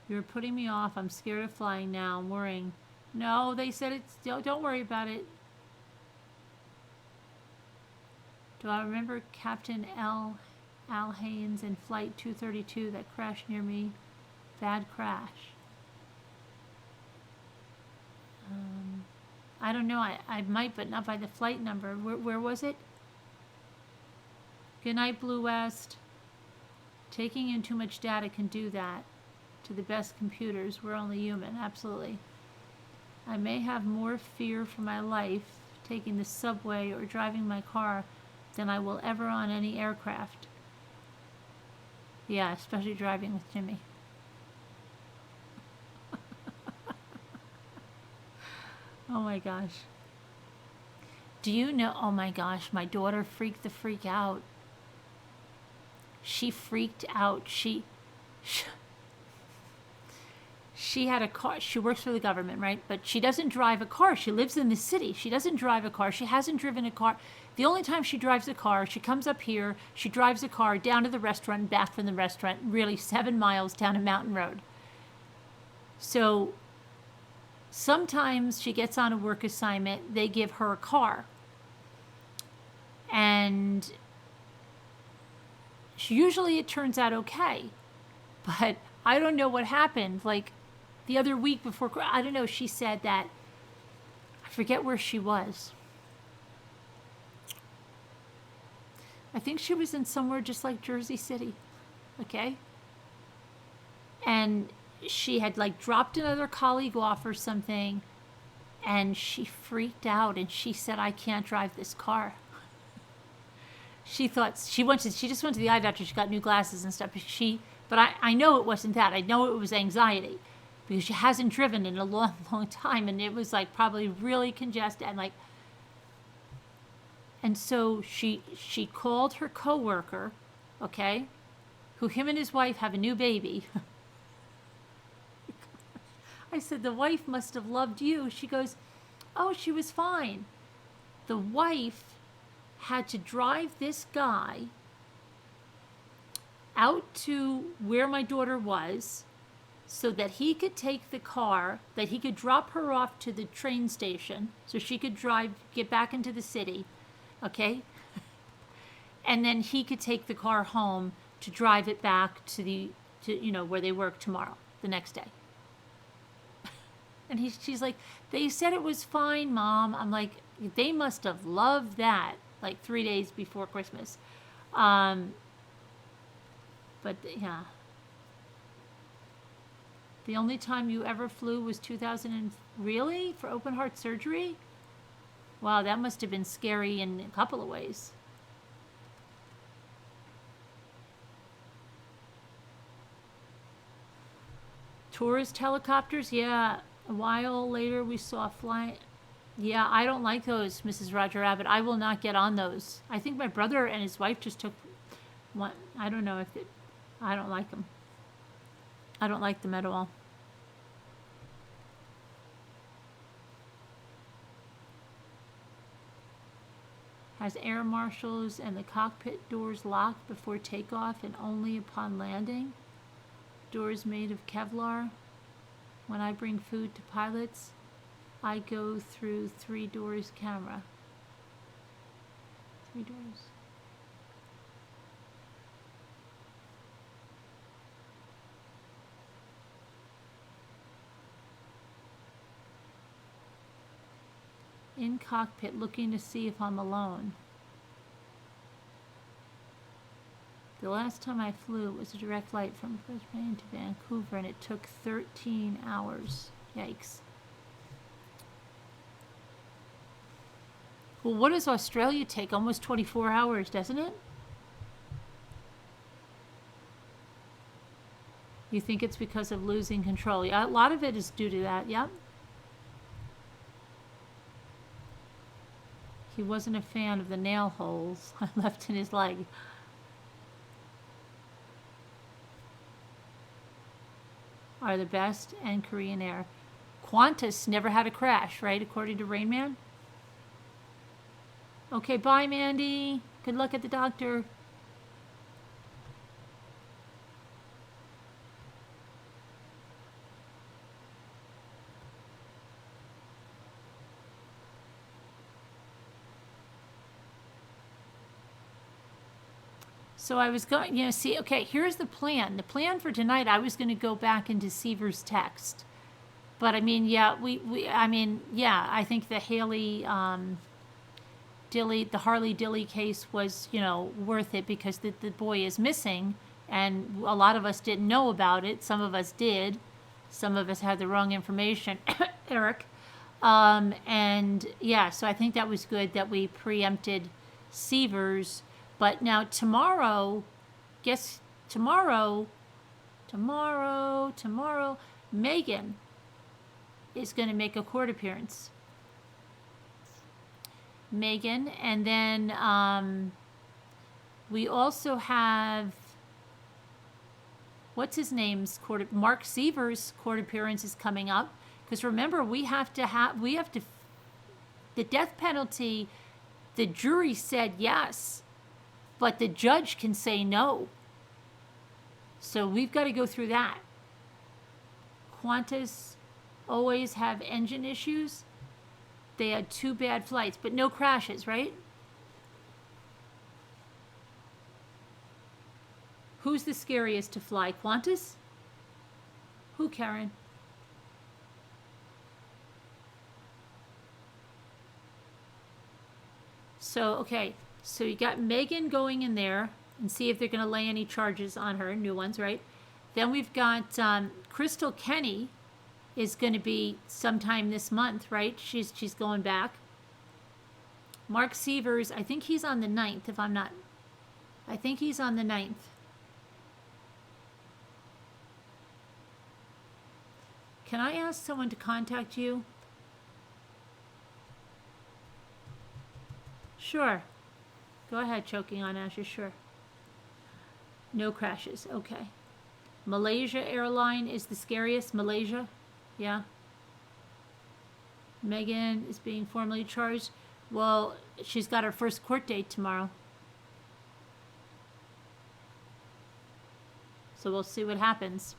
You're putting me off. I'm scared of flying now. I'm worrying. No, they said it's. Don't worry about it. Do I remember Captain Al Haynes in Flight 232 that crashed near me? Bad crash. I don't know. I might, but not by the flight number. Where was it? Good night, Blue West. Taking in too much data can do that. To the best computers, we're only human. Absolutely. I may have more fear for my life taking the subway or driving my car than I will ever on any aircraft. Yeah, especially driving with Jimmy. Oh my gosh. Do you know, oh my gosh, my daughter freaked the freak out. She freaked out. She had a car. She works for the government, right? But she doesn't drive a car. She lives in the city. She doesn't drive a car. She hasn't driven a car. The only time she drives a car, she comes up here, she drives a car down to the restaurant, back from the restaurant, really 7 miles down a mountain road. So sometimes she gets on a work assignment, they give her a car. And usually it turns out okay. But I don't know what happened. Like the other week before, I don't know, she said that, I forget where she was. I think she was in somewhere just like Jersey City, okay? And she had like dropped another colleague off or something, and she freaked out and she said, I can't drive this car. She thought, she just went to the eye doctor, she got new glasses and stuff, but I know it wasn't that. I know it was anxiety because she hasn't driven in a long, long time, and it was like probably really congested and like, and so she called her coworker, okay, who him and his wife have a new baby. I said, the wife must have loved you. She goes, oh, she was fine. The wife had to drive this guy out to where my daughter was so that he could take the car, that he could drop her off to the train station so she could get back into the city. Okay? And then he could take the car home to drive it back to where they work tomorrow, the next day. And she's like, they said it was fine, Mom. I'm like, they must have loved that, like 3 days before Christmas. But yeah. The only time you ever flew was 2000 really? For open heart surgery? Wow, that must have been scary in a couple of ways. Tourist helicopters? Yeah. A while later we saw flying. Yeah, I don't like those, Mrs. Roger Rabbit. I will not get on those. I think my brother and his wife just took one. I don't know if it... I don't like them. I don't like them at all. Has air marshals and the cockpit doors locked before takeoff and only upon landing? Doors made of Kevlar. When I bring food to pilots, I go through 3 doors camera. 3 doors. In cockpit looking to see if I'm alone. The last time I flew was a direct flight from Brisbane to Vancouver, and it took 13 hours. Yikes. Well, what does Australia take? Almost 24 hours, doesn't it? You think it's because of losing control? Yeah, a lot of it is due to that, yep. He wasn't a fan of the nail holes I left in his leg. Are the best, and Korean Air. Qantas never had a crash, right, according to Rain Man? Okay, bye, Mandy. Good luck at the doctor. So I was going, see, okay, here's the plan. The plan for tonight, I was going to go back into Seaver's text. But I mean, yeah, I think the Harley Dilly case was, worth it because the boy is missing, and a lot of us didn't know about it. Some of us did. Some of us had the wrong information, Eric. And yeah, so I think that was good that we preempted Seaver's. But now tomorrow, guess tomorrow, Megan is going to make a court appearance. Megan, and then we also have, what's his name's court, Mark Seaver's court appearance is coming up, because remember, we have to, the death penalty, the jury said yes, but the judge can say no. So we've got to go through that. Qantas always have engine issues. They had 2 bad flights, but no crashes, right? Who's the scariest to fly? Qantas? Who, Karen? So, okay. So you got Megan going in there and see if they're going to lay any charges on her, new ones, right? Then we've got Crystal Kenny is going to be sometime this month, right? She's going back. Mark Severs, I think he's on the 9th, if I'm not. I think he's on the 9th. Can I ask someone to contact you? Sure. Go ahead, choking on ashes, sure. No crashes, okay. Malaysia airline is the scariest. Malaysia, yeah. Megan is being formally charged. Well, she's got her first court date tomorrow. So we'll see what happens.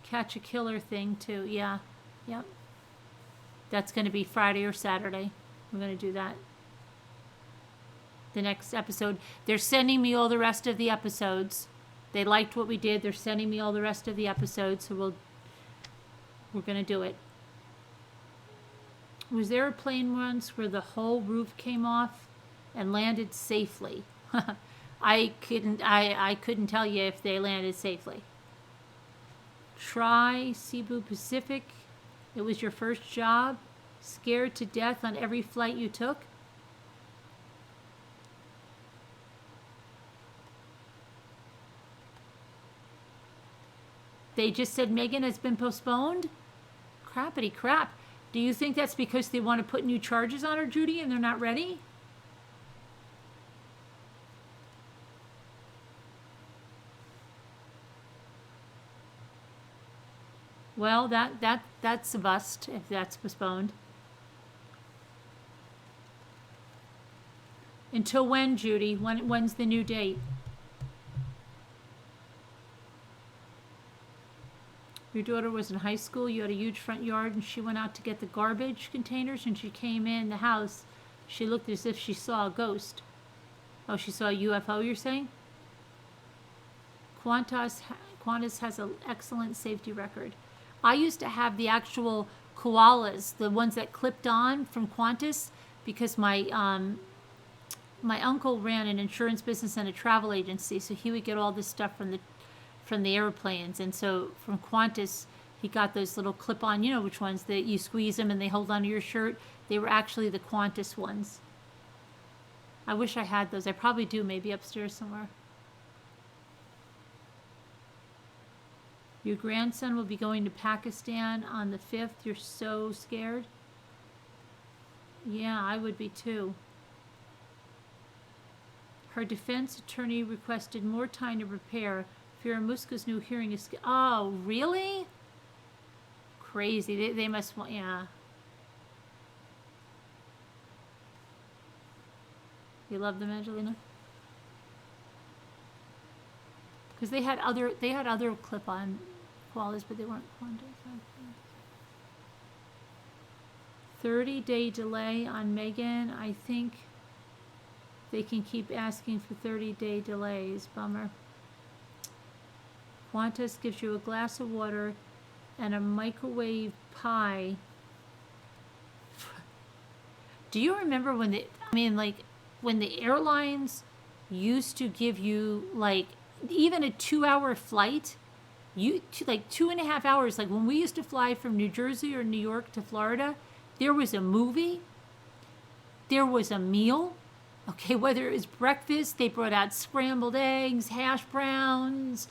Catch a killer thing too, yeah, yep. That's going to be Friday or Saturday. We're going to do that. The next episode. They're sending me all the rest of the episodes. They liked what we did. They're sending me all the rest of the episodes, so we're going to do it. Was there a plane once where the whole roof came off and landed safely? I couldn't tell you if they landed safely. Try Cebu Pacific. It was your first job. Scared to death on every flight you took. They just said Megan has been postponed? Crappity crap. Do you think that's because they want to put new charges on her, Judy, and they're not ready? Well, that's a bust if that's postponed. Until when, Judy? When's the new date? Your daughter was in high school, you had a huge front yard, and she went out to get the garbage containers, and she came in the house. She looked as if she saw a ghost. Oh, she saw a UFO, you're saying? Qantas has an excellent safety record. I used to have the actual koalas, the ones that clipped on from Qantas, because my uncle ran an insurance business and a travel agency, so he would get all this stuff from the airplanes, and so from Qantas he got those little clip-on, you know which ones, that you squeeze them and they hold onto your shirt. They were actually the Qantas ones. I wish I had those. I probably do, maybe upstairs somewhere. Your grandson will be going to Pakistan on the 5th. You're so scared? Yeah, I would be too. Her defense attorney requested more time to prepare. Firamuska's new hearing is... Oh, really? Crazy. They must want... Yeah. You love them, Angelina? Because they had other clip-on koalas, but they weren't Qantas. 30-day delay on Megan. I think they can keep asking for 30-day delays. Bummer. Qantas gives you a glass of water and a microwave pie. Do you remember when when the airlines used to give you even a 2-hour flight, like 2.5 hours, like when we used to fly from New Jersey or New York to Florida, there was a movie, there was a meal, Okay, whether it was breakfast, they brought out scrambled eggs, hash browns.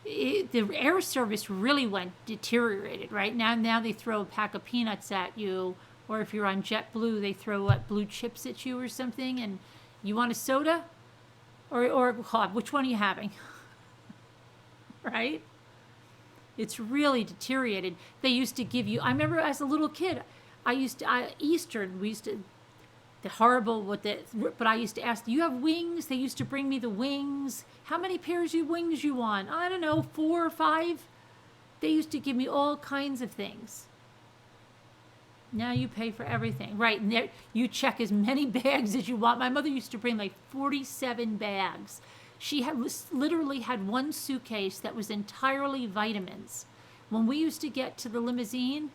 The air service really went deteriorated, right? Now they throw a pack of peanuts at you, or if you're on JetBlue, they throw blue chips at you or something, and you want a soda? Or which one are you having? Right? It's really deteriorated. They used to give you, I remember as a little kid, Eastern, we used to, the horrible with the, but I used to ask, do you have wings? They used to bring me the wings. How many pairs of wings you want? I don't know, 4 or 5. They used to give me all kinds of things. Now you pay for everything. Right, and there, you check as many bags as you want. My mother used to bring like 47 bags. She literally had one suitcase that was entirely vitamins. When we used to get to the limousine,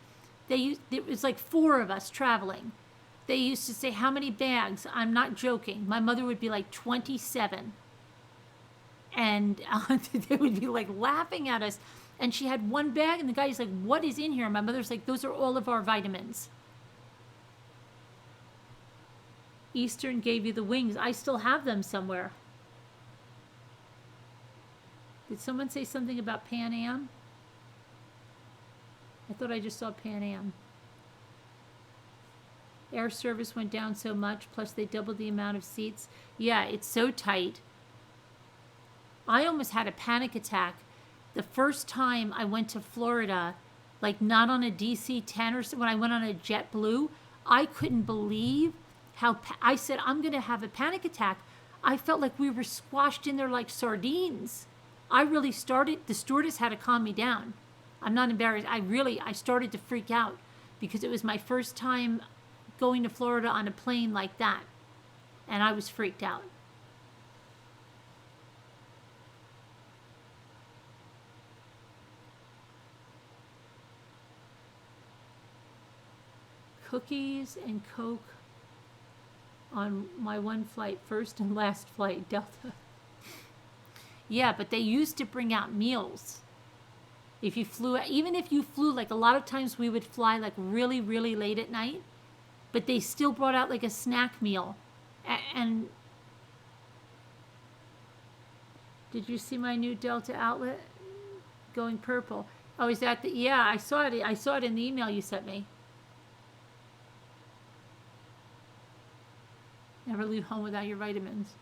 it was like 4 of us traveling. They used to say, how many bags? I'm not joking. My mother would be like 27. And they would be like laughing at us. And she had one bag, and the guy's like, what is in here? And my mother's like, those are all of our vitamins. Eastern gave you the wings. I still have them somewhere. Did someone say something about Pan Am? I thought I just saw Pan Am. Air service went down so much, plus they doubled the amount of seats. Yeah, it's so tight. I almost had a panic attack the first time I went to Florida, like not on a DC-10 or so, when I went on a JetBlue. I couldn't believe how, I said, I'm going to have a panic attack. I felt like we were squashed in there like sardines. I really started, the stewardess had to calm me down. I'm not embarrassed. I started to freak out because it was my first time going to Florida on a plane like that. And I was freaked out. Cookies and Coke on my one flight, first and last flight, Delta. Yeah, but they used to bring out meals. If you flew, even if you flew, like a lot of times we would fly like really, really late at night, but they still brought out like a snack meal. And did you see my new Delta outlet going purple? Oh, is that the, yeah, I saw it. I saw it in the email you sent me. Never leave home without your vitamins.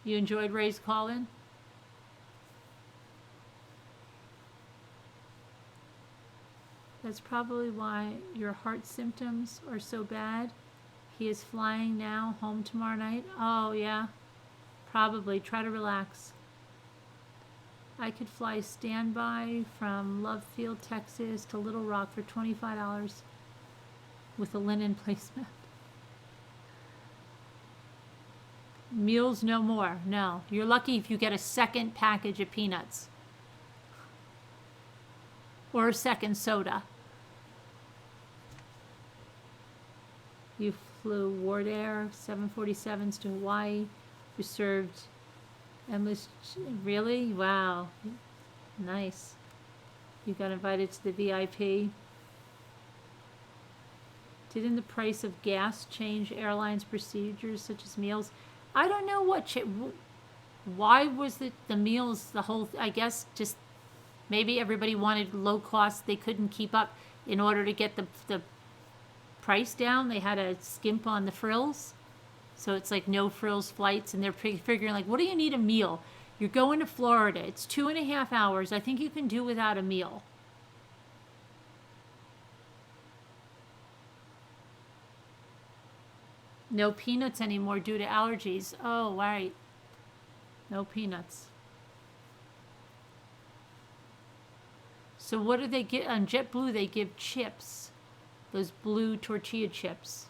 You enjoyed Ray's call-in? That's probably why your heart symptoms are so bad. He is flying now, home tomorrow night. Oh, yeah. Probably. Try to relax. I could fly standby from Love Field, Texas to Little Rock for $25 with a linen placemat. Meals no more. No. You're lucky if you get a second package of peanuts. Or a second soda. You flew Ward Air 747s to Hawaii. You served endless. Really? Wow. Nice. You got invited to the VIP. Didn't the price of gas change airlines' procedures such as meals? I don't know what. Why was the meals the whole? I guess just maybe everybody wanted low cost. They couldn't keep up in order to get the price down. They had to skimp on the frills. So it's like no frills flights, and they're figuring like, what do you need a meal? You're going to Florida. It's 2.5 hours. I think you can do without a meal. No peanuts anymore due to allergies. Oh, right. No peanuts. So what do they get on JetBlue? They give chips, those blue tortilla chips.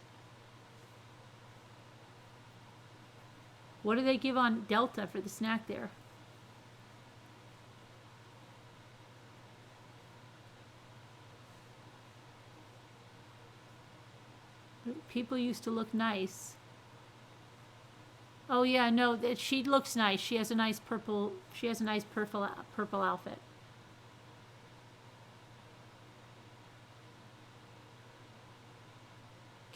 What do they give on Delta for the snack there? People used to look nice. Oh yeah, no, she looks nice. She has a nice purple. She has a nice purple outfit.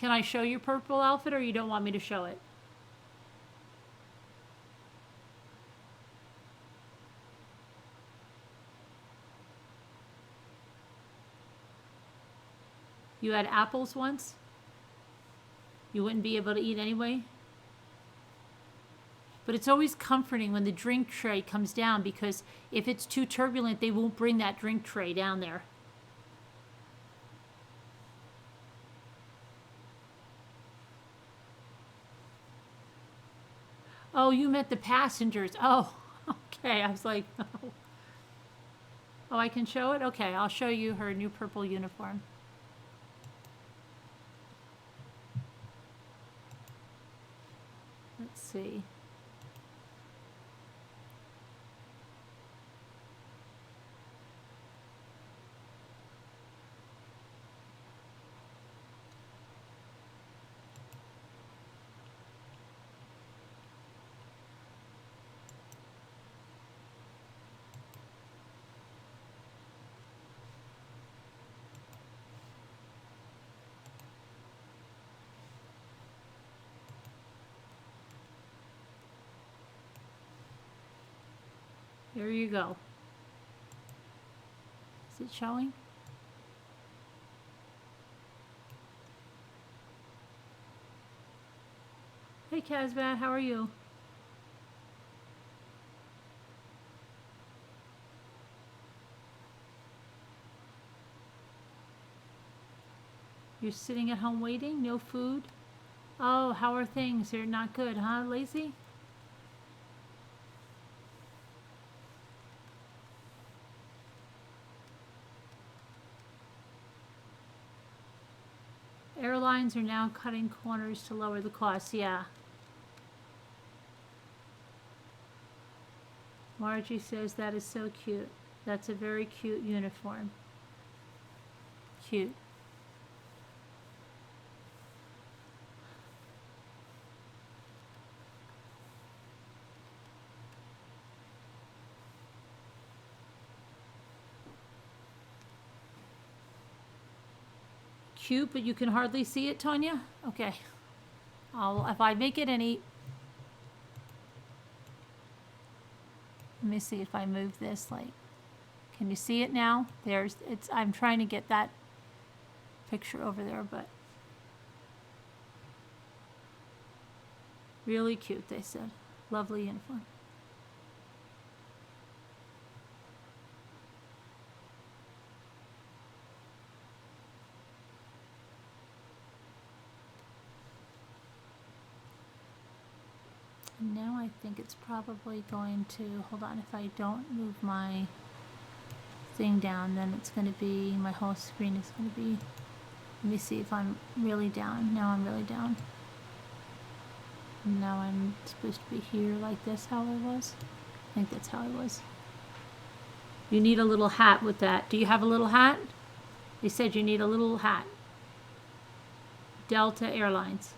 Can I show your purple outfit, or you don't want me to show it? You had apples once? You wouldn't be able to eat anyway? But it's always comforting when the drink tray comes down, because if it's too turbulent, they won't bring that drink tray down there. Oh, you meant the passengers. Oh, okay. I was like, oh. Oh, I can show it? Okay, I'll show you her new purple uniform. Let's see. There you go. Is it showing? Hey Casbat, how are you? You're sitting at home waiting? No food? Oh, how are things? They're not good, huh? Lazy? Airlines are now cutting corners to lower the costs. Yeah. Margie says that is so cute. That's a very cute uniform. Cute. Cute, but you can hardly see it, Tanya? Okay. If I make it any... Let me see if I move this, like... Can you see it now? I'm trying to get that picture over there, but... Really cute, they said. Lovely uniform. Now I think it's probably going to, hold on, if I don't move my thing down, then it's going to be, my whole screen is going to be, let me see if I'm really down. Now I'm really down. Now I'm supposed to be here like this, how I was. I think that's how I was. You need a little hat with that. Do you have a little hat? They said you need a little hat. Delta Airlines.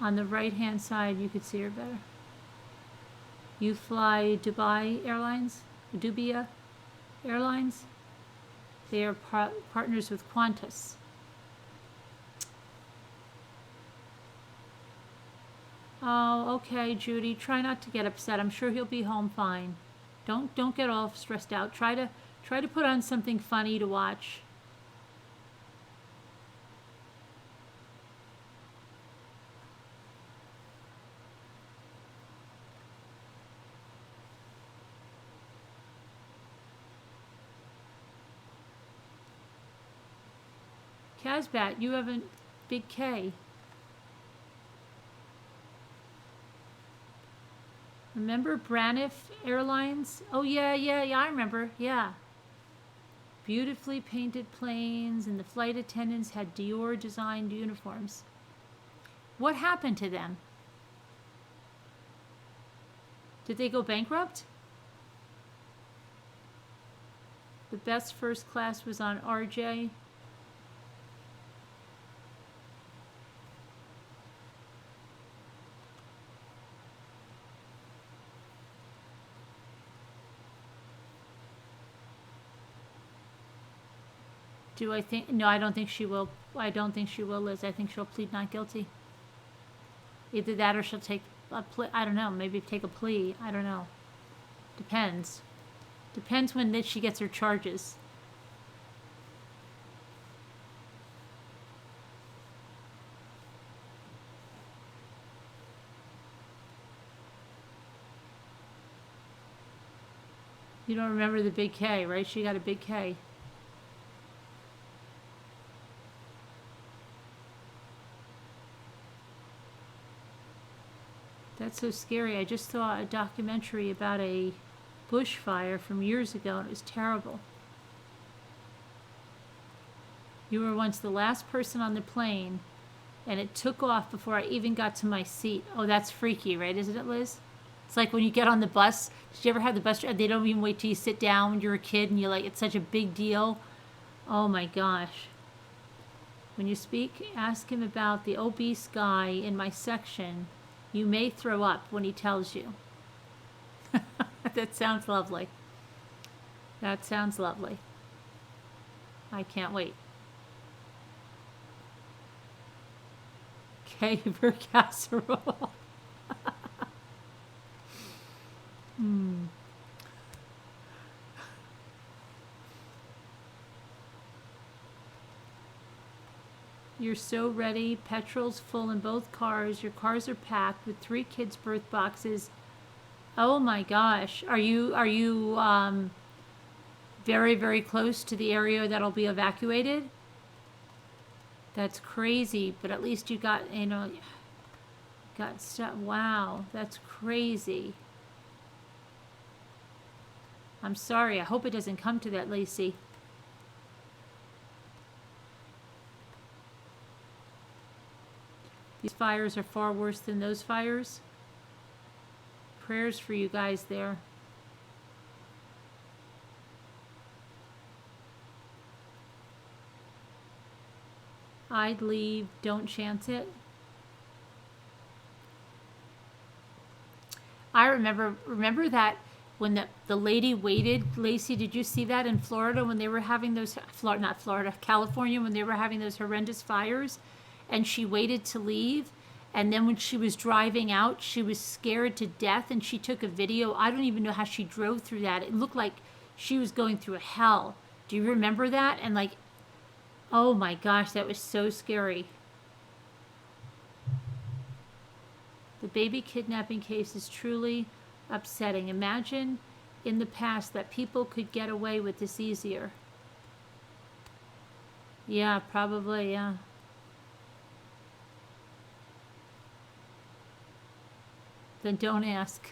On the right hand side, you could see her better. You fly Dubai Airlines, Dubia Airlines. They are partners with Qantas. Oh, okay, Judy. Try not to get upset. I'm sure he'll be home fine. Don't get all stressed out. Try to put on something funny to watch. Casbat, you have a big K. Remember Braniff Airlines? Oh, yeah, I remember. Yeah. Beautifully painted planes, and the flight attendants had Dior designed uniforms. What happened to them? Did they go bankrupt? The best first class was on RJ. Do I think? No, I don't think she will. I don't think she will, Liz. I think she'll plead not guilty. Either that or she'll take a plea. I don't know. Maybe take a plea. I don't know. Depends. Depends when she gets her charges. You don't remember the big K, right? She got a big K. That's so scary. I just saw a documentary about a bushfire from years ago, and it was terrible. You were once the last person on the plane, and it took off before I even got to my seat. Oh, that's freaky, right? Isn't it, Liz? It's like when you get on the bus. Did you ever have the bus? They don't even wait till you sit down when you're a kid, and you're like, it's such a big deal. Oh my gosh. When you speak, ask him about the obese guy in my section. You may throw up when he tells you. That sounds lovely. That sounds lovely. I can't wait. Caver casserole. You're so ready. Petrol's full in both cars. Your cars are packed with 3 kids' birth boxes. Oh my gosh. Are you very, very close to the area that'll be evacuated? That's crazy, but at least you got, got stuff. Wow, that's crazy. I'm sorry. I hope it doesn't come to that, Lacey. These fires are far worse than those fires. Prayers for you guys there. I'd leave. Don't chance it. I remember that when the lady waited. Lacey, did you see that in Florida when they were having those, California, when they were having those horrendous fires? And she waited to leave, and then when she was driving out, she was scared to death, and she took a video. I don't even know how she drove through that. It looked like she was going through hell. Do you remember that? And like, oh my gosh, that was so scary. The baby kidnapping case is truly upsetting. Imagine in the past that people could get away with this easier. Yeah, probably, yeah. Then don't ask.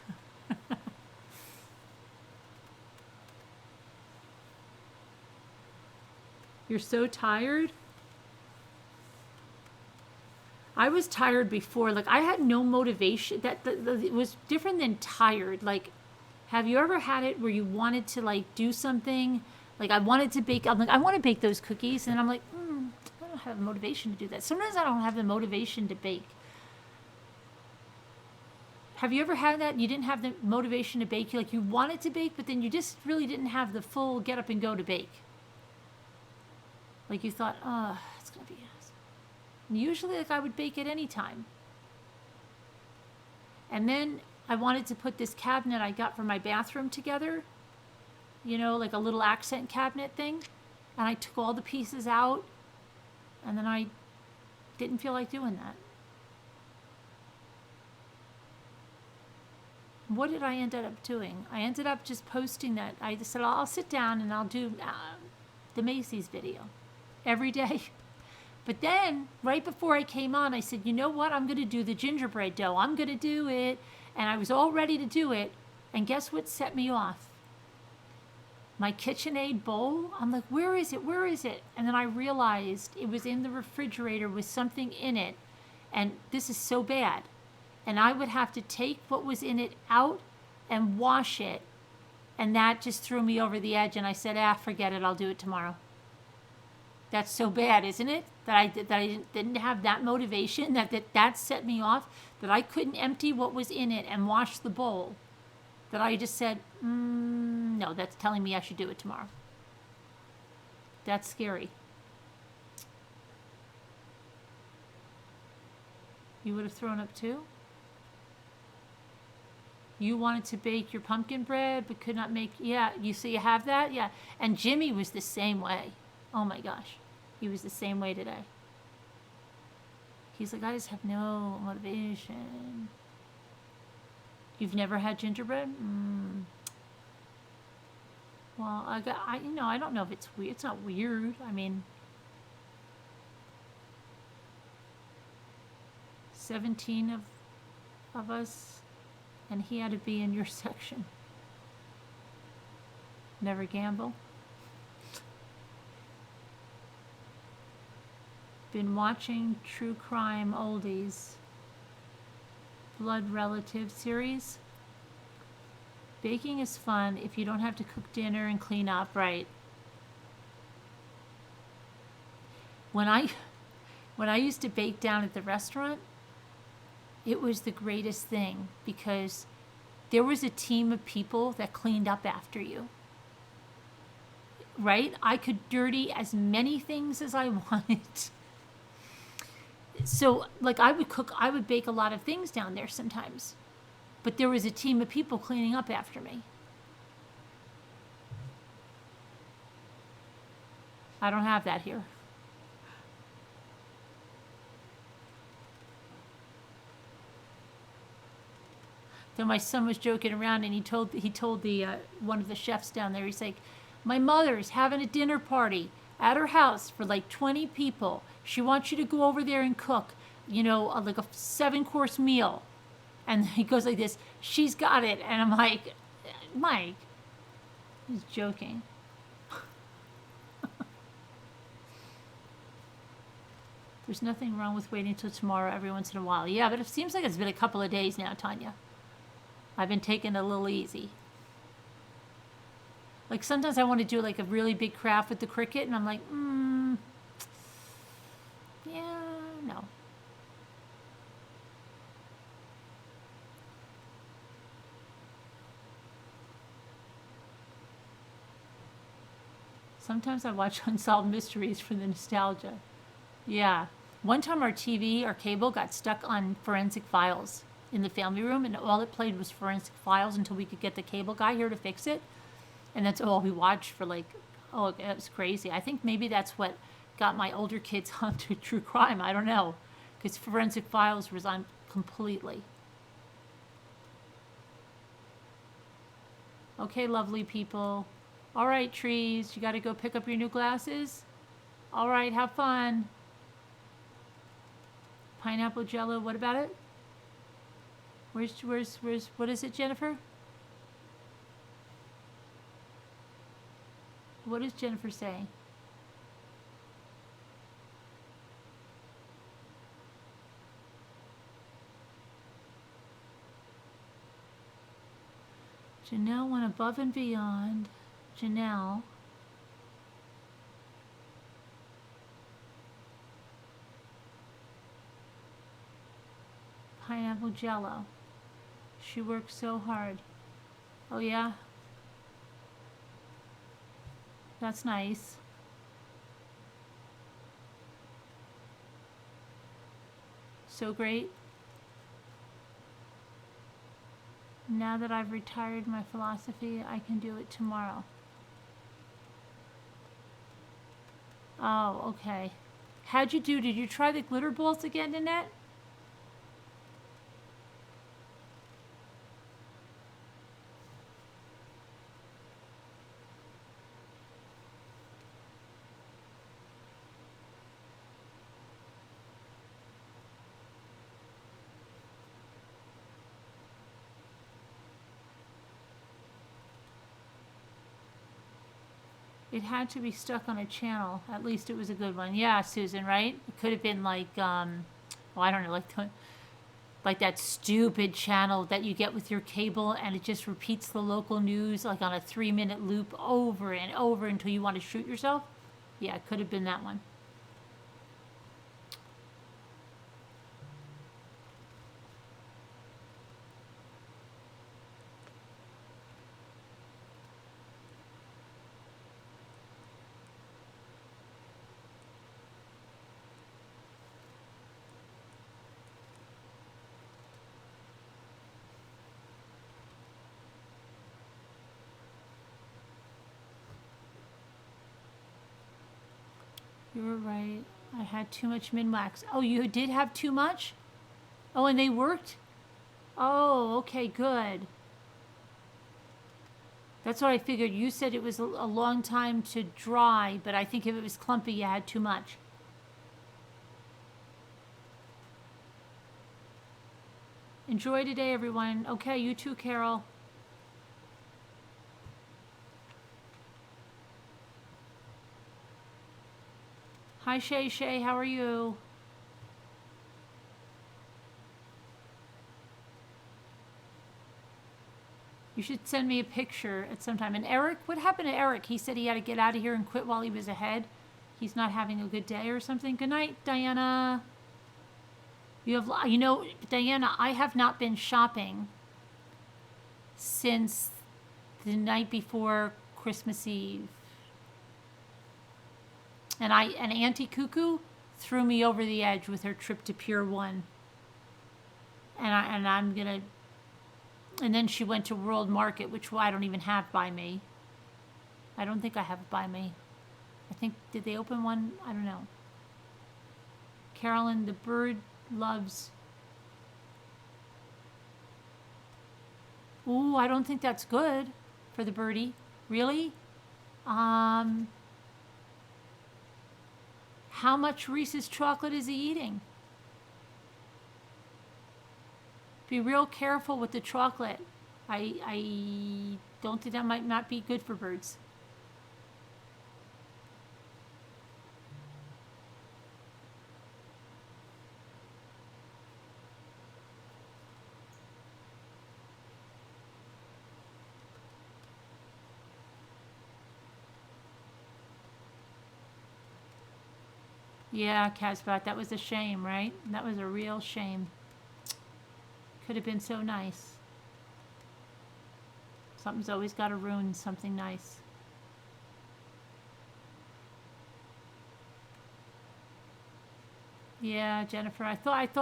You're so tired? I was tired before. Like, I had no motivation. It was different than tired. Like, have you ever had it where you wanted to, like, do something? Like, I wanted to bake. I'm like, I want to bake those cookies. And I'm like, I don't have the motivation to do that. Sometimes I don't have the motivation to bake. Have you ever had that? You didn't have the motivation to bake. You wanted to bake, but then you just really didn't have the full get up and go to bake. Like you thought, it's going to be yes. And usually, like, I would bake at any time. And then I wanted to put this cabinet I got for my bathroom together. Like a little accent cabinet thing. And I took all the pieces out. And then I didn't feel like doing that. What did I end up doing? I ended up just posting that. I just said, I'll sit down and I'll do the Macy's video every day. But then, right before I came on, I said, you know what? I'm going to do the gingerbread dough. I'm going to do it. And I was all ready to do it. And guess what set me off? My KitchenAid bowl. I'm like, where is it? Where is it? And then I realized it was in the refrigerator with something in it. And this is so bad. And I would have to take what was in it out and wash it. And that just threw me over the edge. And I said, forget it. I'll do it tomorrow. That's so bad, isn't it? That I didn't have that motivation, that set me off, that I couldn't empty what was in it and wash the bowl. That I just said, no, that's telling me I should do it tomorrow. That's scary. You would have thrown up too? You wanted to bake your pumpkin bread but could not make, yeah, you see you have that? Yeah. And Jimmy was the same way. Oh my gosh. He was the same way today. He's like, I just have no motivation. You've never had gingerbread? Well, I don't know if it's weird. It's not weird. I mean, 17 of us, and he had to be in your section. Never gamble. Been watching true crime oldies. Blood Relative series. Baking is fun if you don't have to cook dinner and clean up, right? When I used to bake down at the restaurant, it was the greatest thing because there was a team of people that cleaned up after you. Right? I could dirty as many things as I wanted. So, like, I would bake a lot of things down there sometimes. But there was a team of people cleaning up after me. I don't have that here. Then my son was joking around, and he told the one of the chefs down there, he's like, my mother's having a dinner party at her house for like 20 people. She wants you to go over there and cook, like a 7-course meal. And he goes like this, she's got it. And I'm like, Mike, he's joking. There's nothing wrong with waiting till tomorrow every once in a while. Yeah, but it seems like it's been a couple of days now, Tanya. I've been taking it a little easy. Like sometimes I want to do like a really big craft with the Cricut, and I'm like, yeah, no. Sometimes I watch Unsolved Mysteries for the nostalgia. Yeah. One time our cable got stuck on Forensic Files in the family room, and all it played was Forensic Files until we could get the cable guy here to fix it. And that's all we watched for it was crazy. I think maybe that's what got my older kids onto true crime. I don't know. Because Forensic Files was on completely. Okay, lovely people. All right, trees, you got to go pick up your new glasses? All right, have fun. Pineapple Jello, what about it? Where's what is it, Jennifer? What does Jennifer say? Janelle went above and beyond. Janelle. Pineapple Jello. She works so hard. Oh yeah? That's nice. So great. Now that I've retired my philosophy, I can do it tomorrow. Oh, okay. How'd you do? Did you try the glitter balls again, Nanette? It had to be stuck on a channel. At least it was a good one. Yeah, Susan, right? It could have been like, I don't know, like that stupid channel that you get with your cable, and it just repeats the local news like on a 3-minute loop over and over until you want to shoot yourself. Yeah, it could have been that one. You were right. I had too much Minwax. Oh, you did have too much? Oh, and they worked? Oh, okay, good. That's what I figured. You said it was a long time to dry, but I think if it was clumpy, you had too much. Enjoy today, everyone. Okay, you too, Carol. Hi, Shay Shay. How are you? You should send me a picture at some time. And Eric, what happened to Eric? He said he had to get out of here and quit while he was ahead. He's not having a good day or something. Good night, Diana. You know, Diana, I have not been shopping since the night before Christmas Eve. And Auntie Cuckoo threw me over the edge with her trip to Pier 1. And then she went to World Market, which I don't even have by me. I don't think I have it by me. I think, did they open one? I don't know. Carolyn, the bird loves. Ooh, I don't think that's good for the birdie. Really? How much Reese's chocolate is he eating? Be real careful with the chocolate. I don't think that might not be good for birds. Yeah, Casbot, that was a shame, right? That was a real shame. Could have been so nice. Something's always got to ruin something nice. Yeah, Jennifer, I thought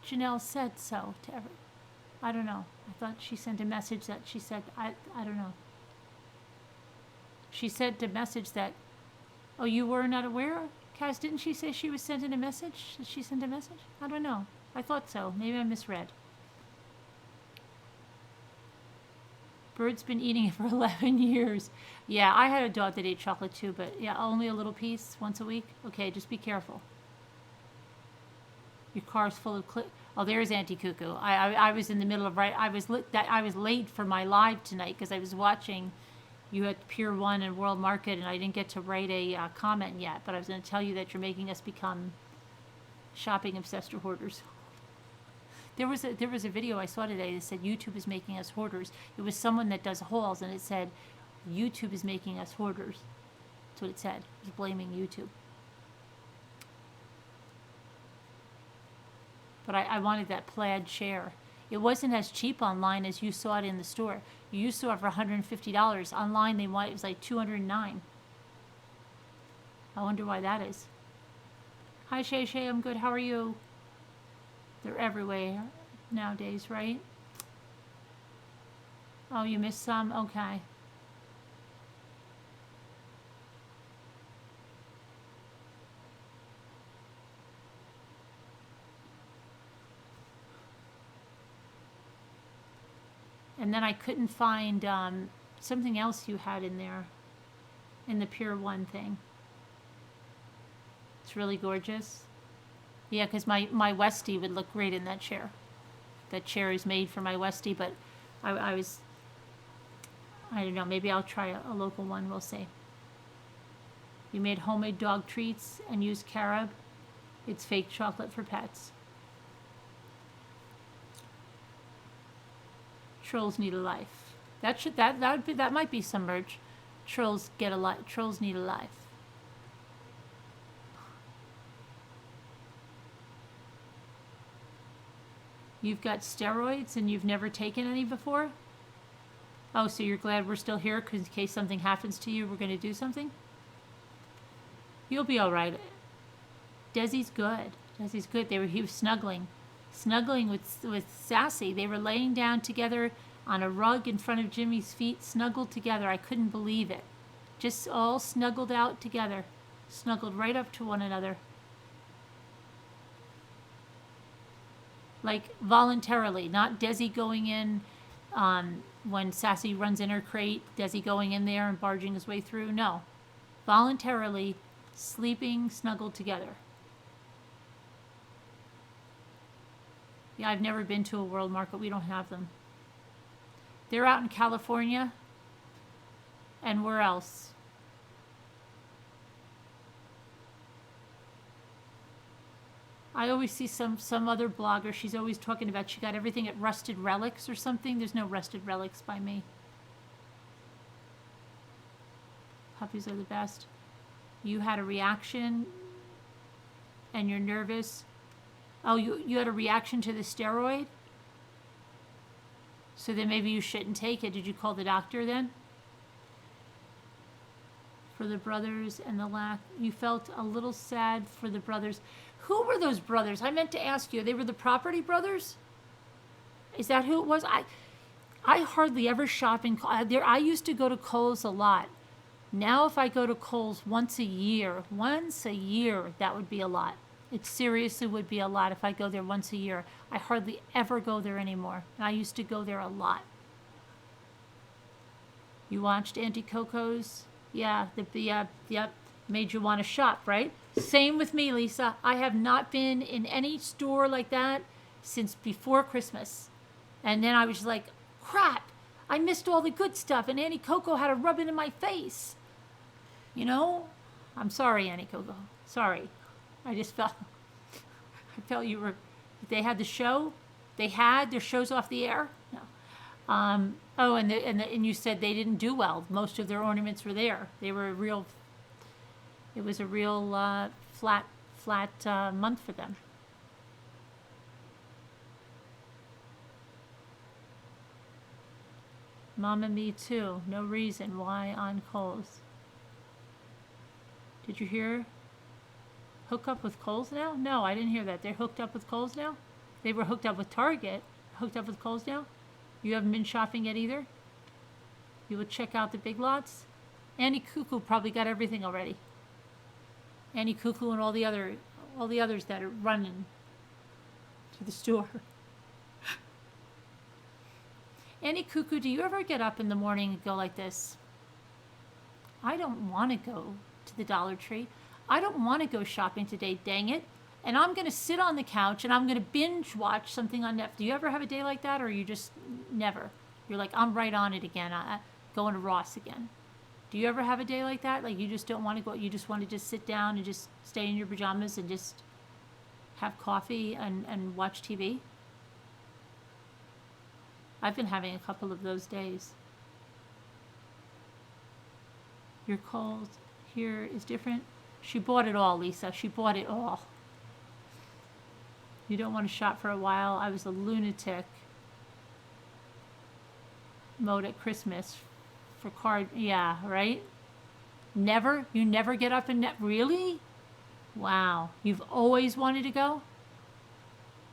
Janelle said so to every. I don't know. I thought she sent a message that she said, I don't know. She sent a message that, oh, you were not aware? Kaz, didn't she say she was sending a message? Did she send a message? I don't know. I thought so. Maybe I misread. Bird's been eating it for 11 years. Yeah, I had a dog that ate chocolate too, but yeah, only a little piece once a week. Okay, just be careful. Your car's full of oh, there's Auntie Cuckoo. I was in the middle of I was late for my live tonight because I was watching you at Pier 1 and World Market, and I didn't get to write a comment yet, but I was going to tell you that you're making us become shopping obsessed or hoarders. There was a video I saw today that said YouTube is making us hoarders. It was someone that does hauls, and it said YouTube is making us hoarders. That's what it said. It was blaming YouTube. But I wanted that plaid chair. It wasn't as cheap online as you saw it in the store. You used to have for $150. Online it was like $209. I wonder why that is. Hi Shay Shay, I'm good. How are you? They're everywhere nowadays, right? Oh, you missed some? Okay. And then I couldn't find something else you had in there, in the Pure One thing. It's really gorgeous. Yeah, because my Westie would look great in that chair. That chair is made for my Westie, but I don't know, maybe I'll try a local one, we'll see. You made homemade dog treats and used carob. It's fake chocolate for pets. Trolls need a life. That might be some merch. Trolls get a life. Trolls need a life. You've got steroids and you've never taken any before? Oh, so you're glad we're still here because in case something happens to you, we're going to do something? You'll be all right. Desi's good. Desi's good. He was snuggling with Sassy. They were laying down together on a rug in front of Jimmy's feet, snuggled together. I couldn't believe it. Just all snuggled out together. snuggled right up to one another. Like voluntarily, not Desi going in when Sassy runs in her crate, Desi going in there and barging his way through. No. Voluntarily sleeping snuggled together. Yeah, I've never been to a world market. We don't have them. They're out in California. And where else? I always see some other blogger. She's always talking about she got everything at Rusted Relics or something. There's no Rusted Relics by me. Puppies are the best. You had a reaction and you're nervous. Oh, you had a reaction to the steroid? So then maybe you shouldn't take it. Did you call the doctor then? For the brothers and the lack. You felt a little sad for the brothers. Who were those brothers? I meant to ask you. They were the property brothers? Is that who it was? I hardly ever shop in there. I used to go to Kohl's a lot. Now if I go to Kohl's once a year, that would be a lot. It seriously would be a lot if I go there once a year. I hardly ever go there anymore. And I used to go there a lot. You watched Auntie Coco's? Yeah, yep, made you want to shop, right? Same with me, Lisa. I have not been in any store like that since before Christmas. And then I was like, crap, I missed all the good stuff, and Auntie Coco had to rub it in my face. You know? I'm sorry, Auntie Coco. Sorry. I just felt, I felt you were, they had the show, they had their shows off the air. No. Oh, and you said they didn't do well. Most of their ornaments were there. They were a real, it was a real flat month for them. Mama, me too. No reason why on Kohl's. Did you hear? Hook up with Kohl's now? No, I didn't hear that. They're hooked up with Kohl's now? They were hooked up with Target. Hooked up with Kohl's now? You haven't been shopping yet either? You will check out the big lots? Annie Cuckoo probably got everything already. Annie Cuckoo and all the others that are running to the store. Annie Cuckoo, do you ever get up in the morning and go like this? I don't want to go to the Dollar Tree. I don't want to go shopping today, dang it. And I'm going to sit on the couch and I'm going to binge watch something on Netflix. Do you ever have a day like that, or you just never? You're like, I'm right on it again. Going to Ross again. Do you ever have a day like that? Like you just don't want to go, you just want to just sit down and just stay in your pajamas and just have coffee and watch TV? I've been having a couple of those days. Your Kohl's here is different. She bought it all, Lisa. She bought it all. You don't want to shop for a while. I was a lunatic mode at Christmas for card. Yeah, right? Never? You never get up and really? Wow. You've always wanted to go?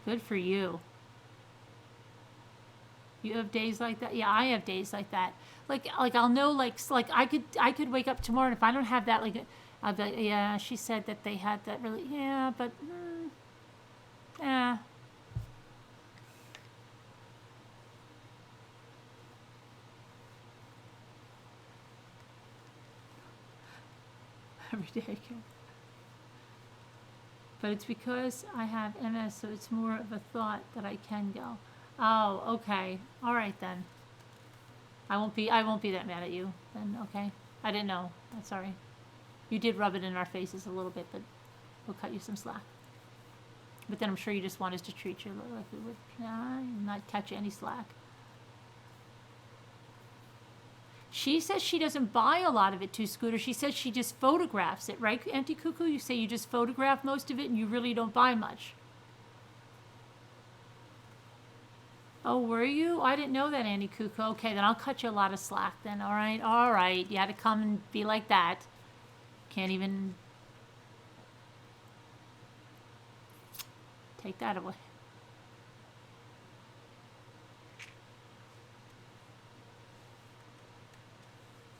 Good for you. You have days like that? Yeah, I have days like that. Like I'll know, like I could wake up tomorrow, and if I don't have that, like, I'll be like, yeah, she said that they had that really, yeah, but, yeah. Every day I can. But it's because I have MS, so it's more of a thought that I can go. Oh, okay. All right then. I won't be that mad at you then, okay? I didn't know. I'm sorry. You did rub it in our faces a little bit, but we'll cut you some slack. But then I'm sure you just want us to treat you like we would, not cut you any slack. She says she doesn't buy a lot of it too, Scooter. She says she just photographs it, right, Auntie Cuckoo? You say you just photograph most of it and you really don't buy much. Oh, were you? I didn't know that, Auntie Cuckoo. Okay, then I'll cut you a lot of slack then, all right? All right, you had to come and be like that. Can't even take that away.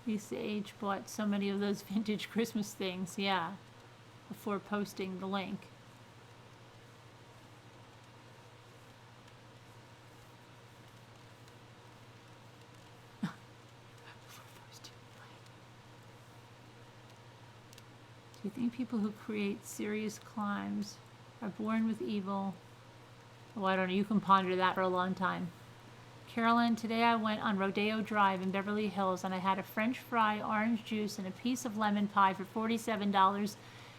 Lisa H bought so many of those vintage Christmas things, yeah. before posting the link. Do you think people who create serious crimes are born with evil? Oh, I don't know. You can ponder that for a long time. Carolyn, today I went on Rodeo Drive in Beverly Hills and I had a French fry, orange juice, and a piece of lemon pie for $47,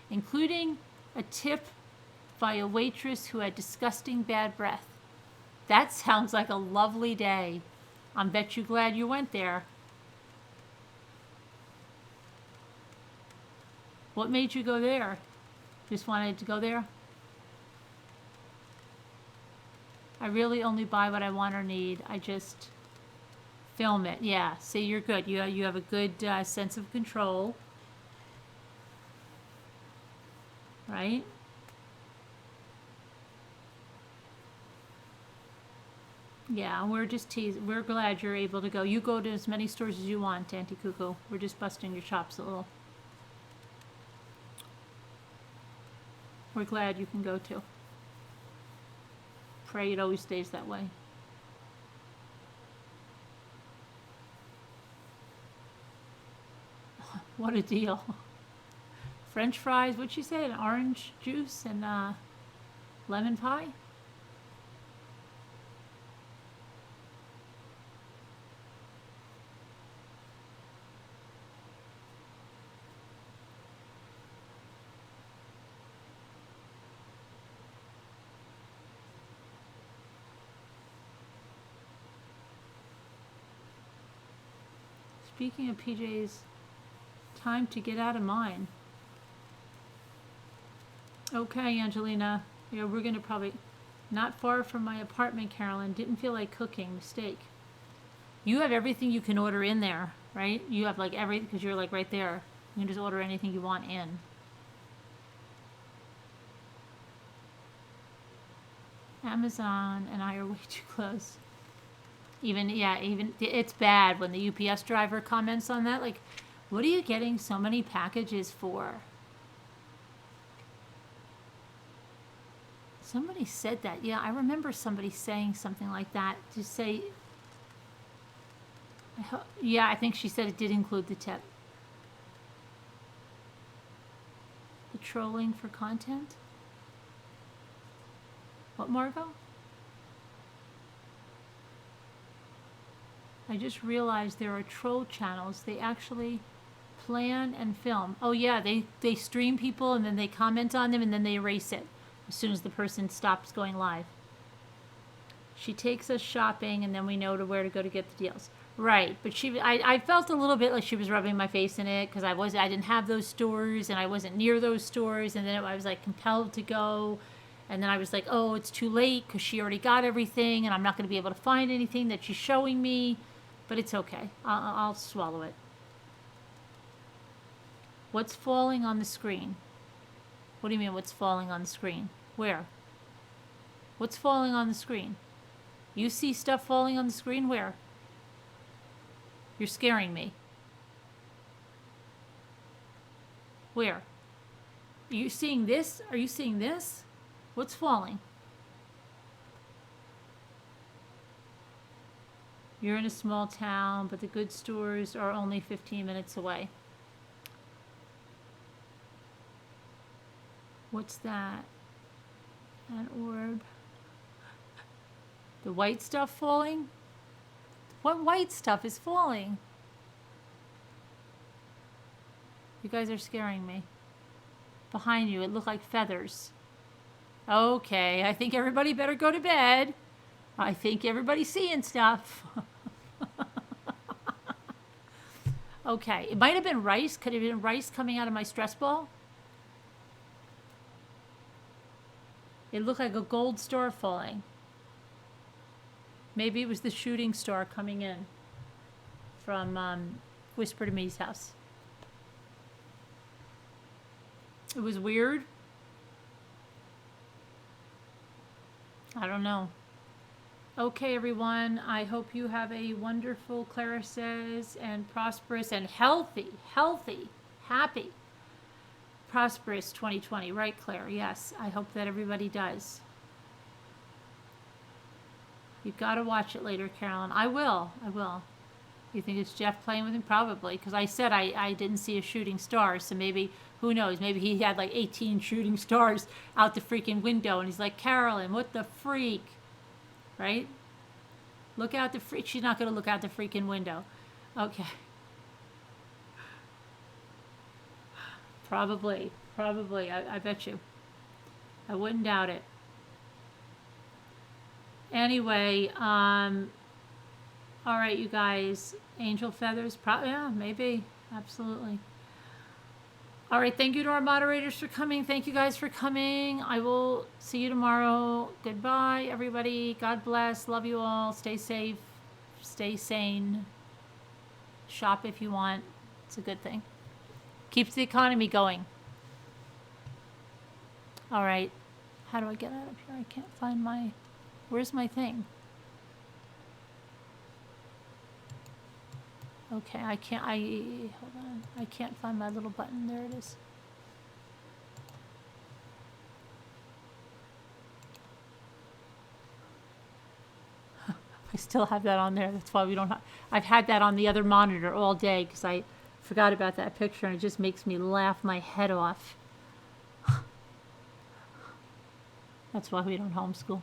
including a tip by a waitress who had disgusting bad breath. That sounds like a lovely day. I bet you glad you went there. What made you go there? Just wanted to go there? I really only buy what I want or need. I just film it. Yeah, see, you're good. You have a good sense of control. Right? Yeah, we're just teasing. We're glad you're able to go. You go to as many stores as you want, Auntie Cuckoo. We're just busting your chops a little. We're glad you can go to. Pray it always stays that way. What a deal. French fries, what'd she say? An orange juice and lemon pie? Speaking of PJ's, time to get out of mine. Okay, Angelina. Yeah, we're gonna probably not far from my apartment, Carolyn. Didn't feel like cooking. Mistake. You have everything you can order in there, right? You have like everything because you're like right there. You can just order anything you want in. Amazon and I are way too close. Even it's bad when the UPS driver comments on that. Like, what are you getting so many packages for? Somebody said that. Yeah, I remember somebody saying something like that. To say, yeah, I think she said it did include the tip. The trolling for content? What, Margot? I just realized there are troll channels. They actually plan and film. Oh yeah, they stream people and then they comment on them and then they erase it as soon as the person stops going live. She takes us shopping and then we know where to go to get the deals. Right, but I felt a little bit like she was rubbing my face in it because I didn't have those stores and I wasn't near those stores, and then I was like compelled to go, and then I was like, oh, it's too late because she already got everything and I'm not going to be able to find anything that she's showing me. But it's okay. I'll swallow it. What's falling on the screen? What do you mean, what's falling on the screen? Where? What's falling on the screen? You see stuff falling on the screen? Where? You're scaring me. Where? Are you seeing this? Are you seeing this? What's falling? You're in a small town, but the good stores are only 15 minutes away. What's that? An orb. The white stuff falling? What white stuff is falling? You guys are scaring me. Behind you, it looked like feathers. Okay, I think everybody better go to bed. I think everybody's seeing stuff. Okay, it might have been rice. Could it have been rice coming out of my stress ball? It looked like a gold star falling. Maybe it was the shooting star coming in from Whisper to Me's house. It was weird. I don't know. Okay, everyone, I hope you have a wonderful, Clara says, and prosperous and healthy, happy prosperous 2020, right, Claire? Yes, I hope that everybody does. You've got to watch it later, Carolyn. I will. You think it's Jeff playing with him? Probably, because I said I didn't see a shooting star, so maybe, who knows, maybe he had like 18 shooting stars out the freaking window, and he's like, Carolyn, what the freak? Right? Look out the freak. She's not going to look out the freaking window. Okay. Probably. I bet you. I wouldn't doubt it. Anyway, all right, you guys. Angel feathers, yeah, maybe. Absolutely. All right, thank you to our moderators for coming. Thank you guys for coming. I will see you tomorrow. Goodbye, everybody. God bless. Love you all. Stay safe. Stay sane. Shop if you want. It's a good thing. Keeps the economy going. All right. How do I get out of here? I can't find my... Where's my thing? Okay, I can't... Hold on. I can't find my little button. There it is. I still have that on there. That's why we don't have... I've had that on the other monitor all day because I forgot about that picture and it just makes me laugh my head off. That's why we don't homeschool.